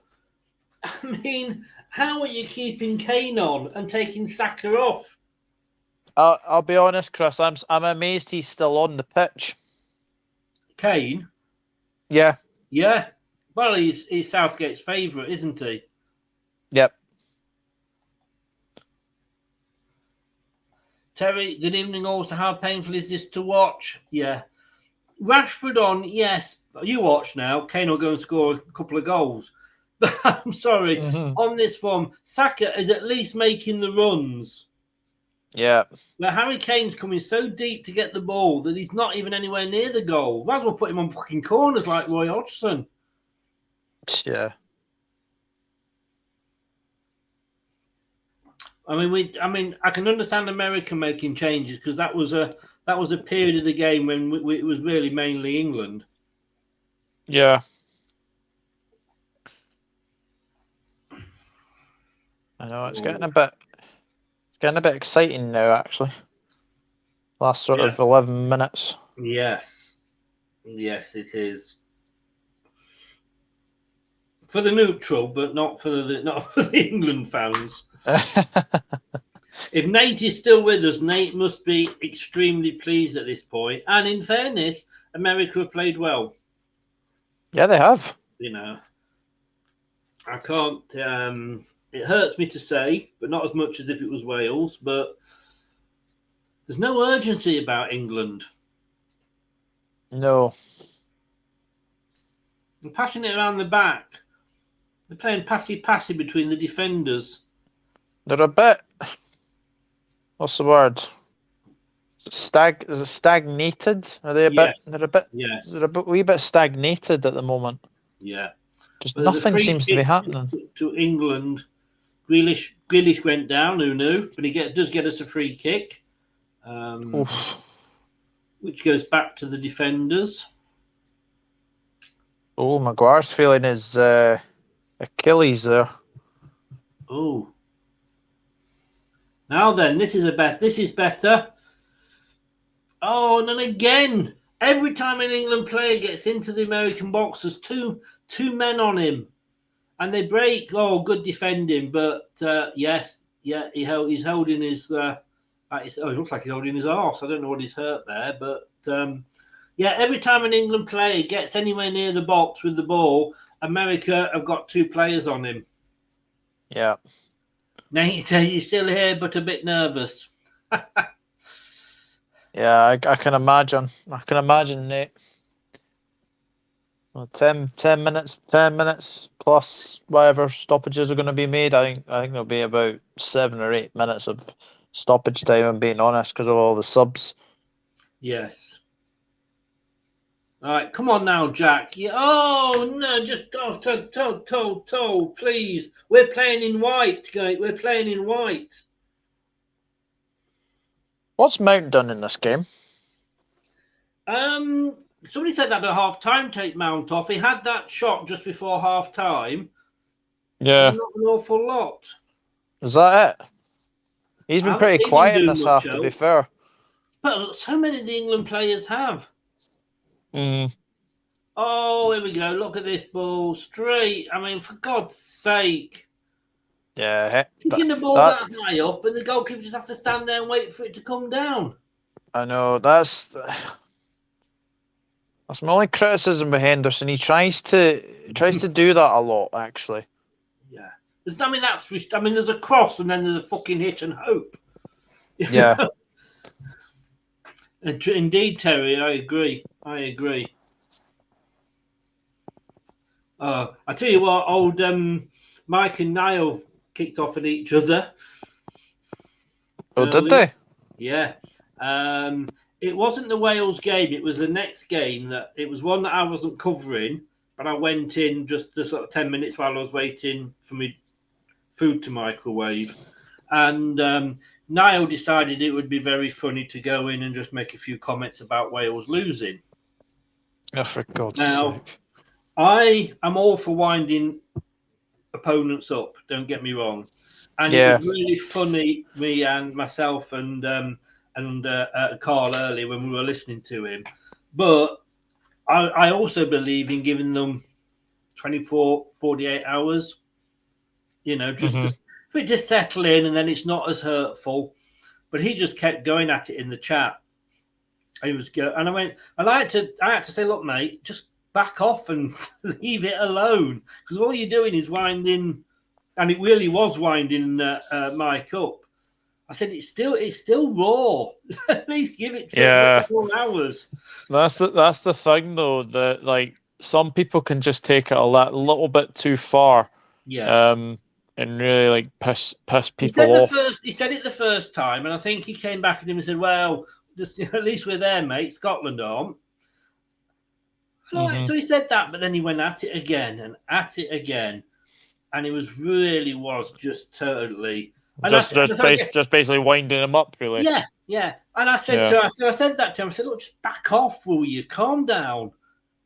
I mean, how are you keeping Kane on and taking Saka off? I'll be honest, Chris. I'm amazed he's still on the pitch. Kane? Yeah. Yeah. Well, he's Southgate's favourite, isn't he? Yep. Terry, good evening also. How painful is this to watch? Yeah. Rashford on, yes. You watch now. Kane will go and score a couple of goals. But I'm sorry. On this form, Saka is at least making the runs. Yeah. But Harry Kane's coming so deep to get the ball that he's not even anywhere near the goal. Might as well put him on fucking corners like Roy Hodgson. Yeah. I mean, I can understand America making changes because that was a period of the game when it was really mainly England. Yeah. I know it's getting a bit exciting now. Actually, last sort of 11 minutes. Yes, it is for the neutral, but not for the England fans. If Nate is still with us, Nate must be extremely pleased at this point. And in fairness, America have played well. Yeah, they have. You know, I can't. It hurts me to say, but not as much as if it was Wales. But there's no urgency about England. No. They're passing it around the back. They're playing passy between the defenders. They're a bit. What's the word? Is it stagnated? Are they a bit? They're a bit. Yes. They're a wee bit stagnated at the moment. Yeah. Just nothing seems to be happening. To England, Grealish went down. Who knew? But he does get us a free kick, which goes back to the defenders. Oh, Maguire's feeling his Achilles there. Oh. Now then, this is better. Oh, and then again, every time an England player gets into the American box, there's two men on him, and they break. Oh, good defending, but he's holding his. It looks like he's holding his arse. I don't know what he's hurt there, but every time an England player gets anywhere near the box with the ball, America have got two players on him. Yeah. Nate says he's still here, but a bit nervous. Yeah, I can imagine. Nate. Well, 10 minutes plus whatever stoppages are going to be made. I think there'll be about 7 or 8 minutes of stoppage time. I'm being honest because of all the subs. Yes. All right, come on now, Jack. Yeah. Oh no, just toe, please. We're playing in white, guys. We're playing in white. What's Mount done in this game? Somebody said that at half time. Take Mount off. He had that shot just before half time. Yeah, not an awful lot. Is that it? He's been pretty quiet in this half, to be fair. But so many of the England players have. Oh, here we go. Look at this ball. Straight. I mean, for God's sake. Yeah. Kicking the ball that high up, and the goalkeeper just has to stand there and wait for it to come down. I know. That's my only criticism with Henderson. He tries to do that a lot, actually. Yeah. There's a cross, and then there's a fucking hit and hope. Yeah. Indeed, Terry, I agree. I tell you what, old Mike and Niall kicked off at each other. Oh, did they? Yeah. It wasn't the Wales game. It was the next game. It was one that I wasn't covering, but I went in just the sort of 10 minutes while I was waiting for my food to microwave. And Niall decided it would be very funny to go in and just make a few comments about Wales losing. Oh, for God's sake. I am all for winding opponents up, don't get me wrong. And it was really funny, me and myself and Carl earlier when we were listening to him. But I also believe in giving them 24, 48 hours, just settle in, and then it's not as hurtful. But he just kept going at it in the chat. And I went, I had to say, look, mate, just back off and leave it alone, because all you're doing is winding, and it really was winding Mike up. I said it's still raw. At least give it 24 hours. That's the thing though, that like some people can just take it a little bit too far. Yes. And really like piss He people said off. he said it the first time, and I think he came back at him and said, "Well, just at least we're there, mate. Scotland aren't." So he said that, but then he went at it again and at it again, and it was just totally Just basically winding him up, really. Yeah. And I said I said that to him. I said, "Look, just back off, will you? Calm down.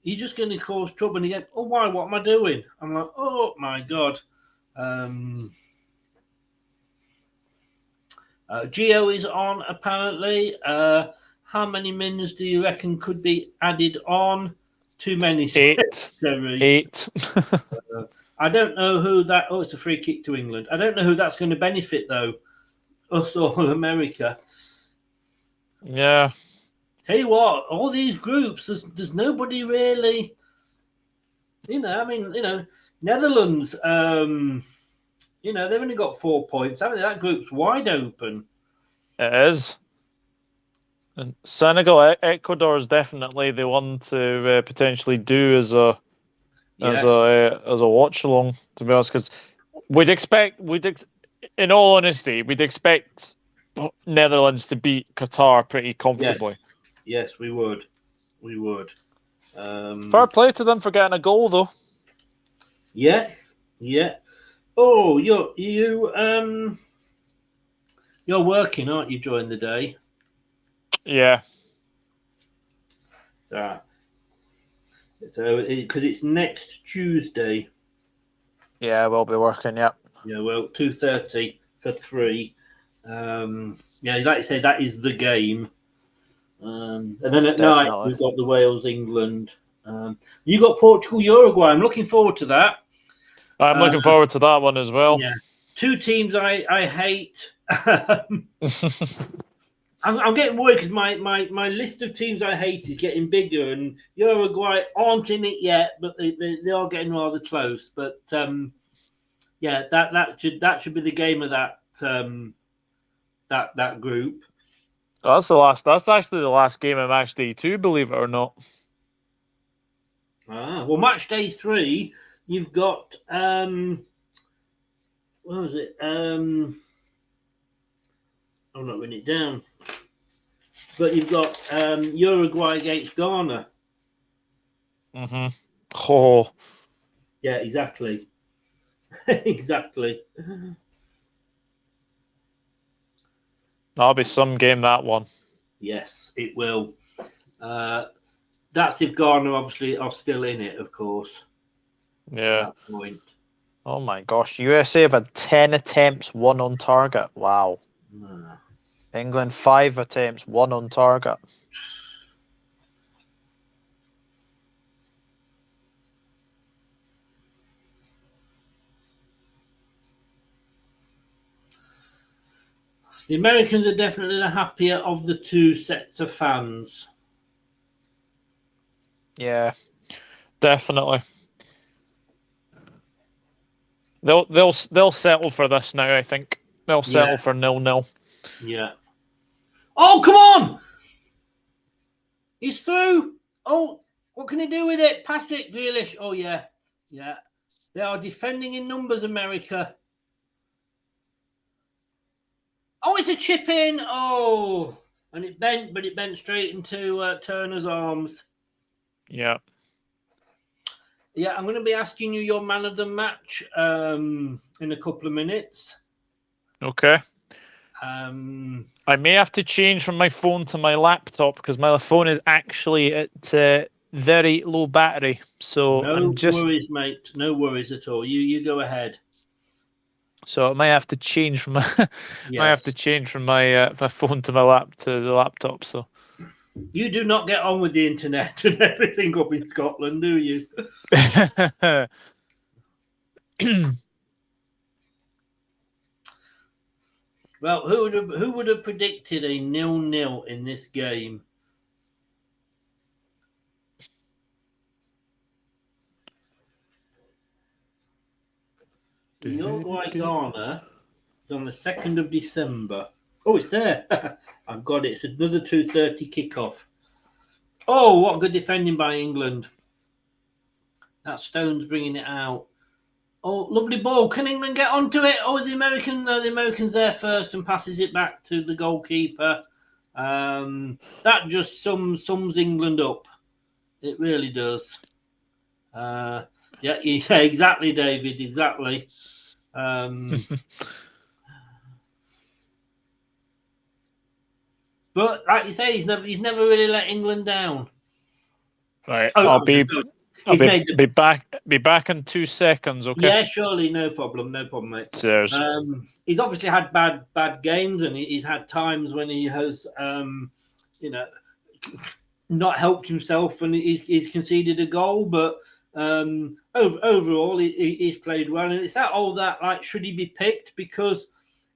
You're just going to cause trouble." And he went, "Oh, why? What am I doing?" I'm like, "Oh my god." Geo is on apparently. How many mins do you reckon could be added on? Too many. 8. 8. I don't know who that. Oh, it's a free kick to England. I don't know who that's going to benefit though. Us or America. Yeah. Tell you what, all these groups, there's nobody really. Netherlands. They've only got 4 points. I mean, that group's wide open. It is. And Senegal, Ecuador is definitely the one to potentially do as a watch along. To be honest, because in all honesty, we'd expect Netherlands to beat Qatar pretty comfortably. Yes, we would. Fair play to them for getting a goal, though. Yes. Yeah. Oh, you're working, aren't you, during the day? Yeah. So, because it's next Tuesday. Yeah, we'll be working. Yep. Yeah. Well, 2:30 for 3. Like you say, that is the game. And then at night we've got the Wales England. You got Portugal Uruguay. I'm looking forward to that. I'm looking forward to that one as well. Yeah. 2 teams I hate. I'm getting worried because my list of teams I hate is getting bigger, and Uruguay aren't in it yet, but they are getting rather close. But that should be the game of that group. That's actually the last game of match day 2, believe it or not. Well, match day 3, you've got what was it? I'm not writing it down. But you've got Uruguay against Ghana. Oh. Yeah, exactly. Exactly. That'll be some game, that one. Yes, it will. That's if Ghana obviously are still in it, of course. Yeah. At that point. Oh my gosh, USA have had 10 attempts, 1 on target. Wow. England 5 attempts, 1 on target. The Americans are definitely the happier of the 2 sets of fans. Yeah, definitely. They'll settle for this now. I think they'll settle for 0-0. Yeah. Oh, come on! He's through. Oh, what can he do with it? Pass it, Grealish. Oh yeah. They are defending in numbers, America. Oh, it's a chip in. Oh, and it bent straight into Turner's arms. Yeah. Yeah, I'm going to be asking you your man of the match in a couple of minutes. Okay. I may have to change from my phone to my laptop because my phone is actually at very low battery. So no worries, mate. No worries at all. You go ahead. So I might have to change from my my phone to the laptop. So you do not get on with the internet and everything up in Scotland, do you? Well, who would have predicted a 0-0 in this game? Uruguay Ghana is on the 2nd of December. Oh, it's there. I've got it. It's another 2:30 kickoff. Oh, what good defending by England. That Stone's bringing it out. Oh, lovely ball. Can England get onto it? Oh, the American's there first and passes it back to the goalkeeper. That just sums England up. It really does. Yeah, exactly, David. Exactly. But like you say, he's never really let England down. Right, Oh, I'll be back in 2 seconds. Okay. Yeah, surely, no problem, mate. Cheers. He's obviously had bad games, and he's had times when he has, not helped himself, and he's conceded a goal. But overall, he's played well, and it's that like, should he be picked because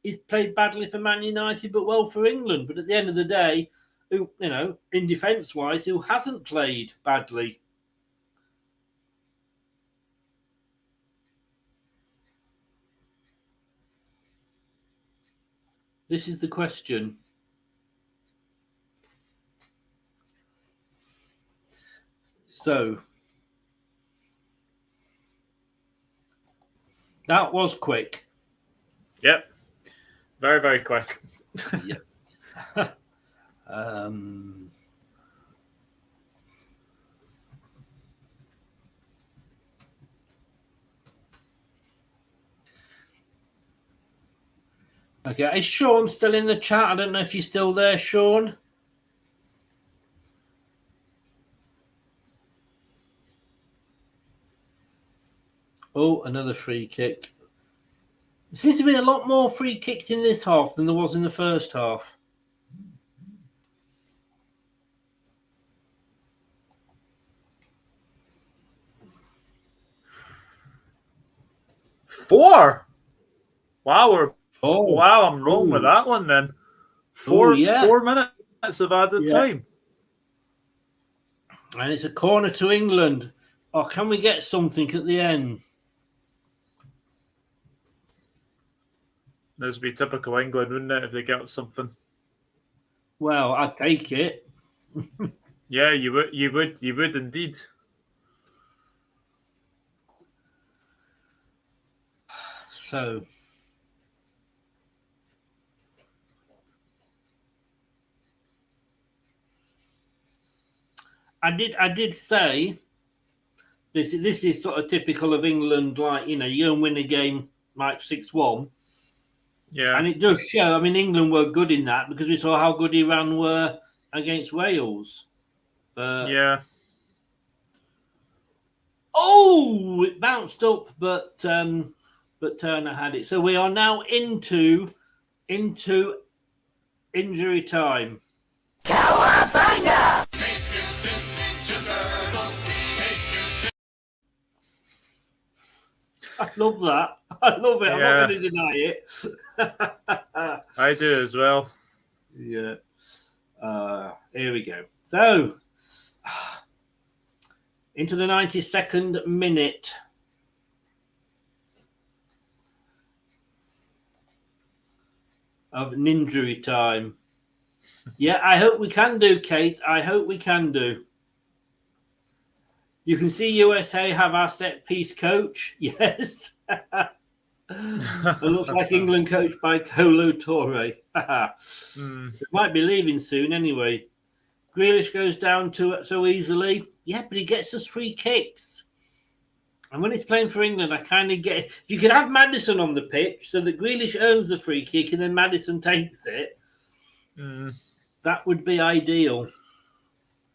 he's played badly for Man United, but well for England. But at the end of the day, in defence-wise, who hasn't played badly? This is the question. So, that was quick. Yep. Very, very quick. Yep. Okay, is Sean still in the chat? I don't know if you're still there, Sean. Oh, another free kick. There seems to be a lot more free kicks in this half than there was in the first half. Four. Wow, I'm wrong with that one then. 4 minutes of added time. And it's a corner to England. Oh, can we get something at the end? This would be typical England, wouldn't it, if they get something? Well, I'd take it. Yeah, you would indeed. So, I did say this is sort of typical of England. Like, you go and win a game like 6-1. Yeah, and it does show. I mean, England were good in that because we saw how good Iran were against Wales. Yeah. Oh, it bounced up, but Turner had it. So we are now into injury time. Cowabunga! I love that. I love it. I'm not going to deny it. I do as well. Yeah. Here we go. So, into the 92nd minute. Of injury time. Yeah, I hope we can do, Kate. I hope we can do. You can see USA have our set piece coach. Yes. It looks like England coached by Kolo Toure. They might be leaving soon anyway. Grealish goes down to it so easily. Yeah, but he gets us free kicks. And when he's playing for England, I kind of get it. If you could have Maddison on the pitch so that Grealish earns the free kick and then Maddison takes it, that would be ideal.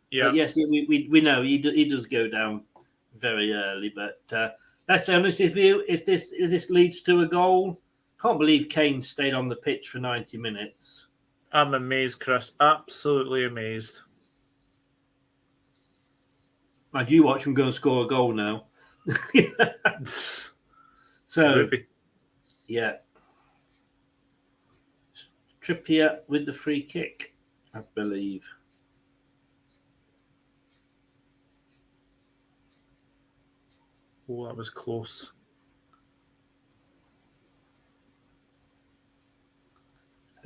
Yeah. But yes, we know he does go down very early. But let's say honestly, if this leads to a goal, can't believe Kane stayed on the pitch for 90 minutes. I'm amazed, Chris. Absolutely amazed. I'd you watch him go and score a goal now. So, yeah. Trippier with the free kick, I believe. Oh, that was close.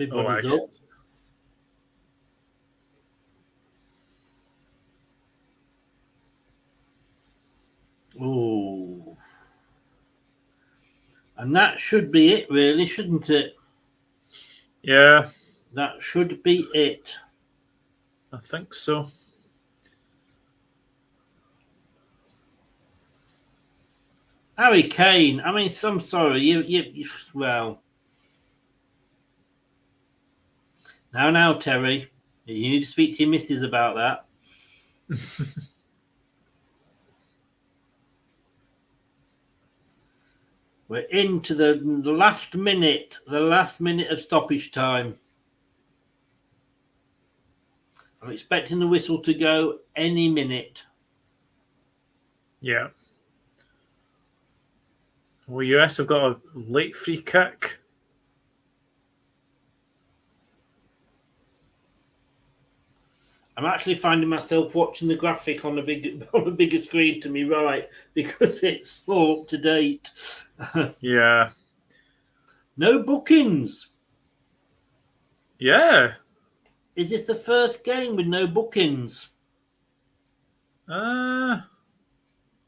Everybody's actually. up. Oh. And that should be it, really, shouldn't it? Yeah, That should be it. I think so. Harry Kane. I mean, I'm sorry. You well. Now, Terry. You need to speak to your missus about that. We're into the last minute of stoppage time. I'm expecting the whistle to go any minute. Yeah. Well, US have got a late free kick. I'm actually finding myself watching the graphic on a bigger screen to me right because it's all up to date. Yeah. No bookings. Yeah. Is this the first game with no bookings? I'm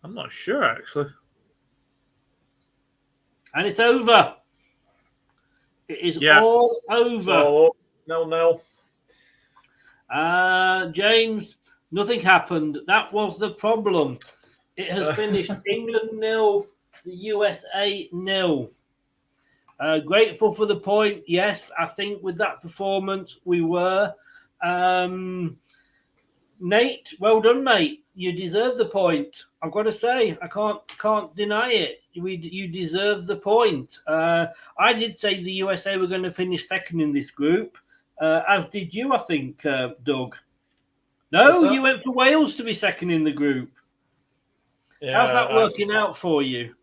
not sure actually. And it's over. It is all over. So 0-0. James, nothing happened. That was the problem. It has finished England 0, the USA 0. Grateful for the point. Yes, I think with that performance we were. Nate, well done, mate. You deserve the point. I've got to say, I can't deny it. You deserve the point. I did say the USA were going to finish second in this group, as did you, I think, Doug. No, you went for Wales to be second in the group. Yeah, how's that working out for you?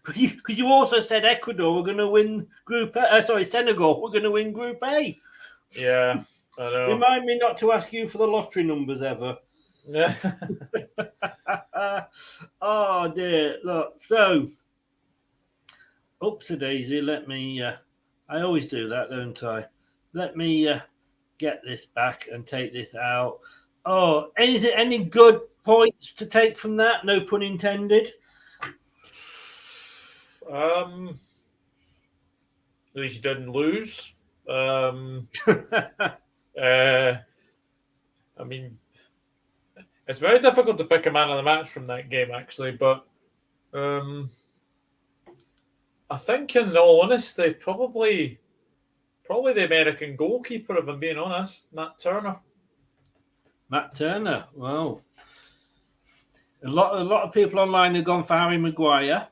Because you also said Ecuador were going to win Group A. Senegal were going to win Group A. Yeah, I know. Remind me not to ask you for the lottery numbers ever. Yeah. Oh dear. Look, so oops-a-daisy. Let me. I always do that, don't I? Let me get this back and take this out. Oh, any good points to take from that? No pun intended. At least you didn't lose. I mean, it's very difficult to pick a man of the match from that game, actually. But I think, in all honesty, probably the American goalkeeper, if I'm being honest, Matt Turner. Matt Turner. Well, a lot of people online have gone for Harry Maguire.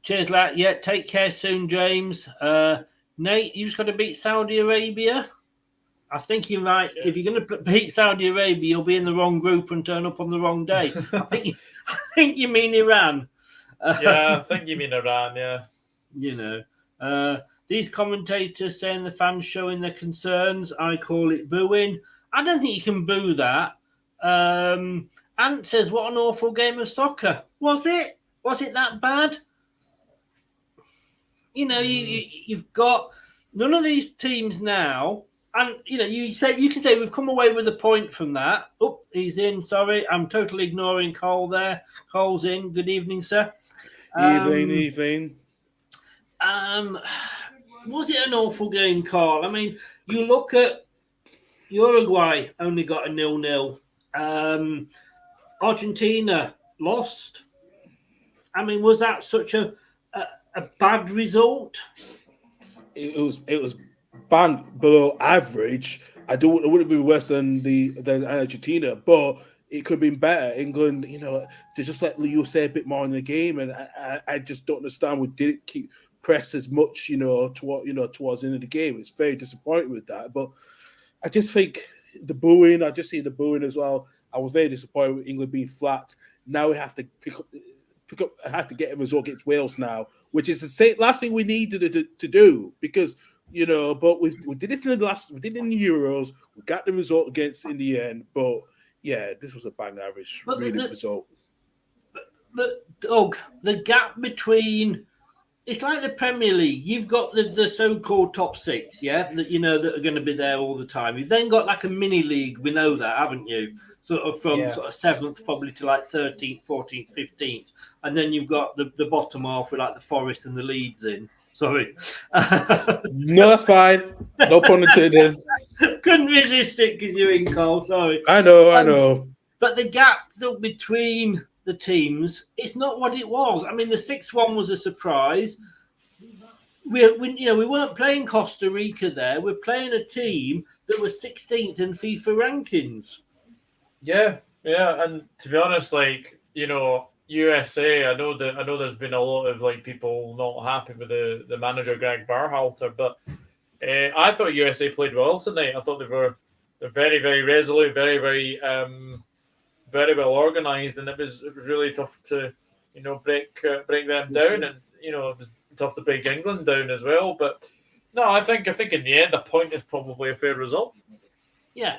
Cheers, lad. Yeah, take care soon, James. Nate, you just got to beat Saudi Arabia. I think you're right. Yeah. If you're going to beat Saudi Arabia, you'll be in the wrong group and turn up on the wrong day. I think you mean Iran. Yeah, I think you mean Iran. Yeah. You know, these commentators saying the fans showing their concerns. I call it booing. I don't think you can boo that. Ant says, "What an awful game of soccer." Was it? Was it that bad? You know, you've got none of these teams now, and you know, you can say we've come away with a point from that. Oh, he's in. Sorry, I'm totally ignoring Cole there. Cole's in. Good evening, sir. Evening. Was it an awful game, Carl? I mean, you look at Uruguay only got a 0-0. Argentina lost. I mean, was that such a bad result? It was bang below average. It wouldn't be worse than Argentina, but it could have been better. England, you know, they just let Leo say a bit more in the game, and I just don't understand. We didn't keep press as much, towards the end of the game. It's very disappointing with that. But I just think the booing. I just see the booing as well. I was very disappointed with England being flat. Now we have to pick up. Have to get a result against Wales now, which is the last thing we needed to do because But we did this in we did it in the Euros. We got the result against in the end. But yeah, this was a bang average result. But Doug, the gap between It's like the Premier League. You've got the so-called top six, yeah, that you know that are going to be there all the time. You've then got like a mini league. We know that, haven't you? Sort of from sort of 7th probably to like 13th, 14th, 15th, and then you've got the bottom half with like the Forest and the Leeds in. Sorry, No, that's fine. No pun intended. couldn't resist it because you're in, Cole. Sorry. I know. But the gap between the teams, it's not what it was. I mean, the 6-1 was a surprise. We weren't playing Costa Rica there. We're playing a team that was 16th in FIFA rankings. Yeah, and to be honest, like, you know, USA, I know there's been a lot of like people not happy with the manager Greg Berhalter, but I thought USA played well tonight. I thought they're very, very resolute, very, very very well organised, and it was really tough to, you know, break them down, and you know it was tough to break England down as well. But no, I think in the end, a point is probably a fair result. Yeah,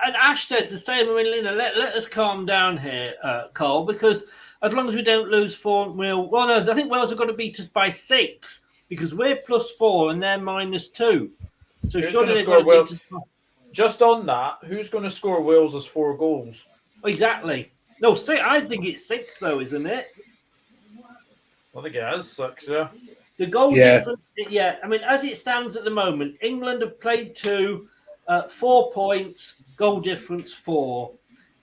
and Ash says the same. I mean, Lena, let us calm down here, Cole, because as long as we don't lose 4-0, well, no, I think Wales are going to beat us by 6 because we're +4 and they're -2. So who's surely going to score Wales? Just on that, who's going to score Wales's 4 goals? Exactly. No, I think it's 6 though, isn't it? I think it is 6. Yeah. The goal difference. Yeah. I mean, as it stands at the moment, England have played 2, 4 points, goal difference 4.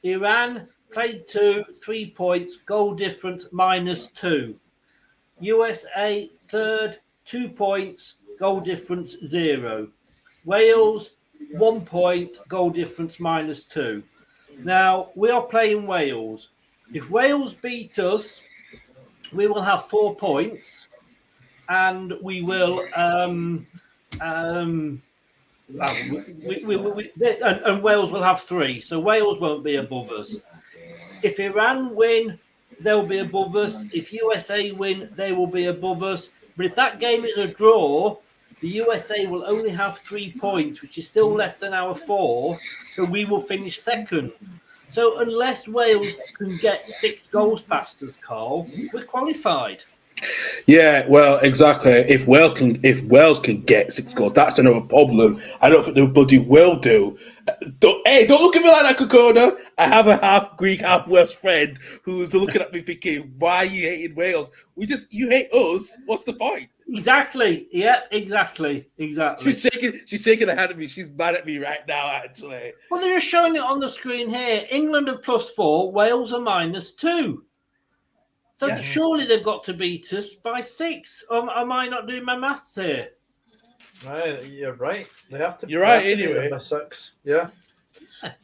Iran played 2, 3 points, goal difference -2. USA third, 2 points, goal difference 0. Wales 1 point, goal difference -2. Now, we are playing Wales. If Wales beat us, we will have 4 points, and we will and Wales will have 3. So Wales won't be above us. If Iran win, they'll be above us. If USA win, they will be above us. But if that game is a draw, the USA will only have 3 points, which is still less than our 4th, so we will finish 2nd. So unless Wales can get 6 goals past us, Carl, we're qualified. Yeah, well, exactly. If Wales can get 6 goals, that's another problem. I don't think the bloody will do. Don't look at me like that, Kokona. I have a half Greek, half Welsh friend who's looking at me thinking, "Why are you hating Wales? You hate us. What's the point?" Exactly. Yeah, exactly. She's shaking her head at me. She's mad at me right now, actually. Well, they're just showing it on the screen here. England are +4, Wales are -2. So surely they've got to beat us by 6. Am I not doing my maths here? Right, you're right. They have to. You're right. Anyway, by 6. Yeah.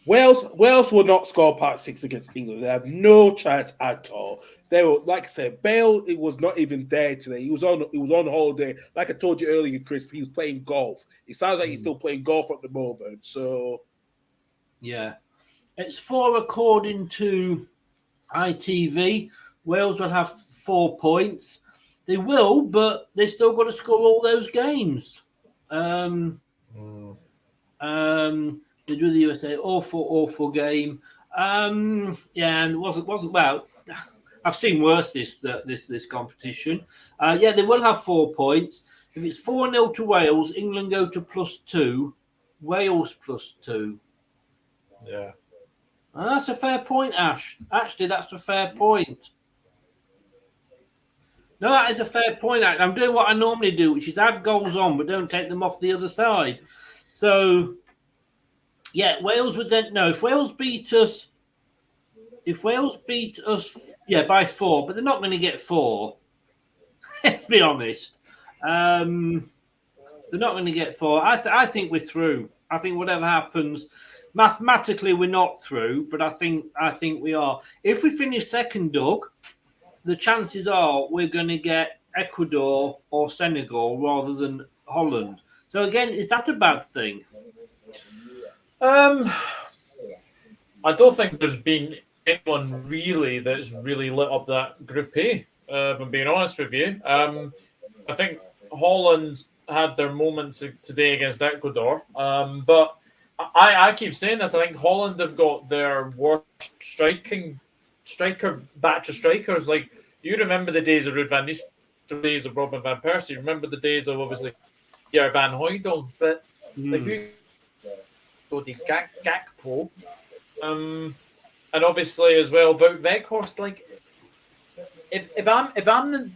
Wales will not score past 6 against England. They have no chance at all. They were, like I said, Bale. It was not even there today. He was on holiday. Like I told you earlier, Chris, he was playing golf. It sounds like he's still playing golf at the moment. So, yeah, it's 4 according to ITV. Wales will have 4 points. They will, but they've still got to score all those games. They do the USA awful game. And it wasn't well. I've seen worse this competition. They will have 4 points. If it's 4-0 to Wales, England go to +2. Wales +2. Yeah. That's a fair point, Ash. Actually, that's a fair point. No, that is a fair point. I'm doing what I normally do, which is add goals on, but don't take them off the other side. So, yeah, Wales would then... No, if Wales beat us, by 4, but they're not going to get 4. Let's be honest. They're not going to get 4. I think we're through. I think whatever happens, mathematically we're not through, but I think we are. If we finish 2nd, Doug, the chances are we're going to get Ecuador or Senegal rather than Holland. So again, is that a bad thing? I don't think there's been anyone really that's really lit up that Group A, if I'm being honest with you. I think Holland had their moments today against Ecuador, but I keep saying this. I think Holland have got their worst striker batch of strikers. Like, you remember the days of Ruud van the days of Robin van Persie. Remember the days of obviously Pierre Van Hooydonk, but like who go the Gakpo, and obviously as well Wout Weghorst. Like if I'm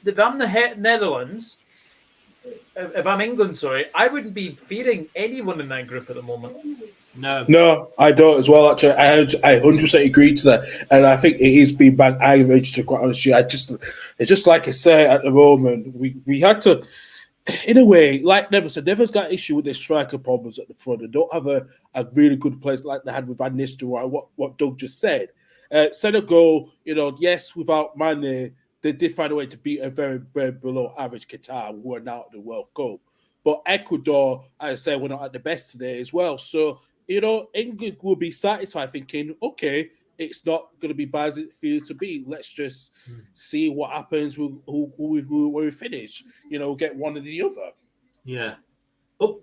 the Netherlands, if I'm England, sorry, I wouldn't be fearing anyone in that group at the moment. No, I don't as well. Actually, I 100% agree to that, and I think it is being bad aggravated. To quite honestly, it's just like I say at the moment. We had to, in a way, like Never said, Never's got issue with their striker problems at the front. They don't have a really good place like they had with Van Nistelrooy. What Doug just said. Senegal, yes, without Mane, they did find a way to beat a very, very below average Qatar, who are now at the World Cup. But Ecuador, as I say, we're not at the best today as well. So. England will be satisfied thinking, okay, it's not going to be bad as it feels to be. Let's just see what happens when we finish. We'll get one or the other. Yeah.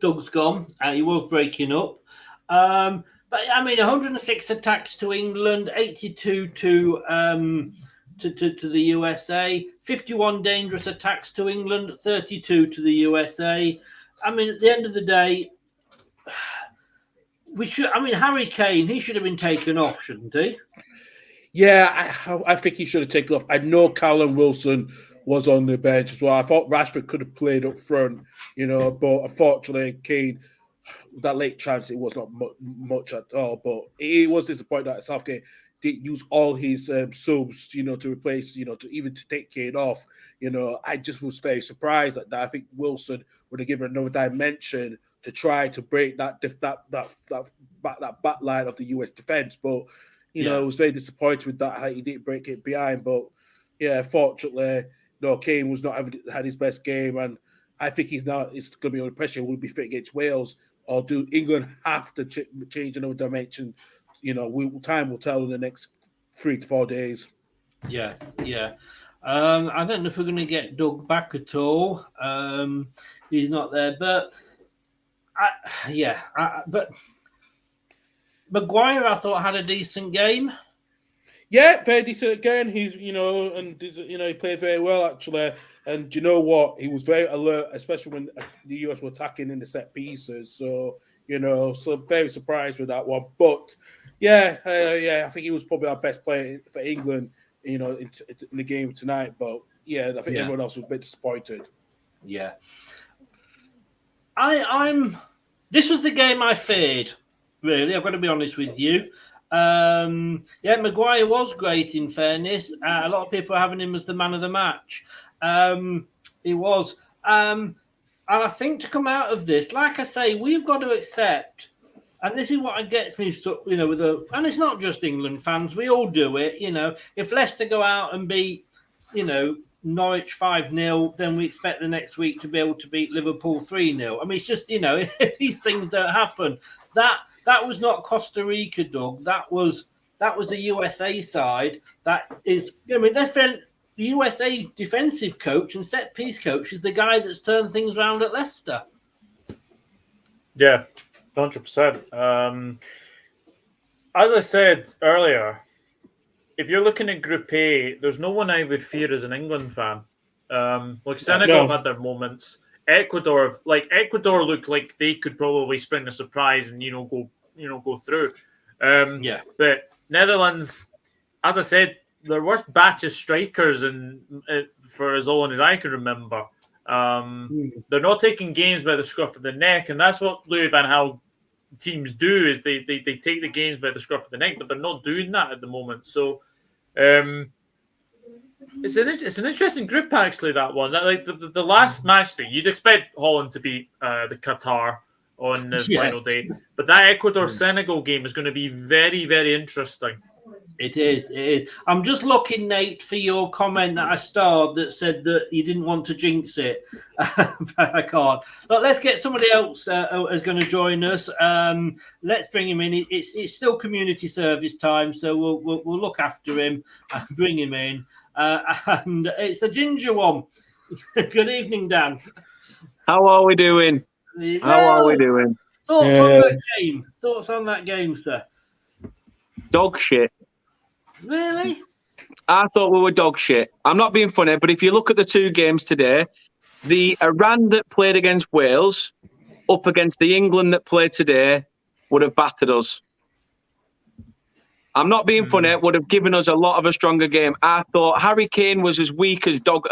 Doug's gone. He was breaking up. But, 106 attacks to England, 82 to the USA, 51 dangerous attacks to England, 32 to the USA. At the end of the day, Harry Kane, he should have been taken off, shouldn't he? Yeah, I think he should have taken off. I know Callum Wilson was on the bench as well. I thought Rashford could have played up front, but unfortunately, Kane, that late chance, it was not much at all. But it was disappointing that Southgate didn't use all his subs, to replace, to take Kane off. I just was very surprised at that. I think Wilson would have given another dimension to try to break that back line of the US defense. But, I was very disappointed with that, how he didn't break it behind. But, yeah, fortunately, Kane was not had his best game. And I think it's going to be under pressure. Will be fit against Wales? Or do England have to change another dimension? Time will tell in the next 3 to 4 days. Yeah. I don't know if we're going to get Doug back at all. He's not there. But... but Maguire, I thought, had a decent game. Yeah, very decent again. He's, he played very well actually. And you know what? He was very alert, especially when the US were attacking in the set pieces. So, so very surprised with that one. But I think he was probably our best player for England, in the game tonight. But I think everyone else was a bit disappointed. Yeah. This was the game I feared, really. I've got to be honest with you. Maguire was great, in fairness. A lot of people are having him as the man of the match. He was. And I think to come out of this, like I say, we've got to accept, and this is what gets me, and it's not just England fans, we all do it, if Leicester go out and beat, Norwich 5-0, then we expect the next week to be able to beat Liverpool 3-0. It's just, if these things don't happen, that was not Costa Rica, Doug. That was the USA side. That is, the USA defensive coach and set piece coach is the guy that's turned things around at Leicester. Yeah, 100%. As I said earlier, if you're looking at Group A, there's no one I would fear as an England fan. Senegal have had their moments. Ecuador look like they could probably spring a surprise and go through. But Netherlands, as I said, their worst batch of strikers for as long as I can remember. They're not taking games by the scruff of the neck, and that's what Louis van Gaal teams do, is they take the games by the scruff of the neck, but they're not doing that at the moment. So it's an interesting group, actually, that one. Like the last match day, you'd expect Holland to beat the Qatar on the final day, but that Ecuador-Senegal game is going to be very, very interesting. It is. I'm just looking, Nate, for your comment that I starred that said that you didn't want to jinx it. But I can't. But let's get somebody else who's going to join us. Let's bring him in. It's still community service time, so we'll look after him and bring him in. And it's the ginger one. Good evening, Dan. How are we doing? Thoughts on that game, sir? Dog shit. Really? I thought we were dog shit. I'm not being funny, but if you look at the two games today, the Iran that played against Wales up against the England that played today would have battered us. I'm not being funny. It would have given us a lot of a stronger game. I thought Harry Kane was as weak as dog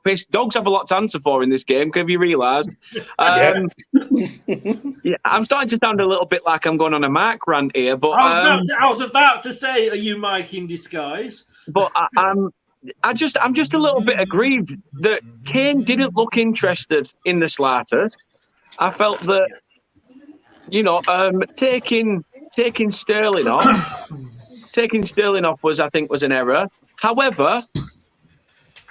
piss. Dogs have a lot to answer for in this game. Have you realised? Yeah, I'm starting to sound a little bit like I'm going on a Mark rant here, but I was about to say, are you Mike in disguise? But I'm just a little bit aggrieved that Kane didn't look interested in the slightest. I felt that, taking Sterling off was an error. However,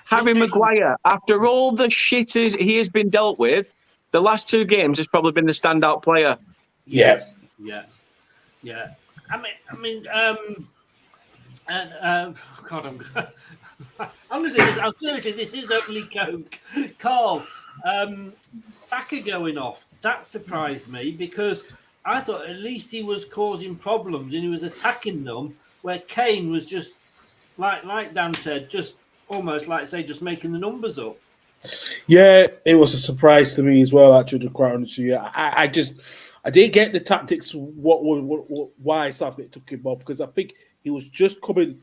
Harry Maguire, after all the shit he has been dealt with, the last two games has probably been the standout player. Yeah. God, I'm going to do this. I'm seriously, this is only Coke. Carl, Saka going off, that surprised me because I thought at least he was causing problems and he was attacking them, where Kane was just, like Dan said, just almost like, say, just making the numbers up. Yeah, it was a surprise to me as well, actually, to quite honest with you. I didn't get the tactics, why Southgate took him off, because I think he was just coming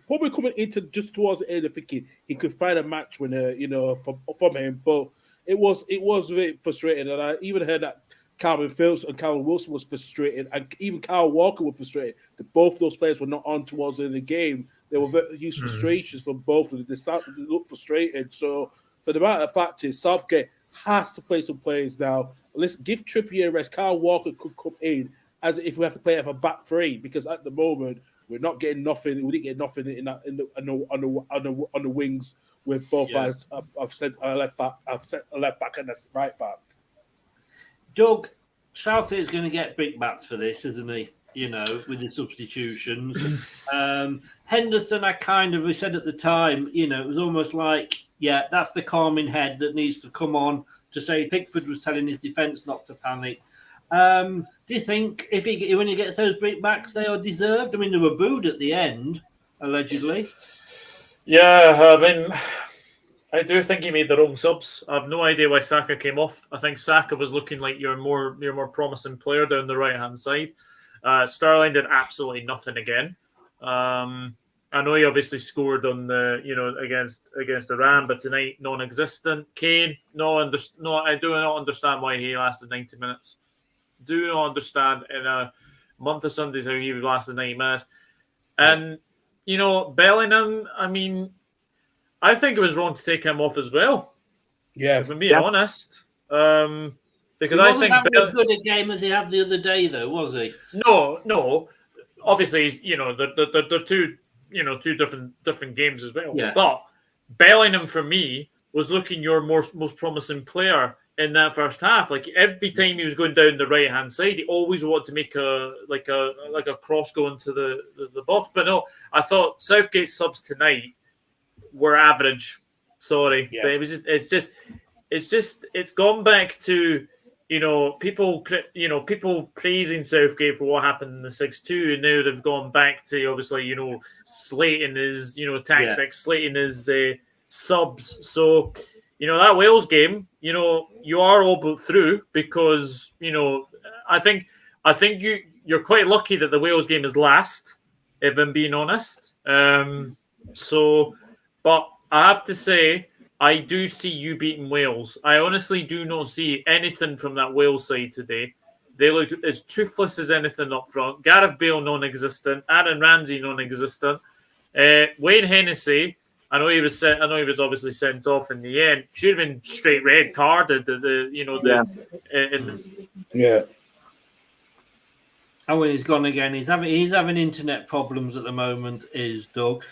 into just towards the end of thinking he could find a match winner, from him. But it was very frustrating, and I even heard that Calvin Phillips and Callum Wilson was frustrated, and even Kyle Walker was frustrated that both those players were not on towards the end of the game. There were huge frustrations from both of them. They started to look frustrated. So, for the matter of fact is, Southgate has to play some players now. Let's give Trippier a rest. Kyle Walker could come in as if we have to play a back three, because at the moment we're not getting nothing. We didn't get nothing on the wings with both sides. I've said a left back. I've said a left back and a right back. Doug, Southgate is going to get big bats for this, isn't he? With the substitutions. Henderson, we said at the time, it was almost like, that's the calming head that needs to come on to say Pickford was telling his defence not to panic. Do you think when he gets those big backs, they are deserved? I mean, they were booed at the end, allegedly. Yeah, I do think he made the wrong subs. I have no idea why Saka came off. I think Saka was looking like your more promising player down the right hand side. Sterling did absolutely nothing again. I know he obviously scored on the against Iran, but tonight non-existent. Kane, I do not understand why he lasted 90 minutes. Do not understand in a month of Sundays how he lasted 90 minutes. And Bellingham, I think it was wrong to take him off as well. Yeah, if I'm being honest. Because I think that was as good a game as he had the other day, though, was he? No. Obviously, they're two different games as well. Yeah. But Bellingham for me was looking your most promising player in that first half. Like every time he was going down the right hand side, he always wanted to make a cross go into the box. But no, I thought Southgate's subs tonight were average. Sorry, but it's gone back to people praising Southgate for what happened in the 6-2, and now they've gone back to obviously slating his tactics, slating his subs. So that Wales game, you are all but through because I think you're quite lucky that the Wales game is last, if I'm being honest. But I have to say, I do see you beating Wales. I honestly do not see anything from that Wales side today. They look as toothless as anything up front. Gareth Bale non-existent. Aaron Ramsey non-existent. Wayne Hennessy, I know he was obviously sent off in the end. Should have been straight red carded. Oh, and he's gone again. He's having internet problems at the moment. Is Doug?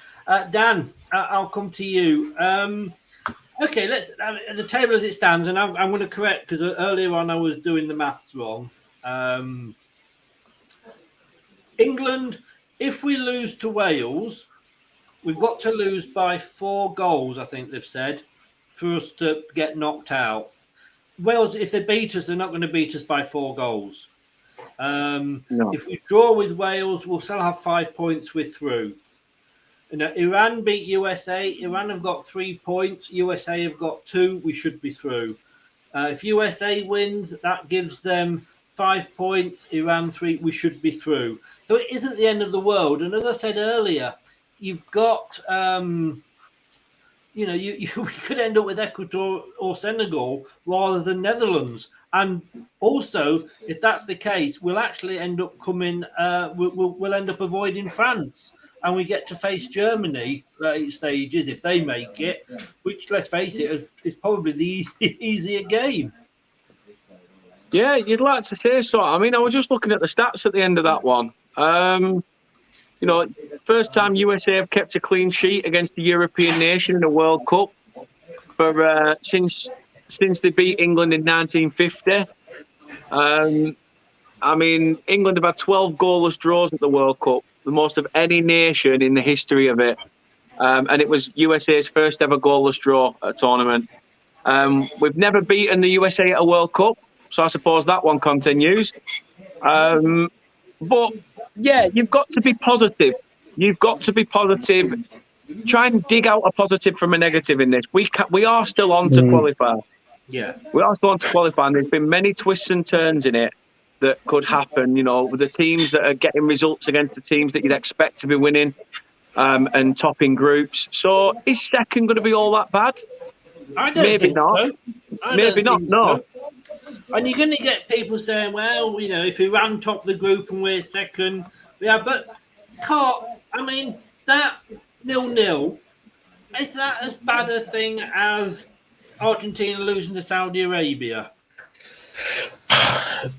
Dan, I'll come to you. Okay, let's the table as it stands, and I'm going to correct because earlier on I was doing the maths wrong. England, if we lose to Wales, we've got to lose by 4 goals, I think they've said, for us to get knocked out. Wales, if they beat us, they're not going to beat us by 4 goals. No. If we draw with Wales, we'll still have 5 points. We're through. Iran beat USA. Iran have got 3 points. USA have got 2. We should be through. If USA wins, that gives them 5 points. Iran 3. We should be through. So it isn't the end of the world. And as I said earlier, you've got, we could end up with Ecuador or Senegal rather than Netherlands. And also, if that's the case, we'll actually end up we'll end up avoiding France. And we get to face Germany late stages if they make it, which, let's face it, is probably the easier game. Yeah, you'd like to say so. I mean, I was just looking at the stats at the end of that one. First time USA have kept a clean sheet against the European nation in a World Cup for since they beat England in 1950. England have had 12 goalless draws at the World Cup, the most of any nation in the history of it. And it was USA's first ever goalless draw at a tournament. We've never beaten the USA at a World Cup, so I suppose that one continues. But yeah, you've got to be positive. You've got to be positive. Try and dig out a positive from a negative in this. We are still on to qualify. Yeah, we are still on to qualify. And there's been many twists and turns in it that could happen. With the teams that are getting results against the teams that you'd expect to be winning and topping groups. So is second going to be all that bad? I don't Maybe think not. So. Maybe not. No. And you're going to get people saying, well, if Iran top the group and we're second, but that 0-0, is that as bad a thing as Argentina losing to Saudi Arabia?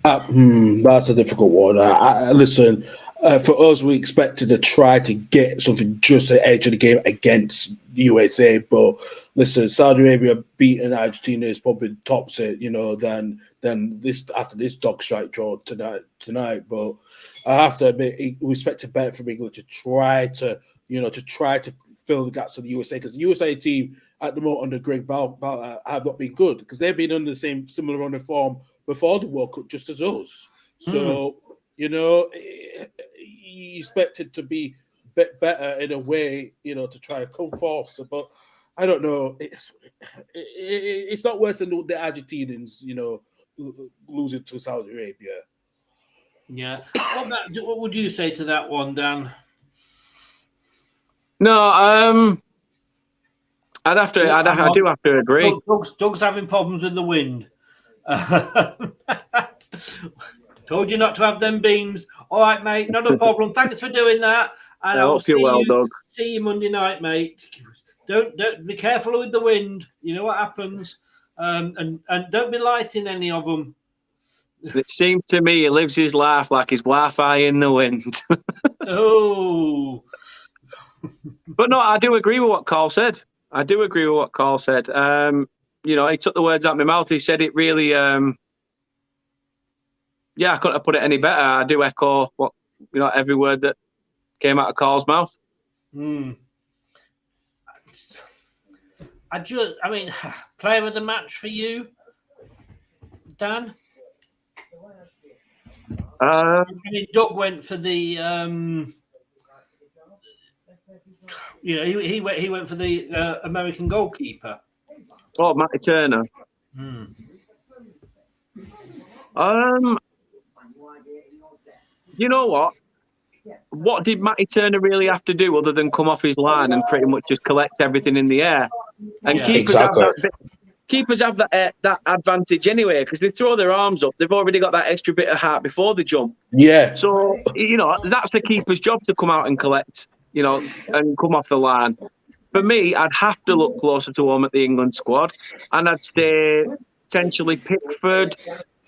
That's a difficult one. Listen, for us, we expected to try to get something just at the edge of the game against USA. But listen, Saudi Arabia beating Argentina is probably tops it, than this after this dog strike draw tonight. But I have to admit, we expected better from England to try to fill the gaps for the USA, because the USA team at the moment under Greg Ball have not been good, because they've been under the similar run of form before the World Cup, just as us. So, you expect it to be a bit better in a way, to try to come forth. So, but I don't know. It's not worse than the Argentinians, losing to Saudi Arabia. Yeah. What would you say to that one, Dan? No, I do have to agree. Doug's having problems with the wind. Told you not to have them beans. All right, mate, not a problem. Thanks for doing that. And I hope you're well, Doug. See you Monday night, mate. Don't be careful with the wind. You know what happens. And don't be lighting any of them. It seems to me he lives his life like his Wi-Fi in the wind. Oh. But no, I do agree with what Carl said. He took the words out of my mouth. He said it really, I couldn't have put it any better. I do echo what, every word that came out of Carl's mouth. Player of the match for you, Dan? Doug went for the, he went for the American goalkeeper. Oh, Matty Turner. You know what? What did Matty Turner really have to do other than come off his line and pretty much just collect everything in the air? And keepers have that advantage anyway, because they throw their arms up. They've already got that extra bit of heart before they jump. Yeah. So, that's the keeper's job to come out and collect, and come off the line. For me, I'd have to look closer to home at the England squad, and I'd say potentially Pickford,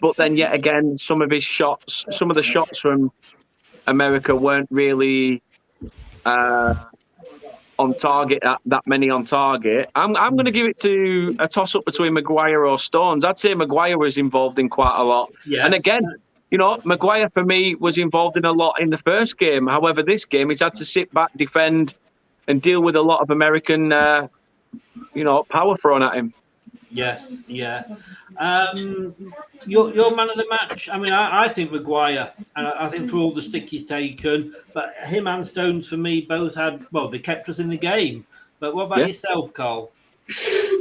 but then yet again, some of the shots from America weren't really on target, that many on target. I'm going to give it to a toss-up between Maguire or Stones. I'd say Maguire was involved in quite a lot. Yeah. And again, Maguire for me was involved in a lot in the first game. However, this game, he's had to sit back, defend, and deal with a lot of American, power thrown at him. Yes, yeah. Your man of the match. I mean, I think Maguire, and I think for all the stick he's taken, but him and Stones for me both had. Well, they kept us in the game. But what about yourself, Carl?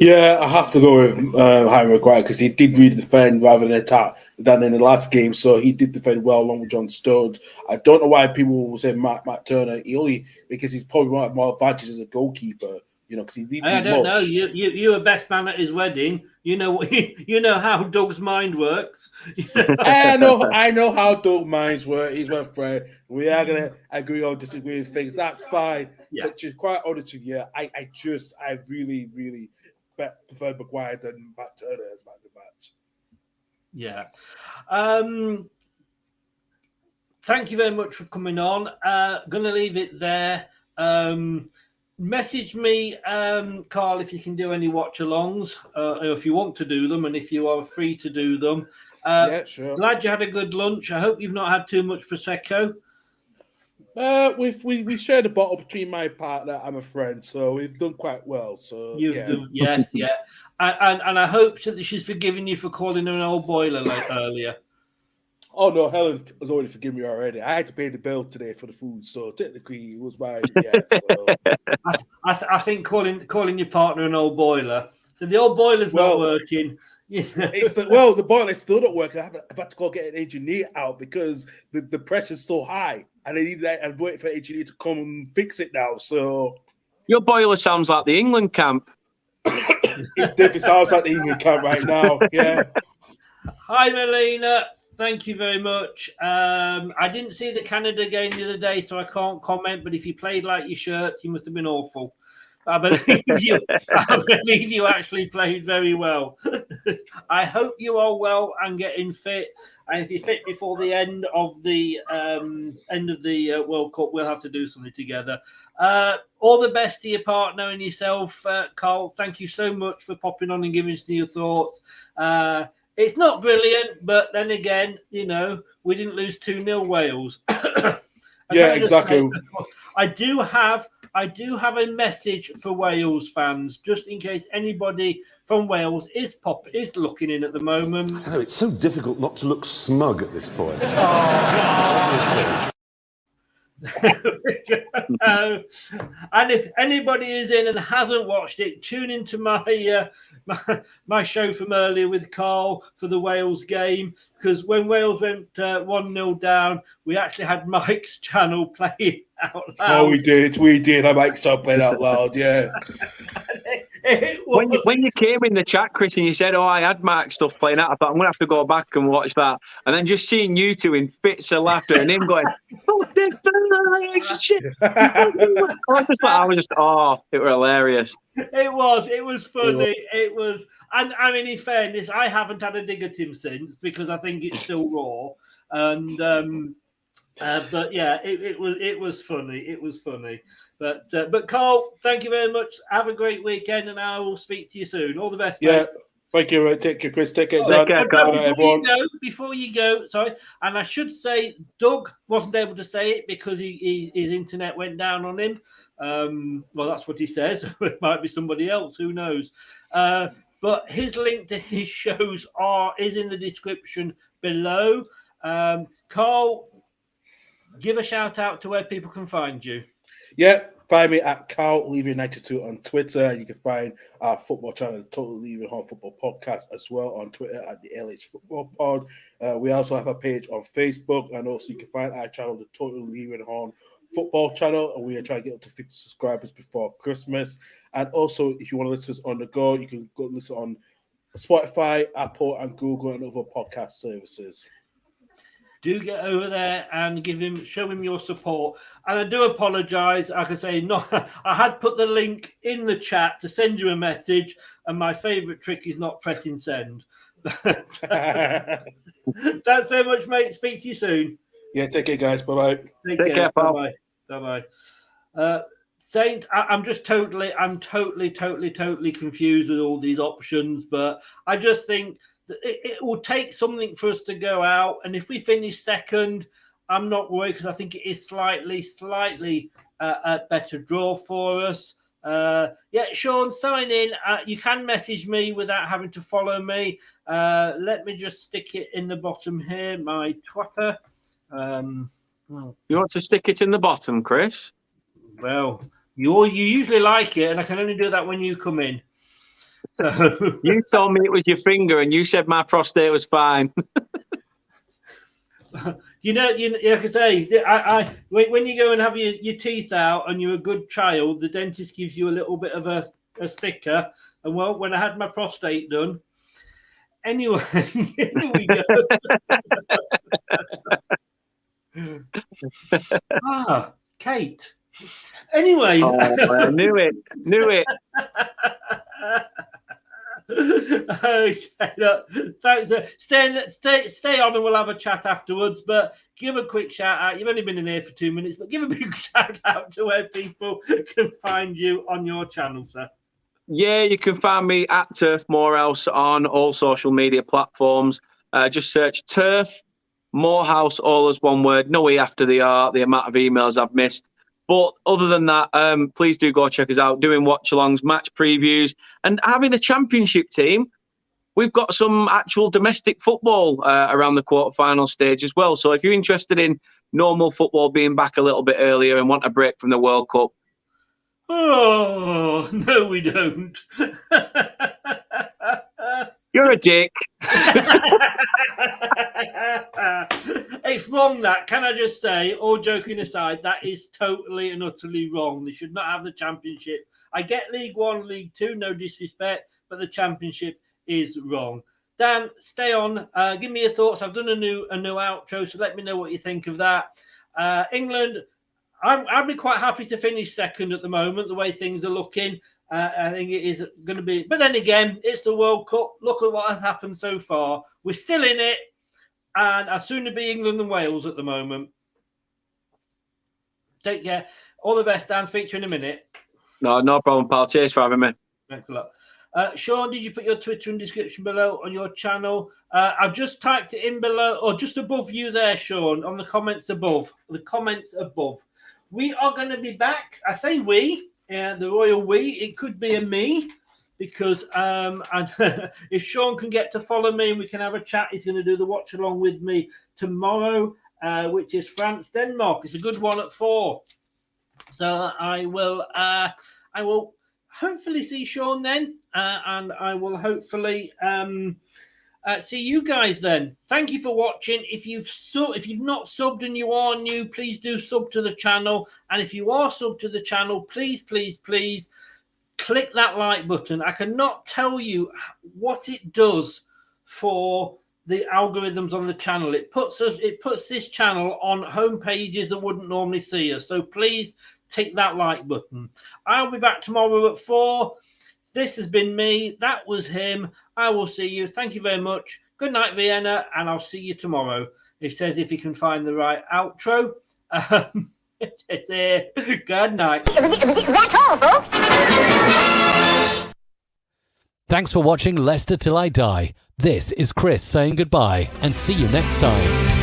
Yeah, I have to go with Harry Maguire because he did really defend rather than attack than in the last game. So he did defend well along with John Stones. I don't know why people will say Matt Turner. He only because he's probably more advantages as a goalkeeper. Because he did I don't know. much. You were best man at his wedding. You know what? You know how Doug's mind works. I know how Doug minds work. He's my friend. We are gonna agree or disagree with things. That's fine. Yeah. But to be quite honest with you, I really, really prefer Maguire than Matt Turner as man of the match. Yeah. Thank you very much for coming on. Gonna leave it there. Message me, Carl, if you can do any watch-alongs, or if you want to do them, and if you are free to do them. Yeah, sure. Glad you had a good lunch. I hope you've not had too much prosecco. We shared a bottle between my partner and a friend, so we've done quite well. So Yes, yeah, and I hope that she's forgiven you for calling her an old boiler earlier. Oh no, Helen has already forgiven me already. I had to pay the bill today for the food, so technically it was mine. Yeah, so. I think calling your partner an old boiler. So the old boiler's not working. The boiler is still not working. I've had to go get an engineer out because the pressure's so high, and I need that. I'm waiting for an engineer to come and fix it now. So your boiler sounds like the England camp. It definitely sounds like the England camp right now. Yeah. Hi, Melina. Thank you very much. I didn't see the Canada game the other day, so I can't comment. But if you played like your shirts, you must have been awful. I believe you actually played very well. I hope you are well and getting fit. And if you're fit before the end of the World Cup, we'll have to do something together. All the best to your partner and yourself, Carl. Thank you so much for popping on and giving us your thoughts. It's not brilliant, but then again, we didn't lose 2-0 Wales. Yeah, exactly. I do have a message for Wales fans, just in case anybody from Wales is looking in at the moment. I know, it's so difficult not to look smug at this point. And if anybody is in and hasn't watched it, tune into my show from earlier with Carl for the Wales game, because when Wales went 1-0 down, we actually had Mike's channel playing out loud. Oh, we did. I Mike's channel playing out loud, yeah. When you came in the chat, Chris, and you said, I had Mark stuff playing out, I thought, I'm going to have to go back and watch that. And then just seeing you two in fits of laughter and him going, shit. It was hilarious. It was funny. It was, and I mean, in fairness, I haven't had a dig at him since because I think it's still raw. And but yeah, it was funny. It was funny. But Carl, thank you very much. Have a great weekend, and I will speak to you soon. All the best. Yeah. Mate. Thank you. Take care, Chris. Take care, Dan. Before you go, sorry, and I should say, Doug wasn't able to say it because his internet went down on him. Well, that's what he says. It might be somebody else. Who knows? But his link to his shows is in the description below. Carl, give a shout out to where people can find you. Yeah, find me at Carl Lever 92 on Twitter. You can find our football channel, Total Lever Home Football Podcast, as well on Twitter at the LH Football Pod. We also have a page on Facebook, and also you can find our channel, the Total Lever Home Football Channel, and we are trying to get up to 50 subscribers before Christmas. And also, if you want to listen to us on the go, you can go listen on Spotify, Apple, and Google, and other podcast services. Do get over there and show him your support. And I do apologise. Like I say, I had put the link in the chat to send you a message, and my favourite trick is not pressing send. Thanks very much, mate. Speak to you soon. Yeah, take care, guys. Bye-bye. Take care, pal. Bye-bye. Saint, I'm totally confused with all these options, but I just think it will take something for us to go out, and if we finish second, I'm not worried because I think it is slightly a better draw for us. Sean, sign in. You can message me without having to follow me. Let me just stick it in the bottom here, my Twitter. You want to stick it in the bottom, Chris? Well, you usually like it, and I can only do that when you come in. So you told me it was your finger, and you said my prostate was fine. like I say, when you go and have your teeth out and you're a good child, the dentist gives you a little bit of a sticker. And well, when I had my prostate done, anyway, here we go. Kate. Anyway, I knew it. Okay, look, thanks. Stay on, and we'll have a chat afterwards. But give a quick shout out. You've only been in here for 2 minutes, but give a big shout out to where people can find you on your channel, sir. Yeah, you can find me at Turf Morehouse on all social media platforms. Just search Turf Morehouse, all as one word. No E after the R. The amount of emails I've missed. But other than that, please do go check us out, doing watch-alongs, match previews, and having a championship team. We've got some actual domestic football around the quarterfinal stage as well. So if you're interested in normal football being back a little bit earlier and want a break from the World Cup. Oh, no, we don't. You're a dick. It's wrong, that. Can I just say, all joking aside, that is totally and utterly wrong. They should not have the championship. I get League One, League Two, no disrespect, but the championship is wrong. Dan, stay on. Give me your thoughts. I've done a new outro, so let me know what you think of that. England, I'd be quite happy to finish second at the moment, the way things are looking. I think it is going to be. But then again, it's the World Cup. Look at what has happened so far. We're still in it. And I'd sooner be England than Wales at the moment. Take care. All the best, Dan. Speak to you in a minute. No problem, pal. Cheers for having me. Thanks a lot. Sean, did you put your Twitter in the description below on your channel? I've just typed it in below, or just above you there, Sean, on the comments above. The comments above. We are going to be back. I say we, the royal we. It could be a me, because if Sean can get to follow me and we can have a chat, he's going to do the watch along with me tomorrow, which is France Denmark. It's a good one at 4. So I will hopefully see Sean then, and I will hopefully see you guys then. Thank you for watching. If you've not subbed and you are new, please do sub to the channel. And if you are subbed to the channel, please click that like button. I cannot tell you what it does for the algorithms on the channel. It puts this channel on home pages that wouldn't normally see us. So please tick that like button. I'll be back tomorrow at 4. This has been me. That was him. I will see you. Thank you very much. Good night, Vienna, and I'll see you tomorrow. It says if you can find the right outro. It's here. Good night. That's all, folks. Thanks for watching Leicester Till I Die. This is Chris saying goodbye, and see you next time.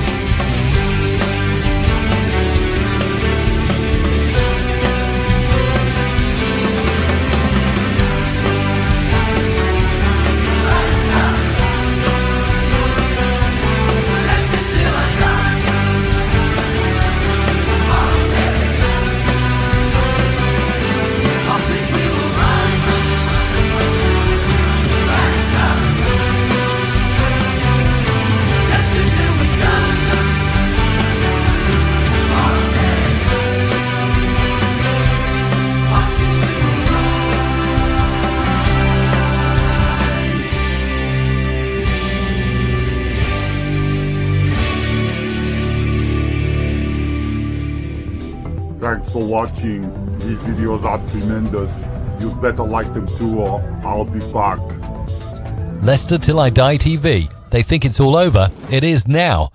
Thanks for watching. These videos are tremendous. You better like them too, or I'll be back. Leicester Till I Die TV. They think it's all over. It is now.